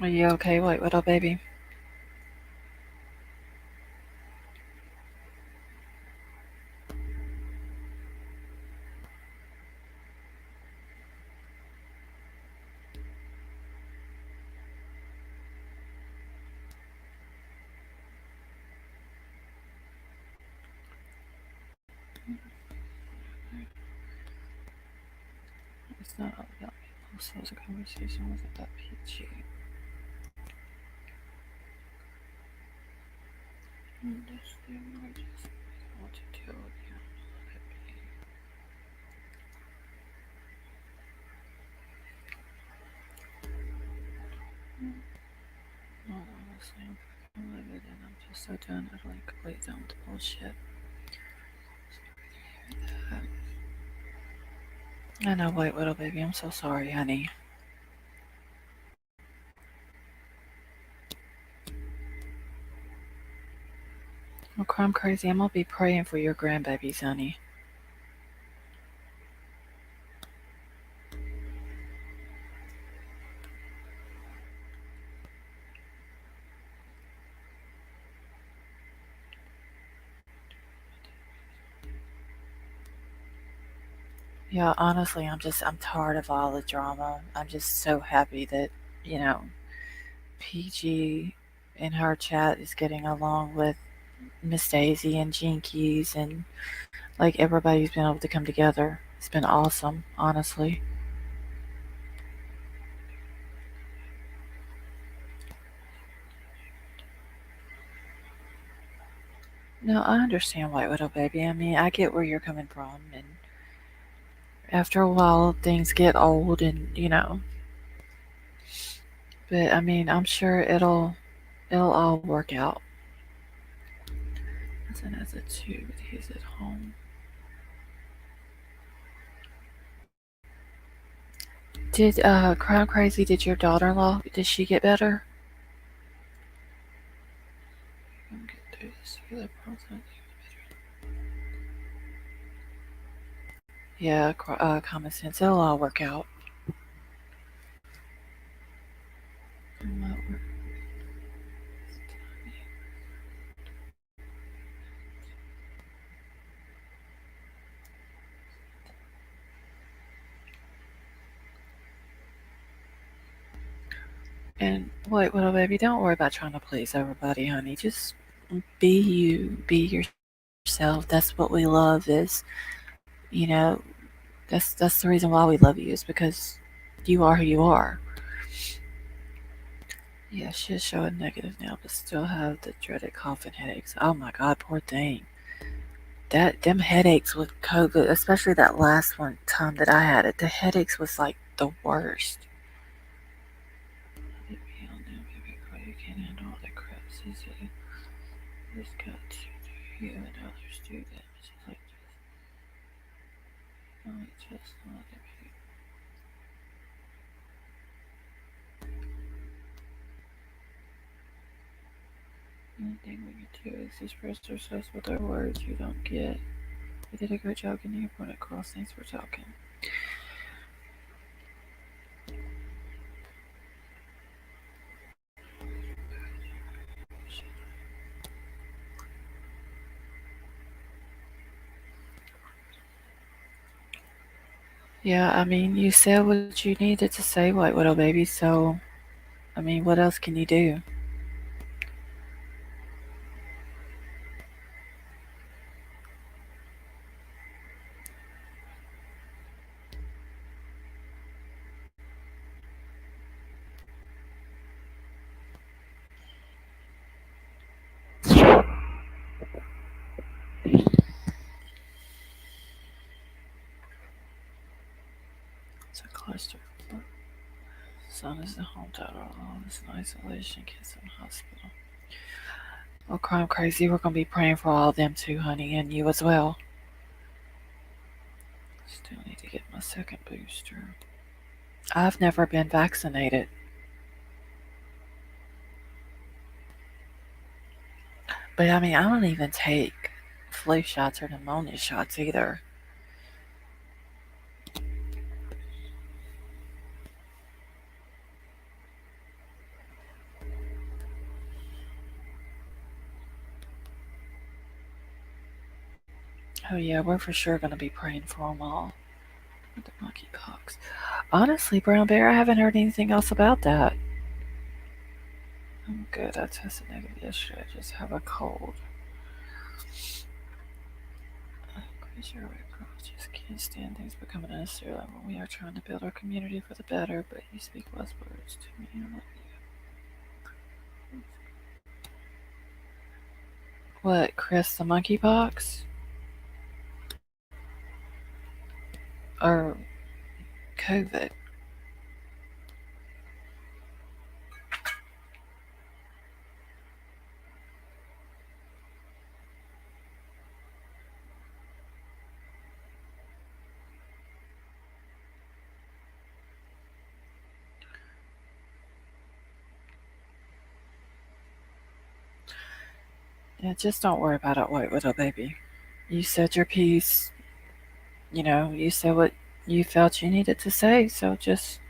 Are you okay, White Widow Baby? It's not all about me. Also, the conversation was about PG. Understand, I just want to deal with you. Let it be. No, honestly, I'm fucking livid and I'm just so done. I like complete done with the bullshit. I know, White Widow Baby. I'm so sorry, honey. Well, Crime Crazy, I'm gonna be praying for your grandbabies, honey. Yeah, honestly, I'm tired of all the drama. I'm just so happy that, you know, PG in her chat is getting along with Miss Daisy and Jinkies, and like everybody's been able to come together. It's been awesome, honestly. No, I understand White Widow Baby. I mean, I get where you're coming from, and after a while, things get old, and But I mean, I'm sure it'll all work out. Listen as a two, but he's at home. Did Crown Crazy? Did your daughter-in-law? Did she get better? Get through this together, yeah, common sense. It'll all work out. And wait, well, baby, don't worry about trying to please everybody, honey. Just be you, be yourself. That's what we love. You know, that's the reason why we love you is because you are who you are. Yeah, she's showing negative now, but still have the dreaded cough and headaches. Oh my god, poor thing. That them headaches with COVID, especially that last one time that I had it, the headaches was like the worst. You can't handle all the crap, Susie. This got to you and others do that. She's like, just not anything we can do is express ourselves with our words you don't get. You did a great job getting your point across. Thanks for talking. Yeah, I mean, you said what you needed to say, White Widow Baby, so, I mean, what else can you do? It's a cluster. Son is the home title. All this in isolation, kids in the hospital. Well, Crime Crazy, we're going to be praying for all of them too, honey, and you as well. Still need to get my second booster. I've never been vaccinated. But I mean, I don't even take flu shots or pneumonia shots either. Oh, yeah, we're for sure going to be praying for them all. With the monkeypox. Honestly, Brown Bear, I haven't heard anything else about that. I'm good. I tested negative yesterday. I just have a cold. Crazy Red Cross just can't stand things becoming unnecessary. Like when we are trying to build our community for the better, but you speak less words to me. I'm like, what, Chris, the monkeypox? Or COVID? Yeah, just don't worry about it, White Widow Baby. You said your piece. You said what you felt you needed to say, so just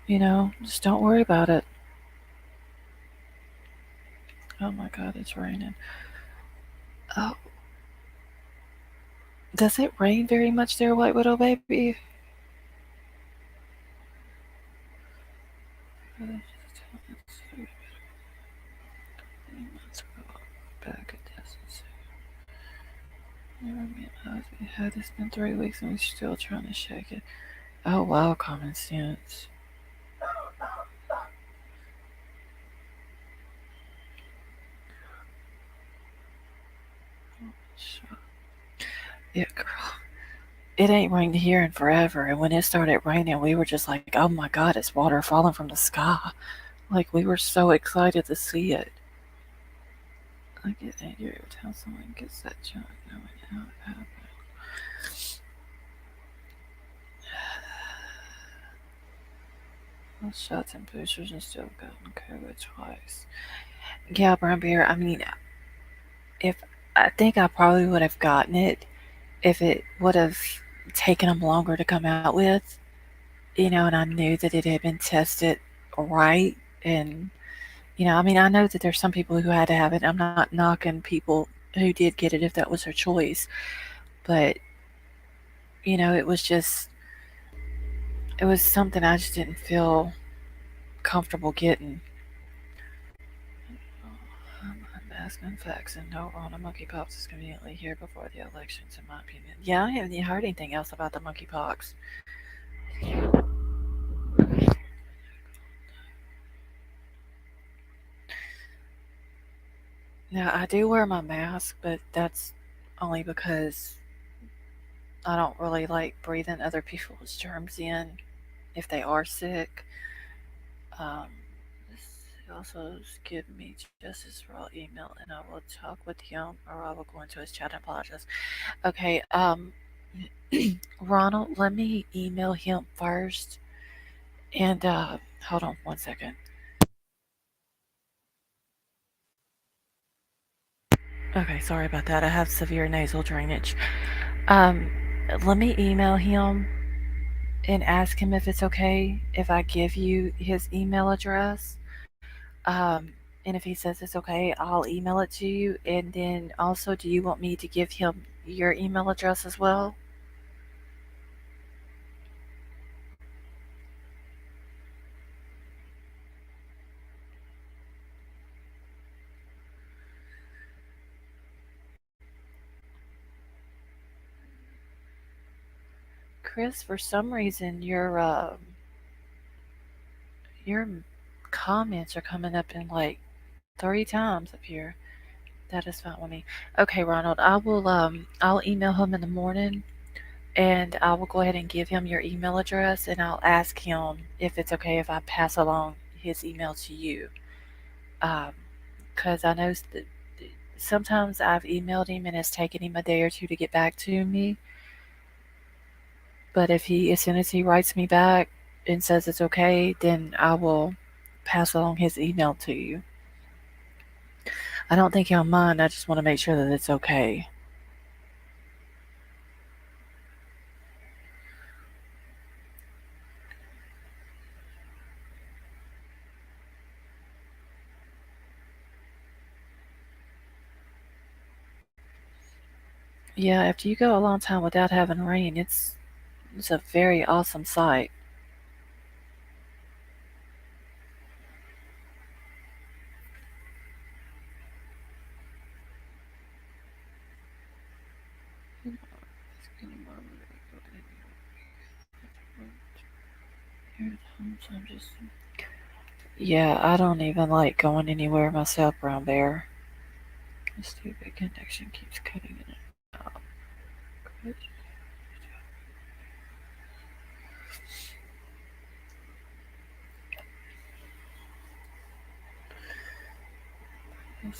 don't worry about it. Oh my god, it's raining. Oh, does it rain very much there, White Widow Baby? Back at this. We had it's been 3 weeks and we're still trying to shake it. Oh wow, common sense. Sure. Yeah, girl. It ain't rained here in forever, and when it started raining, we were just like, "Oh my God, it's water falling from the sky!" Like we were so excited to see it. I get angry every time someone gets that junk, knowing how it happened. Those shots and boosters and still gotten COVID twice. Yeah, brown beer. I mean, if I think I probably would have gotten it if it would have taken them longer to come out with, and I knew that it had been tested right. And, I mean, I know that there's some people who had to have it. I'm not knocking people who did get it if that was their choice. But, it was just, it was something I just didn't feel comfortable getting. Unmasking facts and no Rona monkeypox is conveniently here before the elections, in my opinion. Yeah, I haven't heard anything else about the monkeypox. Now, I do wear my mask, but that's only because I don't really like breathing other people's germs in if they are sick. Um, this also give me Justice Raw email and I will talk with him or I will go into his chat and apologize. Okay, Ronald, let me email him first. And hold on 1 second. Okay, sorry about that. I have severe nasal drainage. Um, let me email him and ask him if it's okay if I give you his email address. Um, and if he says it's okay, I'll email it to you. And then also, do you want me to give him your email address as well? Chris, for some reason, your comments are coming up in like 3 times up here. That is fine with me. Okay, Ronald, I'll email him in the morning and I will go ahead and give him your email address and I'll ask him if it's okay if I pass along his email to you. Um, because I know that sometimes I've emailed him and it's taken him a day or two to get back to me. But if he, as soon as he writes me back and says it's okay, then I will pass along his email to you. I don't think he'll mind. I just want to make sure that it's okay. Yeah, after you go a long time without having rain, it's a very awesome sight. Yeah, I don't even like going anywhere myself, Brown Bear. The stupid connection keeps cutting in and out.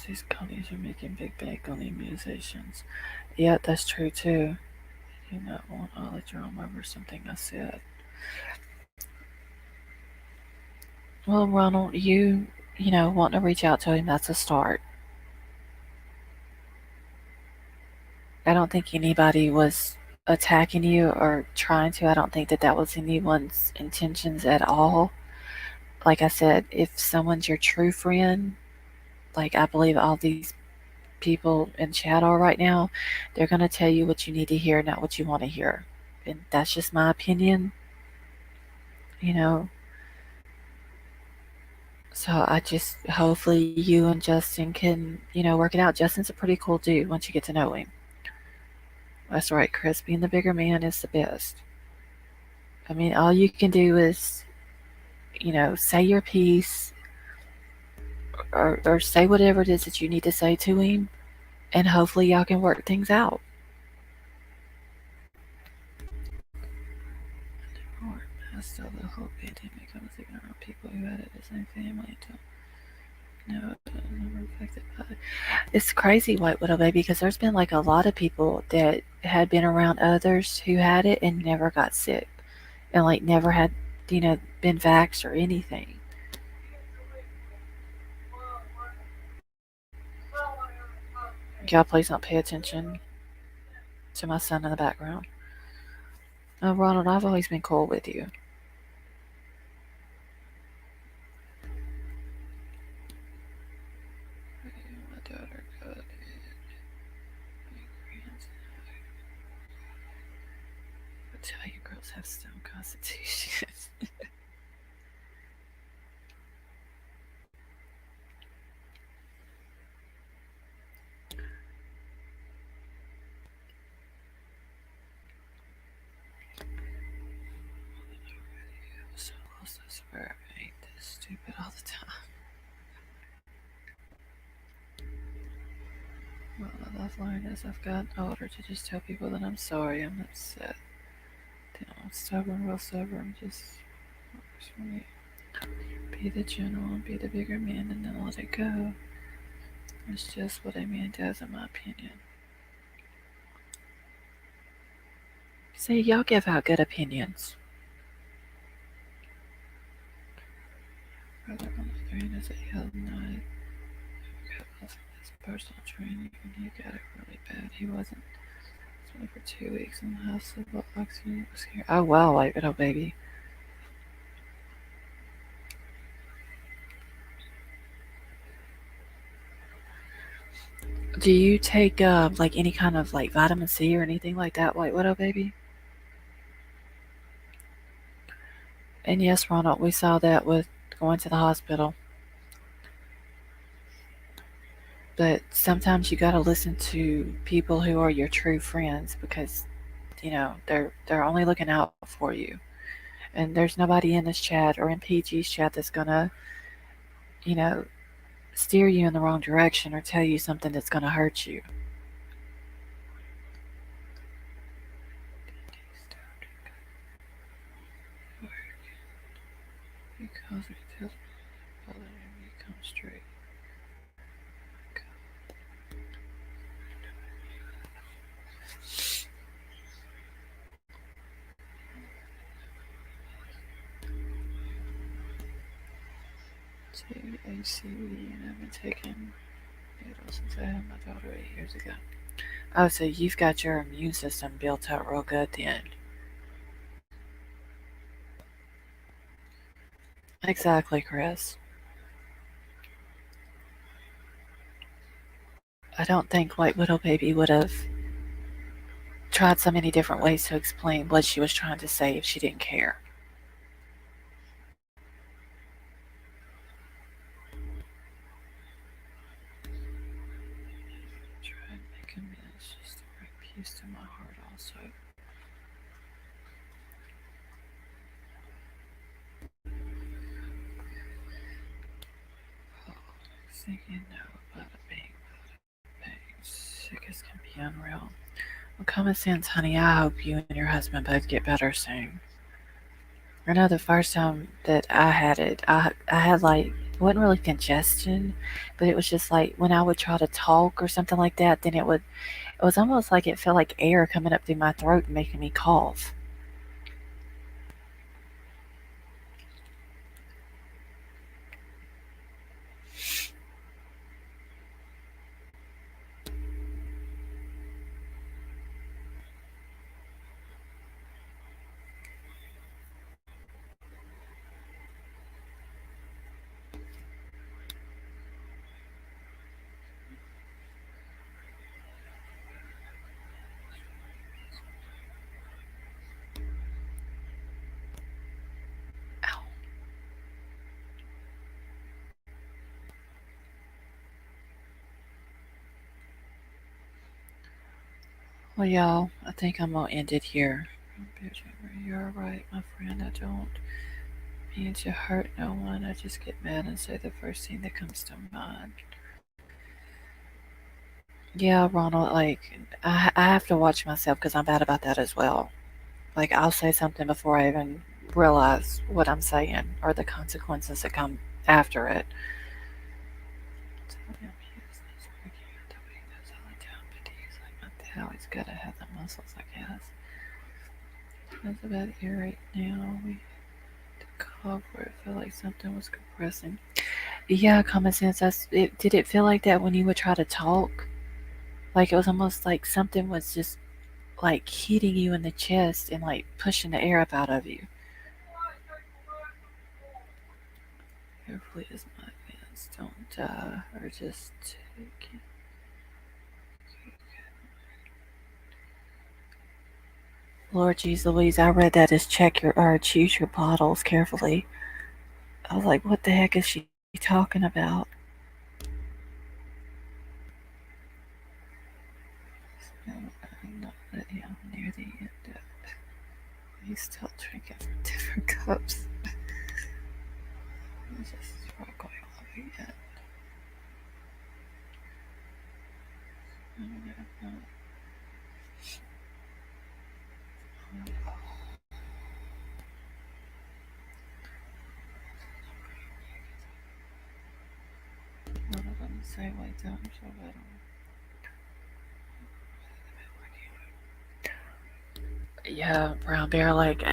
These companies are making big bank on the musicians. Yeah, that's true too. You not want all the drama over something I said. Well, Ronald, you want to reach out to him, that's a start. I don't think anybody was attacking you or trying to. I don't think that that was anyone's intentions at all. Like I said, if someone's your true friend, like I believe all these people in chat are right now, they're going to tell you what you need to hear, not what you want to hear. And that's just my opinion, you know. So I just hopefully you and Justin can, work it out. Justin's a pretty cool dude once you get to know him. That's right, Chris. Being the bigger man is the best. I mean, all you can do is, say your piece or say whatever it is that you need to say to him, and hopefully y'all can work things out. Or past all the whole pandemic, I was ignoring people who had it the same family until no, never affected by it. It's crazy, White Widow Baby, because there's been like a lot of people that had been around others who had it and never got sick, and like never had, been vaxxed or anything. Y'all, please don't pay attention to my son in the background. Oh, Ronald, I've always been cool with you. My daughter got it. Italian girls have stone constitutions. So lost, I swear I ain't this stupid all the time. Well, I love learning as I've gotten older to just tell people that I'm sorry, I'm upset. Damn, I'm stubborn, real stubborn. Just works for me. Be the general, be the bigger man, and then let it go. It's just what a man does, in my opinion. See, y'all give out good opinions. Brother, on the other hand, is a hell night. Got off of his personal training, and he got it really bad. He wasn't. Only for 2 weeks in the hospital. Oxygen was here. Oh wow, White Widow Baby. Do you take like any kind of like vitamin C or anything like that, White Widow Baby? And yes, Ronald, we saw that with going to the hospital. But sometimes you gotta listen to people who are your true friends because they're only looking out for you. And there's nobody in this chat or in PG's chat that's gonna, you know, steer you in the wrong direction or tell you something that's gonna hurt you. Because we tell people that you come straight. To ACV, and I've been taking needles since I had my daughter 8 years ago. Oh, so you've got your immune system built up real good then. Exactly, Chris. I don't think White Widow Baby would have tried so many different ways to explain what she was trying to say if she didn't care. Try and make amends just to bring peace to my heart also. Oh, thinking no about it being sick as can be unreal. Well, common sense, honey. I hope you and your husband both get better soon. I know the first time that I had it, I had like, it wasn't really congestion, but it was just like when I would try to talk or something like that, then it was almost like it felt like air coming up through my throat and making me cough. Well, y'all, I think I'm gonna end it here. You're right, my friend. I don't mean to hurt no one. I just get mad and say the first thing that comes to mind. Yeah, Ronald, like, I have to watch myself because I'm bad about that as well. Like, I'll say something before I even realize what I'm saying or the consequences that come after it. He's gotta have the muscles, I guess. That's about it right now. We cough where it felt like something was compressing. Yeah, common sense. Did it feel like that when you would try to talk? Like it was almost like something was just like hitting you in the chest and like pushing the air up out of you. Carefully as my hands don't die or just take it. Lord Jesus Louise, I read that as check your or choose your bottles carefully. I was like, what the heck is she talking about? I'm not near the end of it. He's still drinking from different cups. This is not going on yet. One of them say like that, so I don't. Yeah, brown bear. Like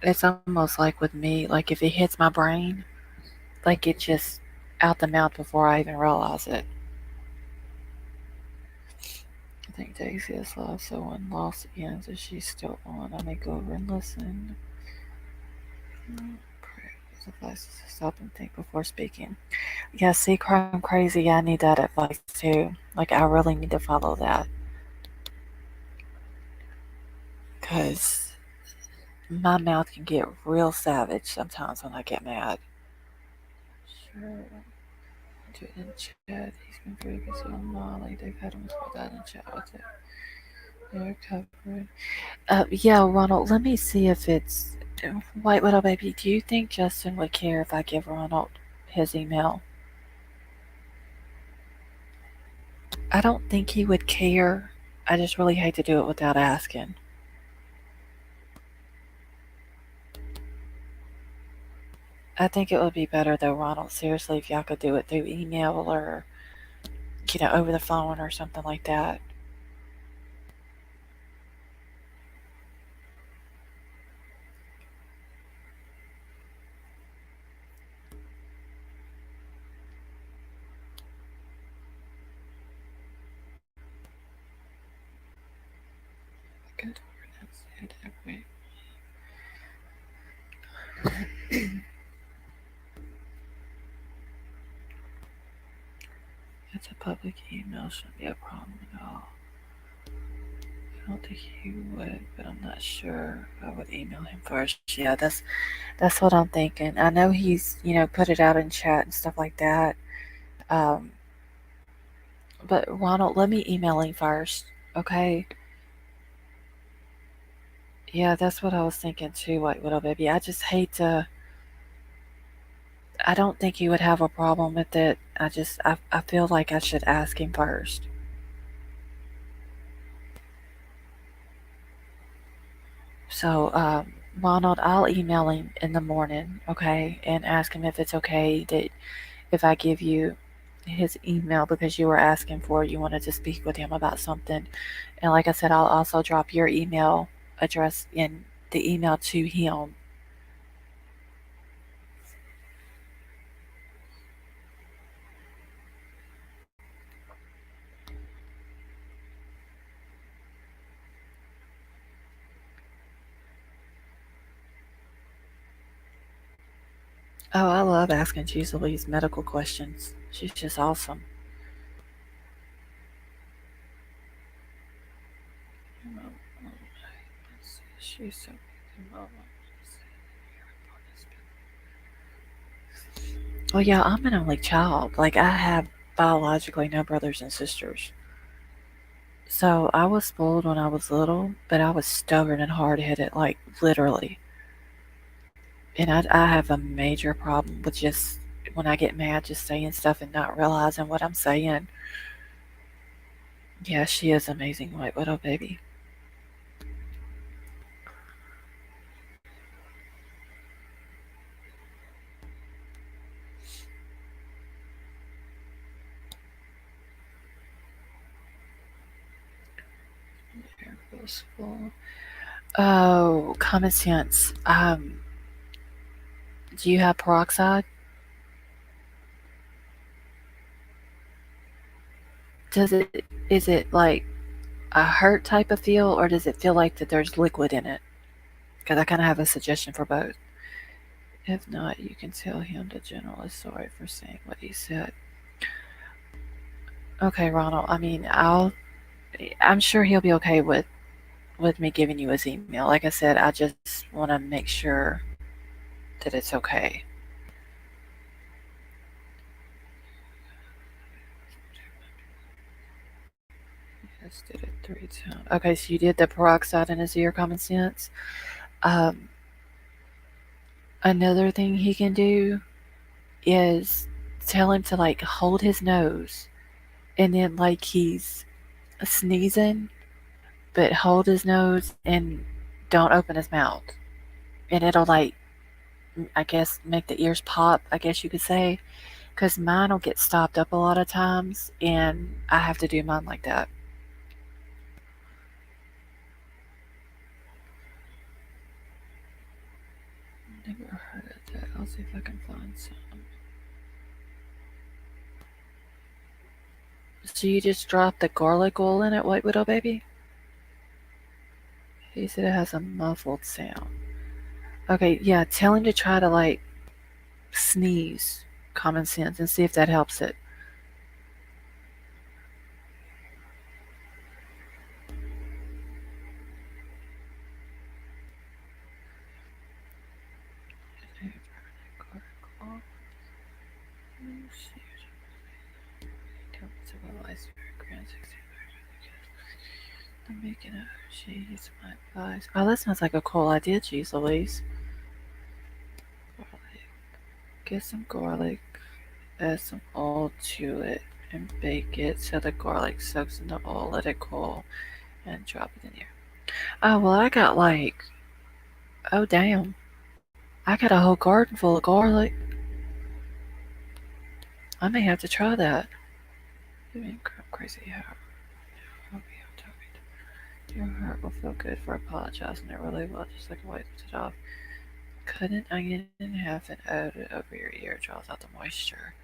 it's almost like with me. Like if it hits my brain, like it just out the mouth before I even realize it. I think Daisy is lost, so when loss ends, if she's still on, I may go over and listen. Advice to stop and think before speaking. Yeah, see, crime crazy. I need that advice too. Like I really need to follow that because my mouth can get real savage sometimes when I get mad. Sure. Do it in chat. He's been very busy on Molly. They've had him put that in chat with it. They're covered. Yeah, Ronald, let me see if it's White Widow Baby. Do you think Justin would care if I give Ronald his email? I don't think he would care. I just really hate to do it without asking. I think it would be better though, Ronald. Seriously, if y'all could do it through email or over the phone or something like that. Good. That's it. Every It's a public email, shouldn't be a problem at all. I don't think he would, but I'm not sure. I would email him first. Yeah, that's what I'm thinking. I know he's put it out in chat and stuff like that. Um, but Ronald, let me email him first, okay? Yeah, that's what I was thinking too, White Widow Baby. I just hate to. I don't think he would have a problem with it. I feel like I should ask him first. So, Ronald, I'll email him in the morning, okay, and ask him if it's okay that if I give you his email because you were asking for it, you wanted to speak with him about something. And like I said, I'll also drop your email address in the email to him. Oh, I love asking Juice Louise medical questions. She's just awesome. She's so well, yeah, I'm an only child. Like I have biologically no brothers and sisters. So I was spoiled when I was little, but I was stubborn and hard headed, like literally. And I have a major problem with just when I get mad, just saying stuff and not realizing what I'm saying. Yeah, she is amazing, White Widow baby. Air goes full. Oh, common sense. Do you have peroxide? Does it is it like a hurt type of feel, or does it feel like that there's liquid in it? Because I kind of have a suggestion for both. If not, you can tell him the general is sorry for saying what he said. Okay, Ronald. I mean, I'm sure he'll be okay with me giving you his email. Like I said, I just want to make sure that it's okay. Just did it 3 times. Okay, so you did the peroxide in his ear, common sense. Um, Another thing he can do is tell him to like hold his nose and then like he's sneezing, but hold his nose and don't open his mouth. And it'll like, I guess, make the ears pop, I guess you could say. Because mine will get stopped up a lot of times and I have to do mine like that. Never heard of that. I'll see if I can find some. So you just drop the garlic oil in it, White Widow baby? He said it has a muffled sound. Okay, yeah, tell him to try to like sneeze, common sense, and see if that helps it. I'm making a cheese, my advice. Oh, that sounds like a cool idea, cheese Louise. Garlic. Get some garlic, add some oil to it, and bake it so the garlic soaks in the oil, let it cool, and drop it in here. Oh, well, I got like, oh, damn. I got a whole garden full of garlic. I may have to try that. You mean crazy how? Your heart will feel good for apologizing. It really will, just like wipes it off. Cut an onion in half and add it over your ear. Draws out the moisture.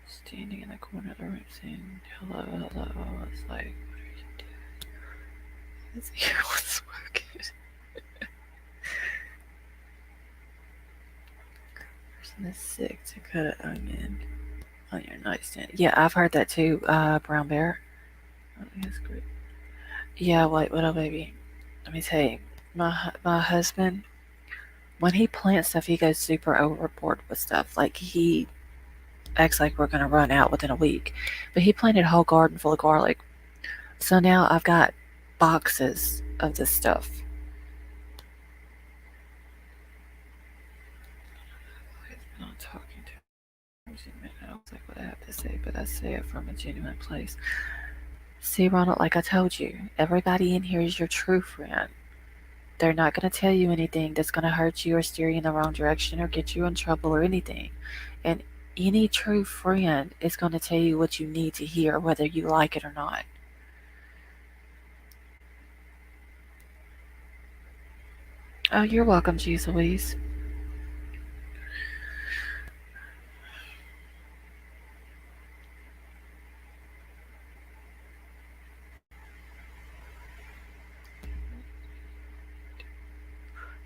Standing in the corner of the room saying, hello, hello. It's like, what are you doing? His ear was smoking. Person is sick to cut an onion on your nightstand. Yeah, I've heard that too, Brown Bear. I think that's great. Yeah, White Widow baby. Let me tell you, my husband, when he plants stuff, he goes super overboard with stuff. Like he acts like we're gonna run out within a week. But he planted a whole garden full of garlic. So now I've got boxes of this stuff. I've been on talking to him. I don't like what I have to say, but I say it from a genuine place. See, Ronald, like I told you, everybody in here is your true friend. They're not going to tell you anything that's going to hurt you or steer you in the wrong direction or get you in trouble or anything. And any true friend is going to tell you what you need to hear, whether you like it or not. Oh, you're welcome, Jeez Louise.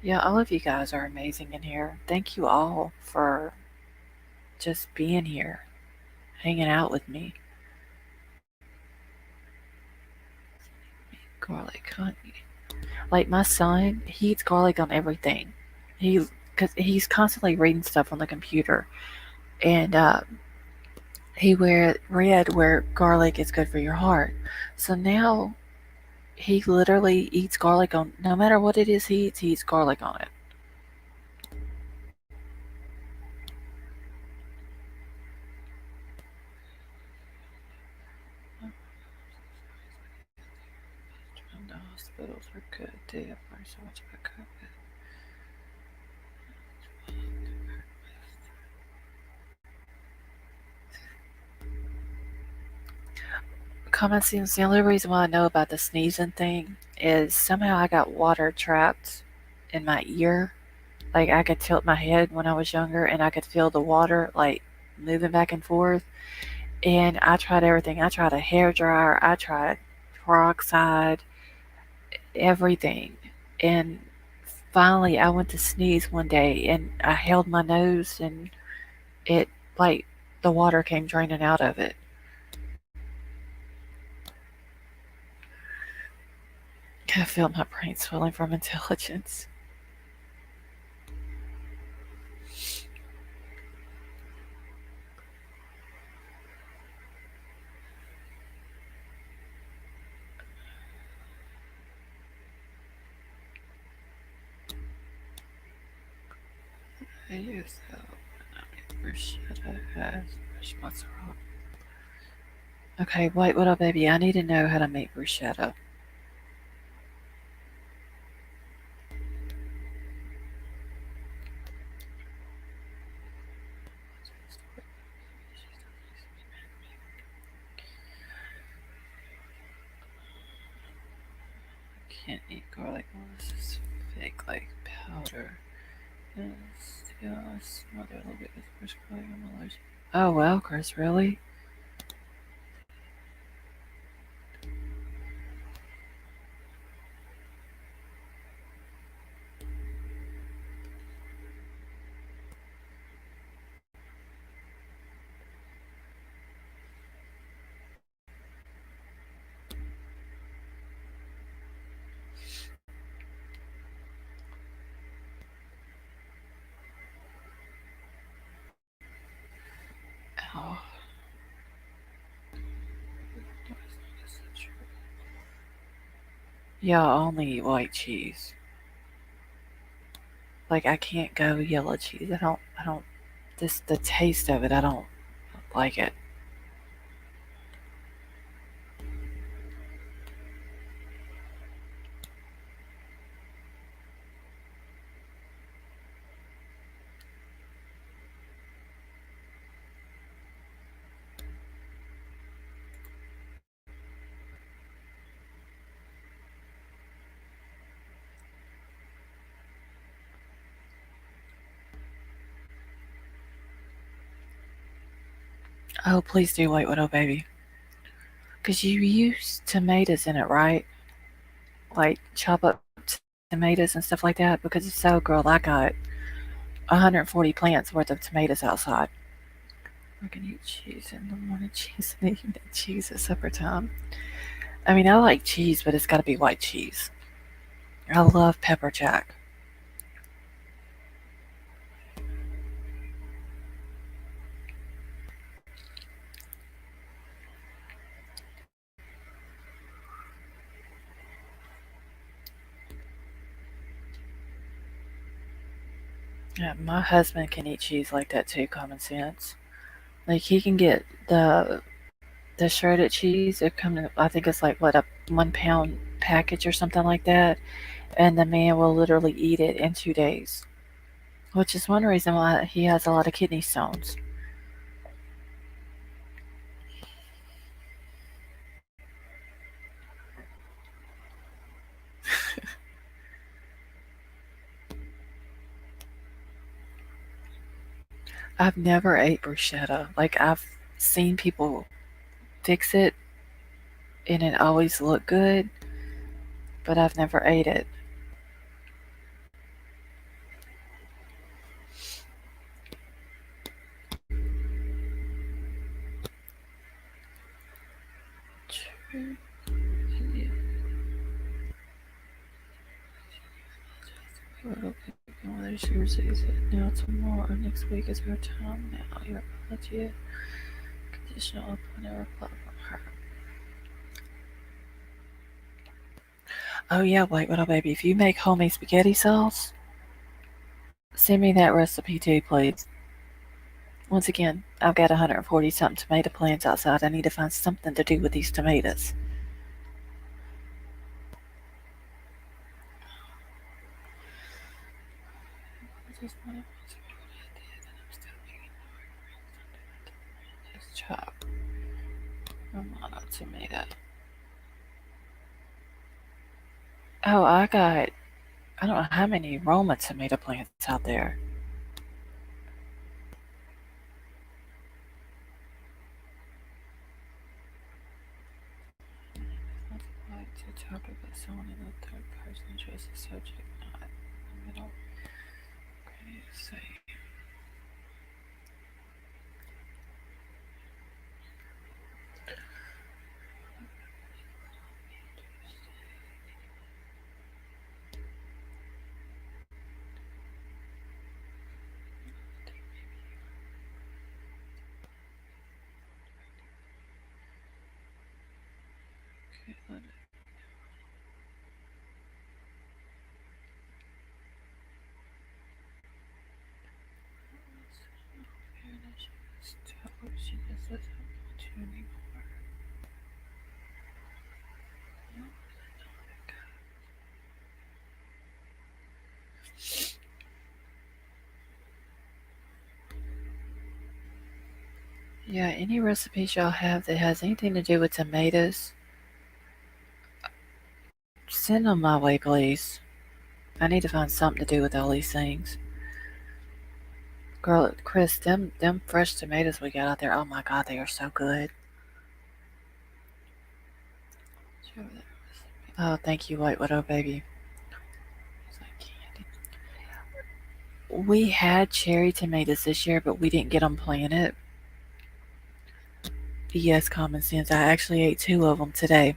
Yeah, all of you guys are amazing in here. Thank you all for just being here, hanging out with me. Garlic, honey. Like my son, he eats garlic on everything. Because he's constantly reading stuff on the computer, and he read where garlic is good for your heart. So now he literally eats garlic on no matter what it is he eats garlic on it. And the hospitals are good. They have learned so much about COVID. Common sense. The only reason why I know about the sneezing thing is somehow I got water trapped in my ear. Like I could tilt my head when I was younger, and I could feel the water like moving back and forth. And I tried everything. I tried a hair dryer. I tried peroxide, everything. And finally, I went to sneeze one day, and I held my nose, and it like the water came draining out of it. I feel my brain swelling from intelligence. I use that. Bruschetta has fresh mozzarella. Okay, wait, what up, baby? I need to know how to make bruschetta. Can't eat garlic unless it's fake, like powder. Yes, yeah, I smother a little bit with fresh garlic. I'm allergic. Oh wow, Chris, really? Oh, yeah, I only eat white cheese. Like I can't go yellow cheese. I don't. This the taste of it. I don't like it. Oh, please do white widow, baby. Cause you use tomatoes in it, right? Like chop up tomatoes and stuff like that. Because if so, girl, I got 140 plants worth of tomatoes outside. I can eat cheese in the morning, cheese in the evening, cheese at supper time. I mean, I like cheese, but it's got to be white cheese. I love pepper jack. Yeah, my husband can eat cheese like that too. Common sense. Like he can get the shredded cheese. It comes, I think it's like what, a 1 pound package or something like that, and the man will literally eat it in 2 days. Which is one reason why he has a lot of kidney stones. I've never ate bruschetta. Like I've seen people fix it and it always looked good, but I've never ate it. Whether Thursday is it now tomorrow or next week is our time now. Your apology. additional upon a reply from her. Oh yeah, wait, what up, baby? If you make homemade spaghetti sauce, send me that recipe too, please. Once again, I've got 140 something tomato plants outside. I need to find something to do with these tomatoes. I just want to what I did, and I'm still making this chop. Romano tomato. Oh, I don't know how many Roma tomato plants out there. I'd like to talk about someone in the third person choice the subject, not in the middle. Okay, say. Okay, let it. She just doesn't want to anymore. Yeah, any recipes y'all have that has anything to do with tomatoes, send them my way, please. I need to find something to do with all these things. Girl, Chris, them fresh tomatoes we got out there, oh my god, they are so good. Oh, thank you, White Widow baby. It's like candy. We had cherry tomatoes this year, but we didn't get them planted. Yes, common sense. I actually ate two of them today.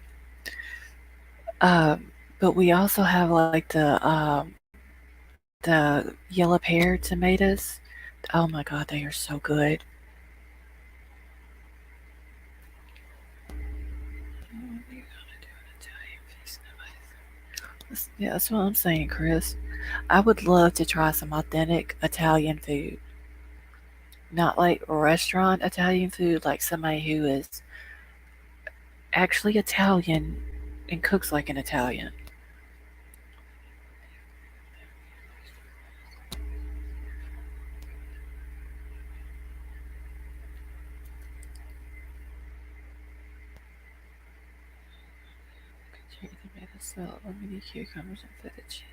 But we also have like the yellow pear tomatoes. Oh my god, they are so good. Yeah, that's what I'm saying, Chris. I would love to try some authentic Italian food. Not like restaurant Italian food, like somebody who is actually Italian and cooks like an Italian. Cherry tomato salad, mini cucumbers, and feta cheese.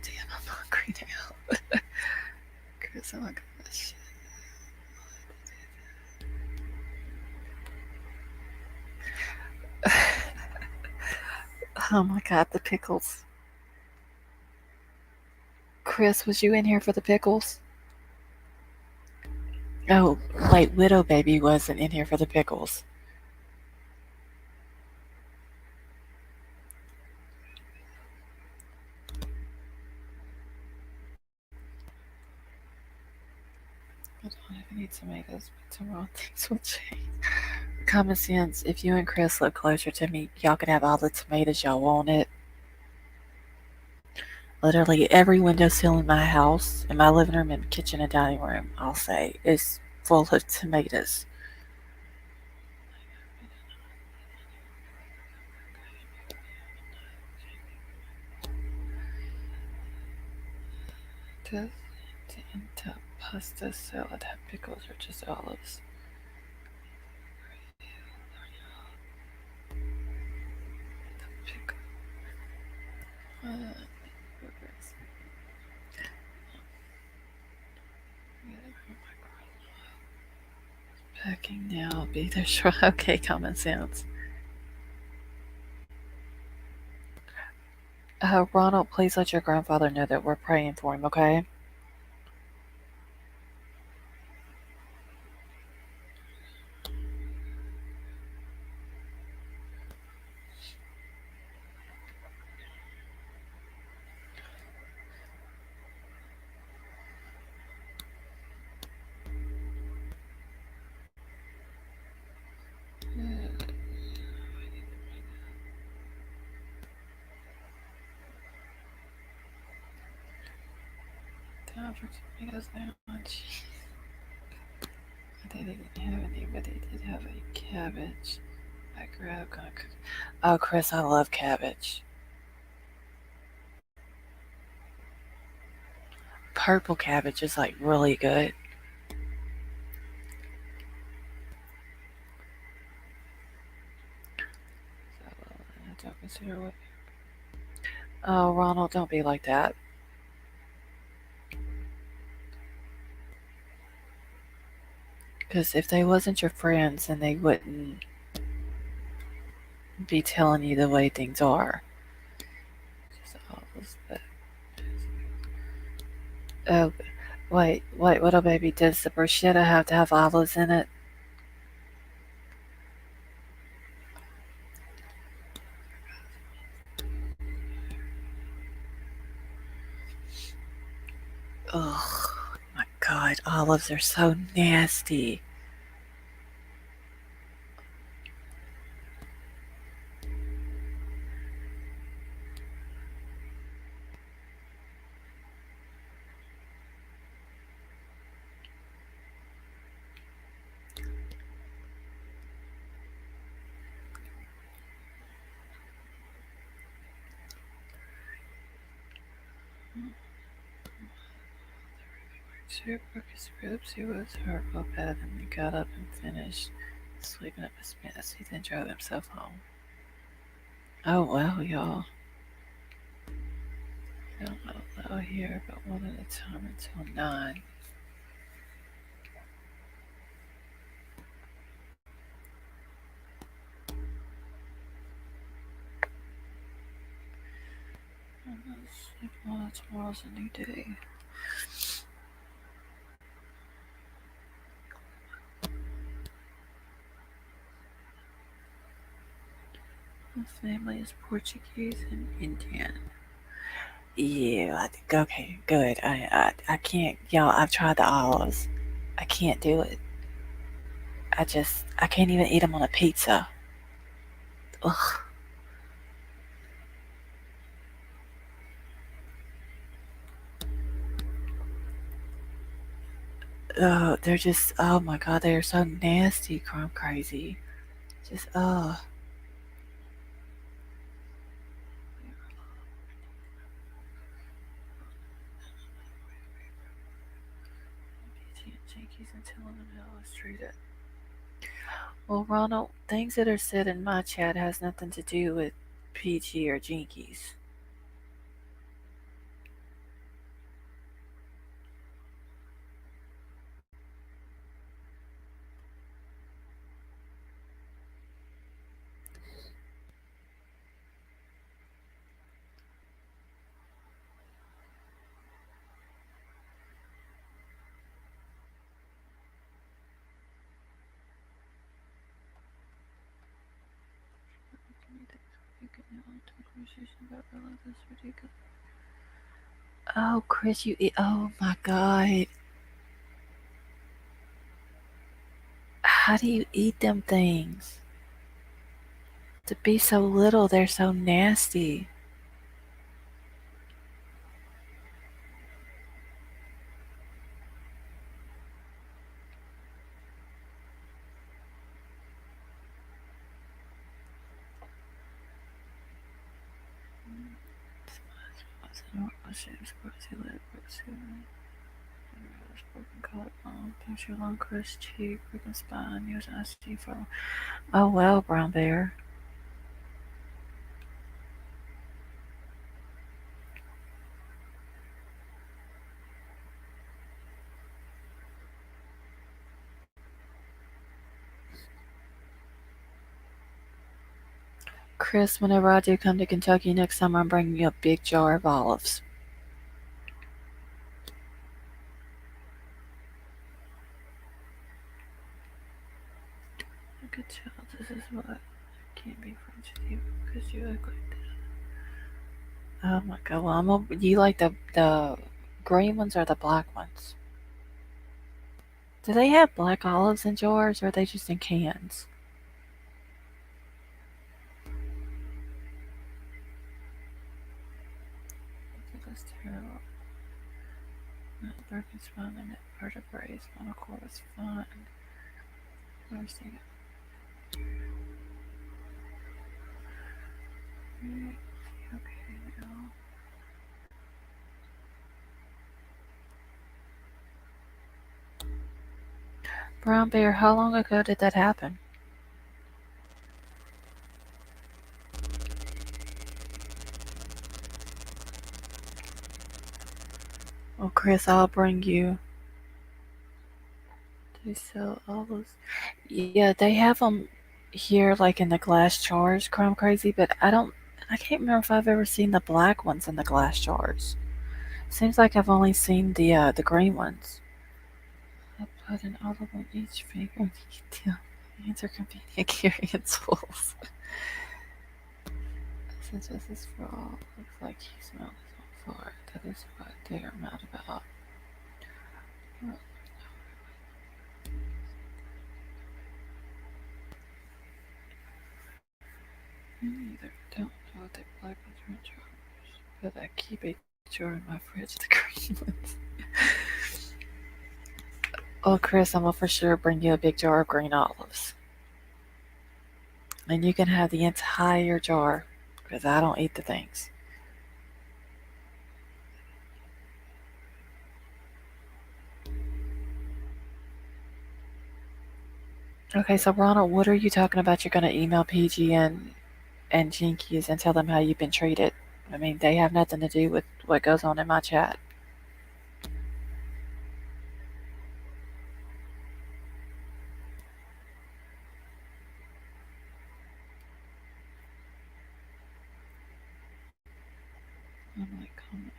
Damn, I'm hungry now. Chris, oh my gosh. Oh my god, the pickles. Chris, was you in here for the pickles? Oh, wait, Widow Baby wasn't in here for the pickles. I don't have any tomatoes, but tomorrow things will change. Common sense, if you and Chris live closer to me, y'all could have all the tomatoes y'all wanted. Literally every windowsill in my house, in my living room and kitchen and dining room, I'll say, is full of tomatoes. Does into pasta salad have pickles or just olives? Pickle. Packing now. Be there sure. Okay, common sense. Ronald, please let your grandfather know that we're praying for him, okay? time for tomatoes now. Jeez. They didn't have any, but they did have a cabbage. I grabbed. Gonna cook. Oh, Chris, I love cabbage. Purple cabbage is like really good. So, don't consider what. Oh, Ronald, don't be like that. Because if they wasn't your friends, then they wouldn't be telling you the way things are. Just olives, but oh, wait, little baby, does the bruschetta have to have olives in it? Ugh, my God, olives are so nasty. Sir Brooks ribs, he was hurt real bad, and he got up and finished sweeping up his mess. He then drove himself home. Oh well, y'all. I don't know low here, but one at a time until 9. I'm gonna sleep on tomorrow's a new day. My family is Portuguese and Indian. Yeah, I think okay, good. I can't, y'all. I've tried the olives. I can't do it. I can't even eat them on a pizza. Ugh. They're just, oh my God, they are so nasty, crumb crazy. Just, Jinkies and telling them how I was treated. Well, Ronald, things that are said in my chat has nothing to do with PG or Jinkies. Oh, Chris, you eat. Oh my God. How do you eat them things? To be so little, they're so nasty. Puncture lung, crushed cheek, broken spine, use IC for. Oh well, brown bear. Chris, whenever I do come to Kentucky next summer, I'm bringing you a big jar of olives. I could tell this is what I can't be friends with you because you look like that. Oh my God! Well, you like the green ones or the black ones? Do they have black olives in jars, or are they just in cans? That's terrible. broken spine and vertebrae, spinal cord is fine. Nursing. Okay, now. Brown Bear, how long ago did that happen? Oh, Chris, I'll bring you. They sell olives. Yeah, they have them here, like in the glass jars, Crime Crazy. But I can't remember if I've ever seen the black ones in the glass jars. Seems like I've only seen the green ones. I put an olive on each finger. Hands are convenient carrying tools. Since this is for all, looks like you smell this on far. That is what they are mad about. I either don't know what they black ones are in jars, but I keep a jar in my fridge, the green ones. Oh, Chris, I'm gonna for sure bring you a big jar of green olives. And you can have the entire jar, because I don't eat the things. Okay, so Ronald, what are you talking about? You're gonna email PG and Jinkies and tell them how you've been treated. I mean, they have nothing to do with what goes on in my chat. I'm like, come on.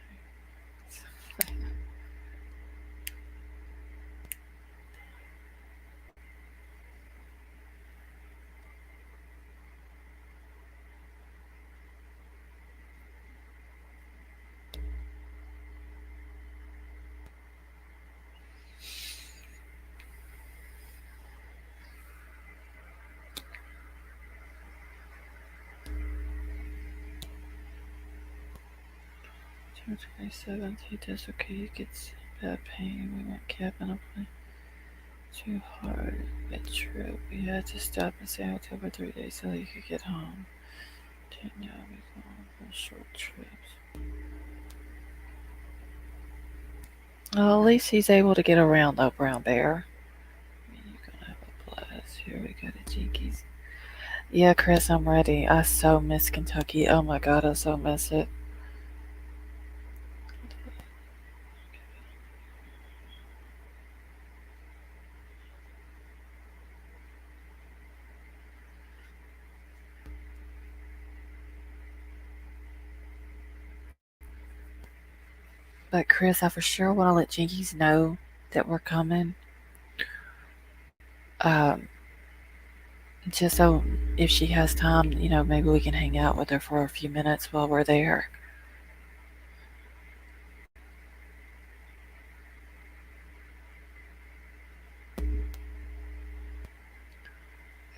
June 27th, he dislocated, he gets bad pain. We went camping up too hard. It's true. We had to stop and stay in hotel for 3 days so he could get home. Now we go on short trips. Well, at least he's able to get around though, Brown Bear. You're gonna have a blast. Here we go to Jinkies. Yeah, Chris, I'm ready. I so miss Kentucky. Oh my god, I so miss it. But Chris, I for sure want to let Jinkies know that we're coming. Um, just so if she has time, maybe we can hang out with her for a few minutes while we're there. I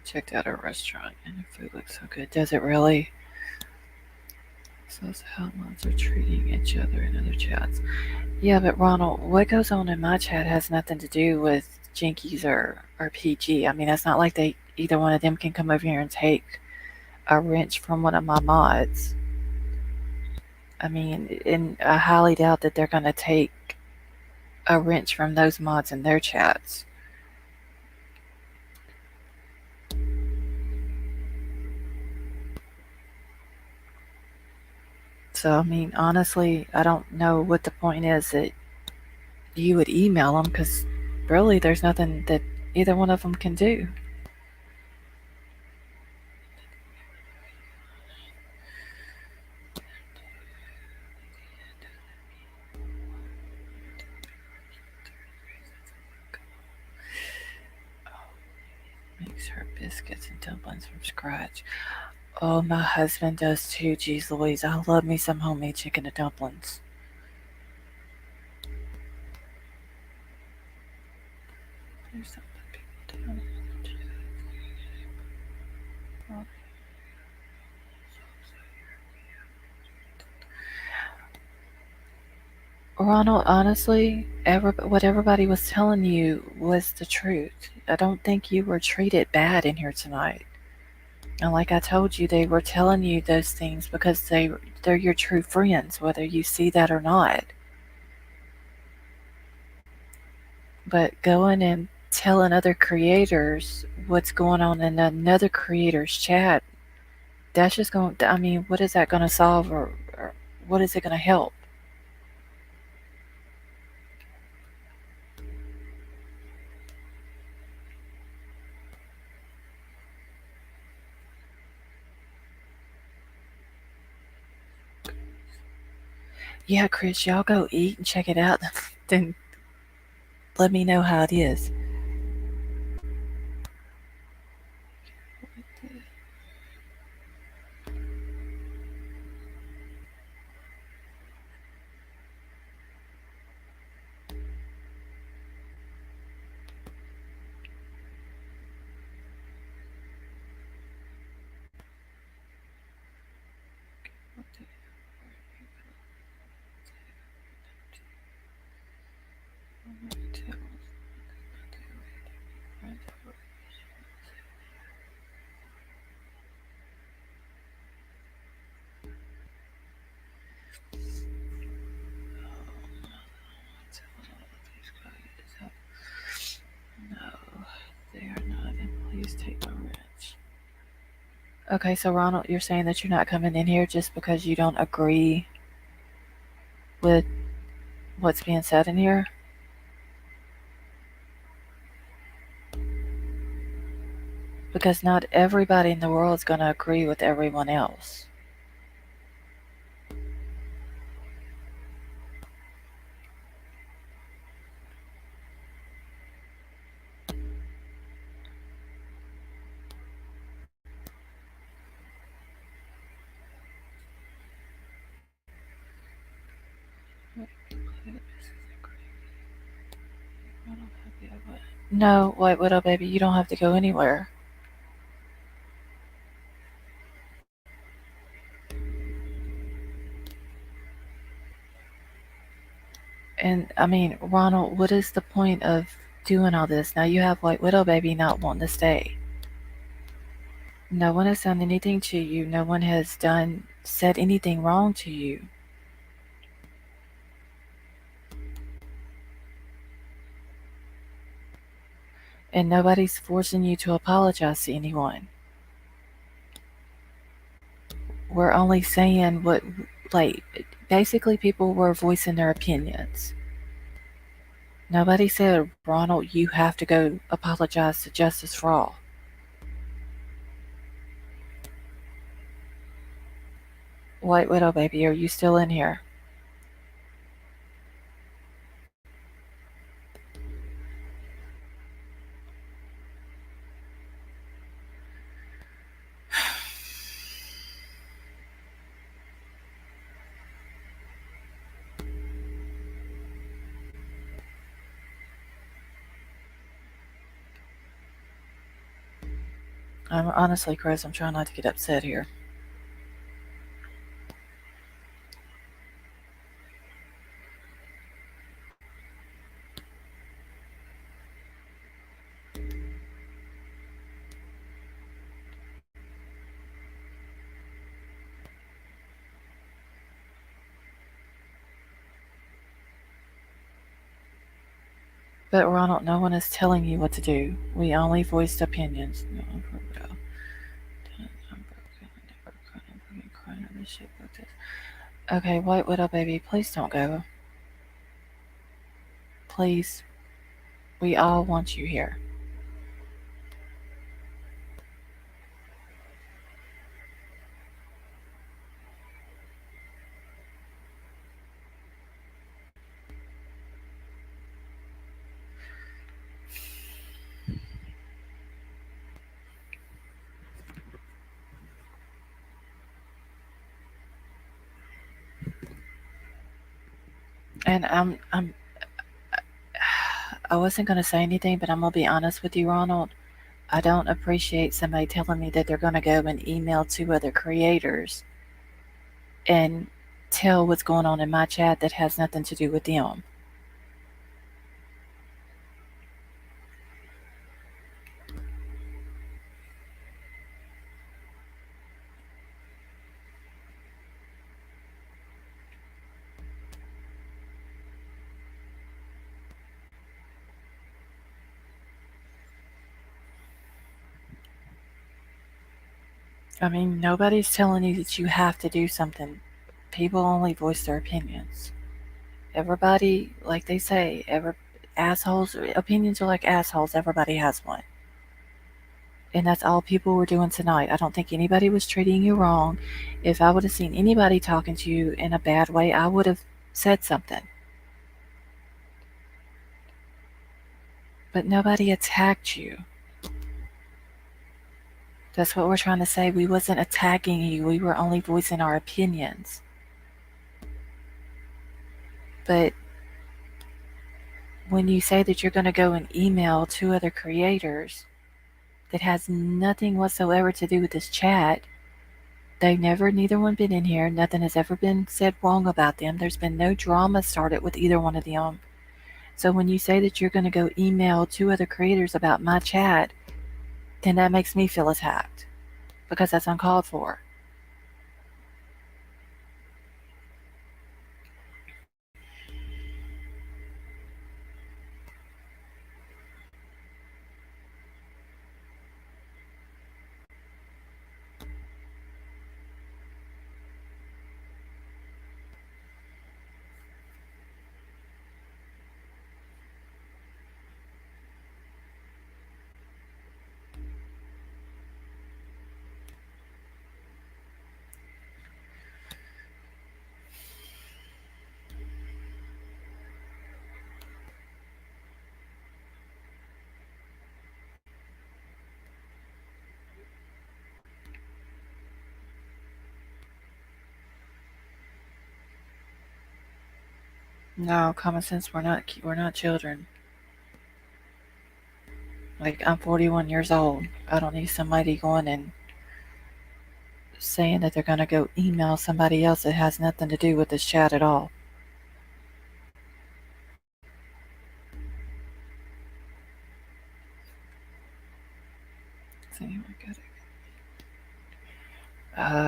checked out her restaurant and the food looks so good. Does it really? Says how mods are treating each other in other chats. Yeah, but Ronald, what goes on in my chat has nothing to do with Jinkies or PG. I mean, it's not like either one of them can come over here and take a wrench from one of my mods. I mean, and I highly doubt that they're going to take a wrench from those mods in their chats. So, I mean, honestly, I don't know what the point is that you would email them because really there's nothing that either one of them can do. Makes her biscuits and dumplings from scratch. Oh, my husband does too. Geez Louise, I love me some homemade chicken and dumplings. There's something people do. Ronald, honestly, what everybody was telling you was the truth. I don't think you were treated bad in here tonight. And like I told you, they were telling you those things because they're your true friends, whether you see that or not. But going and telling other creators what's going on in another creator's chat, that's just going to, I mean, what is that going to solve, or what is it going to help? Yeah, Chris, y'all go eat and check it out. Then let me know how it is. No, they are not. And please take my wrench. Okay, so Ronald, you're saying that you're not coming in here just because you don't agree with what's being said in here? Because not everybody in the world is going to agree with everyone else. No, White Widow baby, you don't have to go anywhere. And I mean, Ronald, what is the point of doing all this? Now you have White Widow baby not wanting to stay. No one has done anything to you. No one has said anything wrong to you. And nobody's forcing you to apologize to anyone. We're only saying what, like, basically people were voicing their opinions. Nobody said, Ronald, you have to go apologize to Justice for All. White Widow baby, are you still in here? Honestly, Chris, I'm trying not to get upset here. But Ronald, no one is telling you what to do. We only voiced opinions. No, for real. Okay, White Widow baby, please don't go. Please. We all want you here. And I wasn't gonna say anything, but I'm gonna be honest with you, Ronald. I don't appreciate somebody telling me that they're gonna go and email two other creators and tell what's going on in my chat that has nothing to do with them. I mean, nobody's telling you that you have to do something. People only voice their opinions. Everybody, like they say, assholes, opinions are like assholes. Everybody has one. And that's all people were doing tonight. I don't think anybody was treating you wrong. If I would have seen anybody talking to you in a bad way, I would have said something. But nobody attacked you. That's what we're trying to say. We wasn't attacking you. We were only voicing our opinions. But when you say that you're going to go and email two other creators that has nothing whatsoever to do with this chat, neither one been in here. Nothing has ever been said wrong about them. There's been no drama started with either one of them. So when you say that you're going to go email two other creators about my chat, then that makes me feel attacked because that's uncalled for. No, common sense. We're not children. Like, I'm 41 years old. I don't need somebody going and saying that they're going to go email somebody else that has nothing to do with this chat at all. See, we got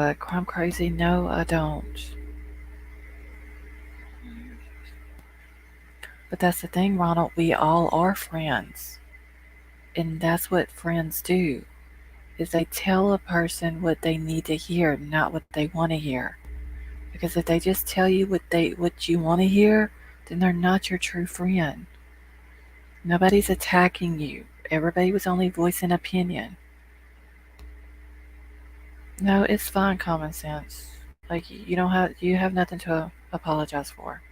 it. Crime crazy? No, I don't. But that's the thing, Ronald. We all are friends. And that's what friends do. Is they tell a person what they need to hear, not what they want to hear. Because if they just tell you what you want to hear, then they're not your true friend. Nobody's attacking you. Everybody was only voicing opinion. No, it's fine, common sense. Like, you have nothing to apologize for.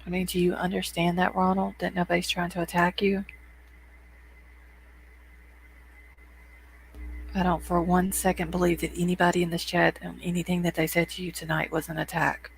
I mean, do you understand that, Ronald? That nobody's trying to attack you? I don't for 1 second believe that anybody in this chat and anything that they said to you tonight was an attack.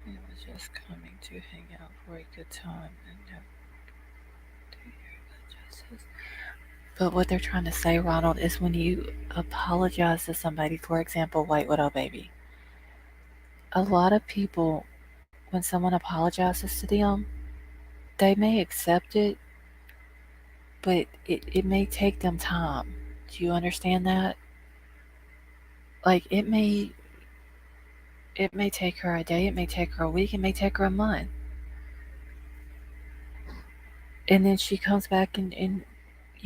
It was just coming to hang out for a good time and no justice. But what they're trying to say, Ronald, is when you apologize to somebody, for example, White Widow Baby, a lot of people, when someone apologizes to them, they may accept it, but it may take them time. Do you understand that? Like, it may take her a day, it may take her a week, it may take her a month. And then she comes back and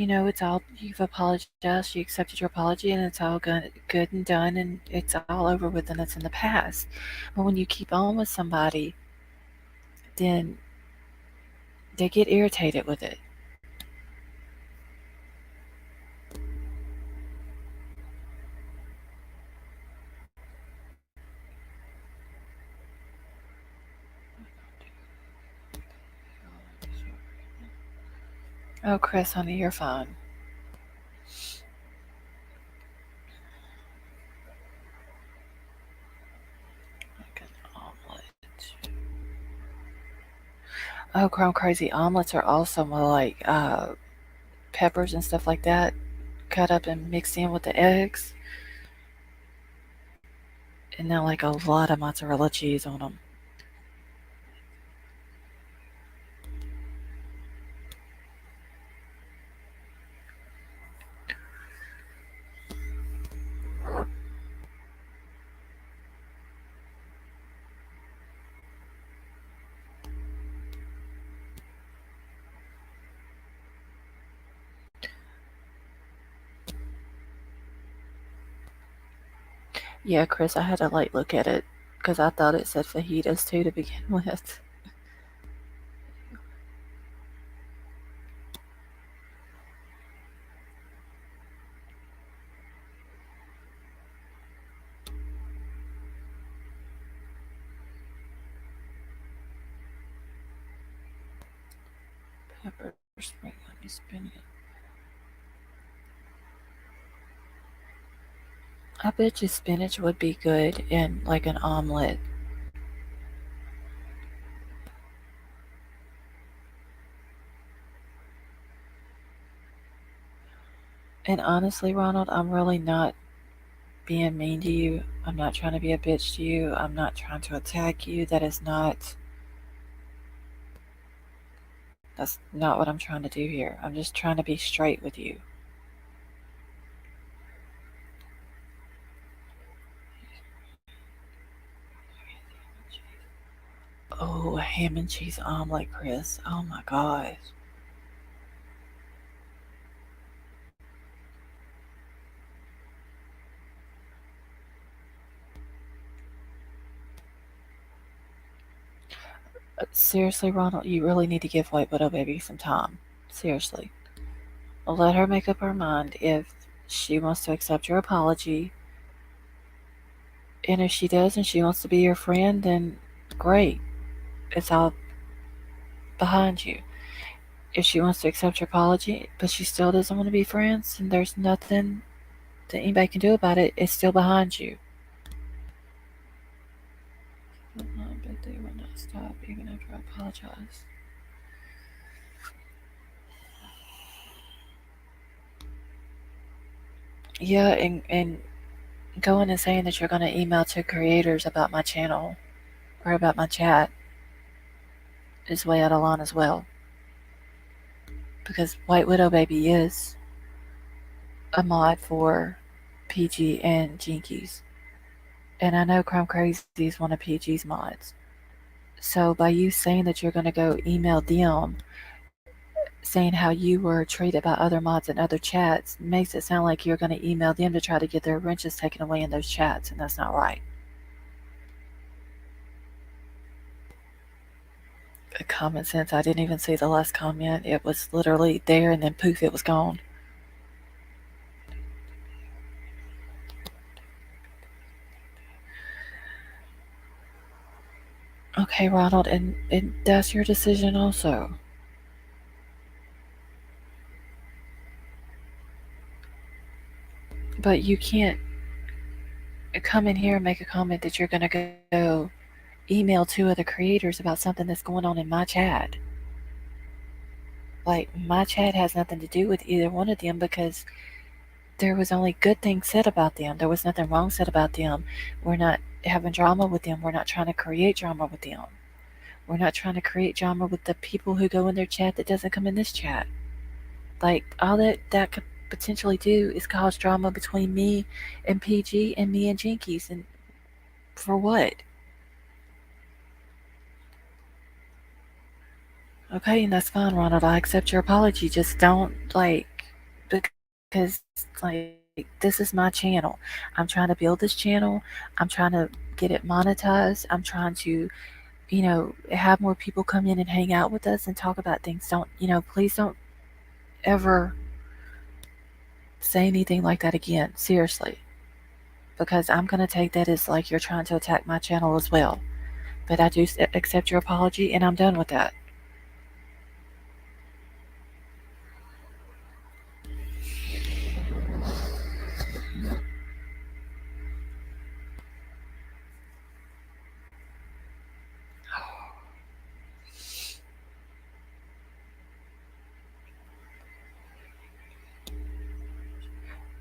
it's all, you've apologized, you accepted your apology, and it's all good and done, and it's all over with, and it's in the past. But when you keep on with somebody, then they get irritated with it. Oh, Chris, honey, your phone. Like an omelet. Oh, Chrome Crazy, omelets are also more like peppers and stuff like that, cut up and mixed in with the eggs, and then like a lot of mozzarella cheese on them. Yeah, Chris, I had to like look at it because I thought it said fajitas too to begin with. Pepper spring onion spinach. I bet you spinach would be good in like an omelet. And honestly, Ronald, I'm really not being mean to you. I'm not trying to be a bitch to you. I'm not trying to attack you. That's not what I'm trying to do here. I'm just trying to be straight with you. Oh, a ham and cheese omelet, Chris. Oh my gosh. Seriously, Ronald, you really need to give White Widow Baby some time. Seriously. Let her make up her mind if she wants to accept your apology. And if she does and she wants to be your friend, then great. It's all behind you. If she wants to accept your apology, but she still doesn't want to be friends, and there's nothing that anybody can do about it, it's still behind you. But they will not stop even after I apologize. Yeah, and going and saying that you're going to email to creators about my channel or about my chat is way out of line as well. Because White Widow Baby is a mod for PG and Jinkies. And I know Chrome Crazy is one of PG's mods. So by you saying that you're going to go email them saying how you were treated by other mods in other chats makes it sound like you're going to email them to try to get their wrenches taken away in those chats, and that's not right. Common sense, I didn't even see the last comment. It was literally there and then poof, it was gone. Okay, Ronald, and that's your decision also. But you can't come in here and make a comment that you're going to go email two other creators about something that's going on in my chat. Like, my chat has nothing to do with either one of them because there was only good things said about them. There was nothing wrong said about them. We're not having drama with them. We're not trying to create drama with them. We're not trying to create drama with the people who go in their chat that doesn't come in this chat. Like, all that could potentially do is cause drama between me and PG and me and Jinkies. And for what? Okay, and that's fine, Ronald. I accept your apology. Just don't, like, because like this is my channel. I'm trying to build this channel. I'm trying to get it monetized. I'm trying to, have more people come in and hang out with us and talk about things. Please don't ever say anything like that again. Seriously. Because I'm going to take that as like you're trying to attack my channel as well. But I do accept your apology and I'm done with that.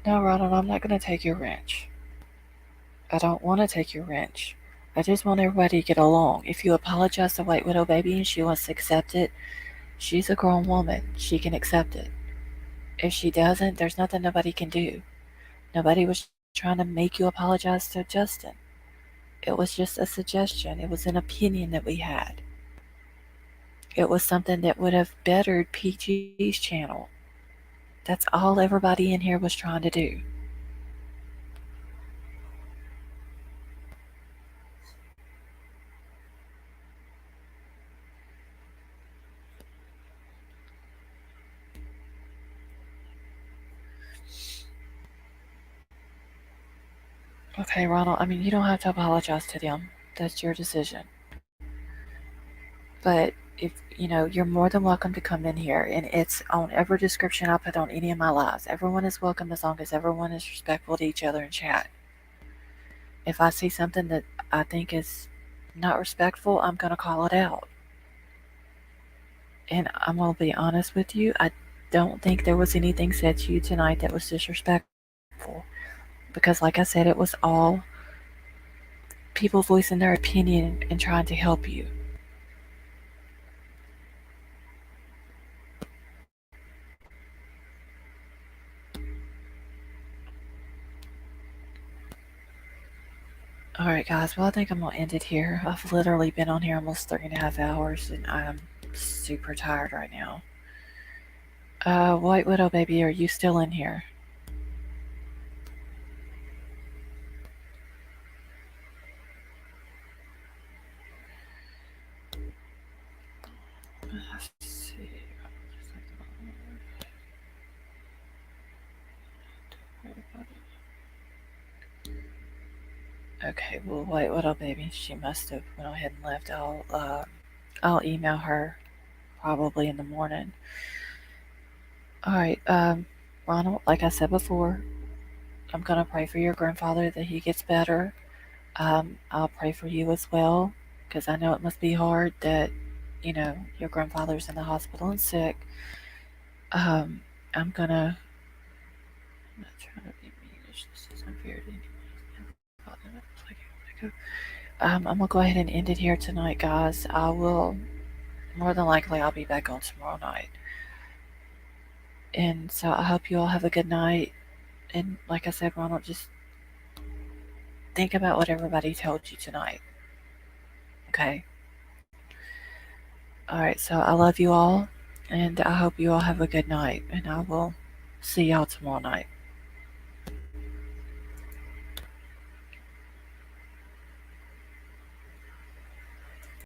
No, Ronald, I'm not going to take your wrench. I don't want to take your wrench. I just want everybody to get along. If you apologize to White Widow Baby and she wants to accept it, she's a grown woman. She can accept it. If she doesn't, there's nothing nobody can do. Nobody was trying to make you apologize to Justin. It was just a suggestion. It was an opinion that we had. It was something that would have bettered PG's channel. That's all everybody in here was trying to do. Okay, Ronald, I mean, you don't have to apologize to them. That's your decision. But if you're more than welcome to come in here, and it's on every description I put on any of my lives. Everyone is welcome as long as everyone is respectful to each other in chat. If I see something that I think is not respectful, I'm going to call it out. And I'm going to be honest with you, I don't think there was anything said to you tonight that was disrespectful. Because, like I said, it was all people voicing their opinion and trying to help you. Alright, guys, well, I think I'm going to end it here. I've literally been on here almost 3.5 hours and I'm super tired right now. White Widow Baby, are you still in here? Let's see. Okay, well, White Widow Baby, she must have went ahead and left. I'll email her probably in the morning. Alright, Ronald, like I said before, I'm going to pray for your grandfather that he gets better. I'll pray for you as well, because I know it must be hard that, your grandfather's in the hospital and sick. I'm gonna. I'm not trying to be mean. This is unfair to anybody. I'm gonna go ahead and end it here tonight, guys. I will. More than likely, I'll be back on tomorrow night. And so I hope you all have a good night. And like I said, Ronald, just think about what everybody told you tonight. Okay? Alright, so I love you all. And I hope you all have a good night. And I will see y'all tomorrow night.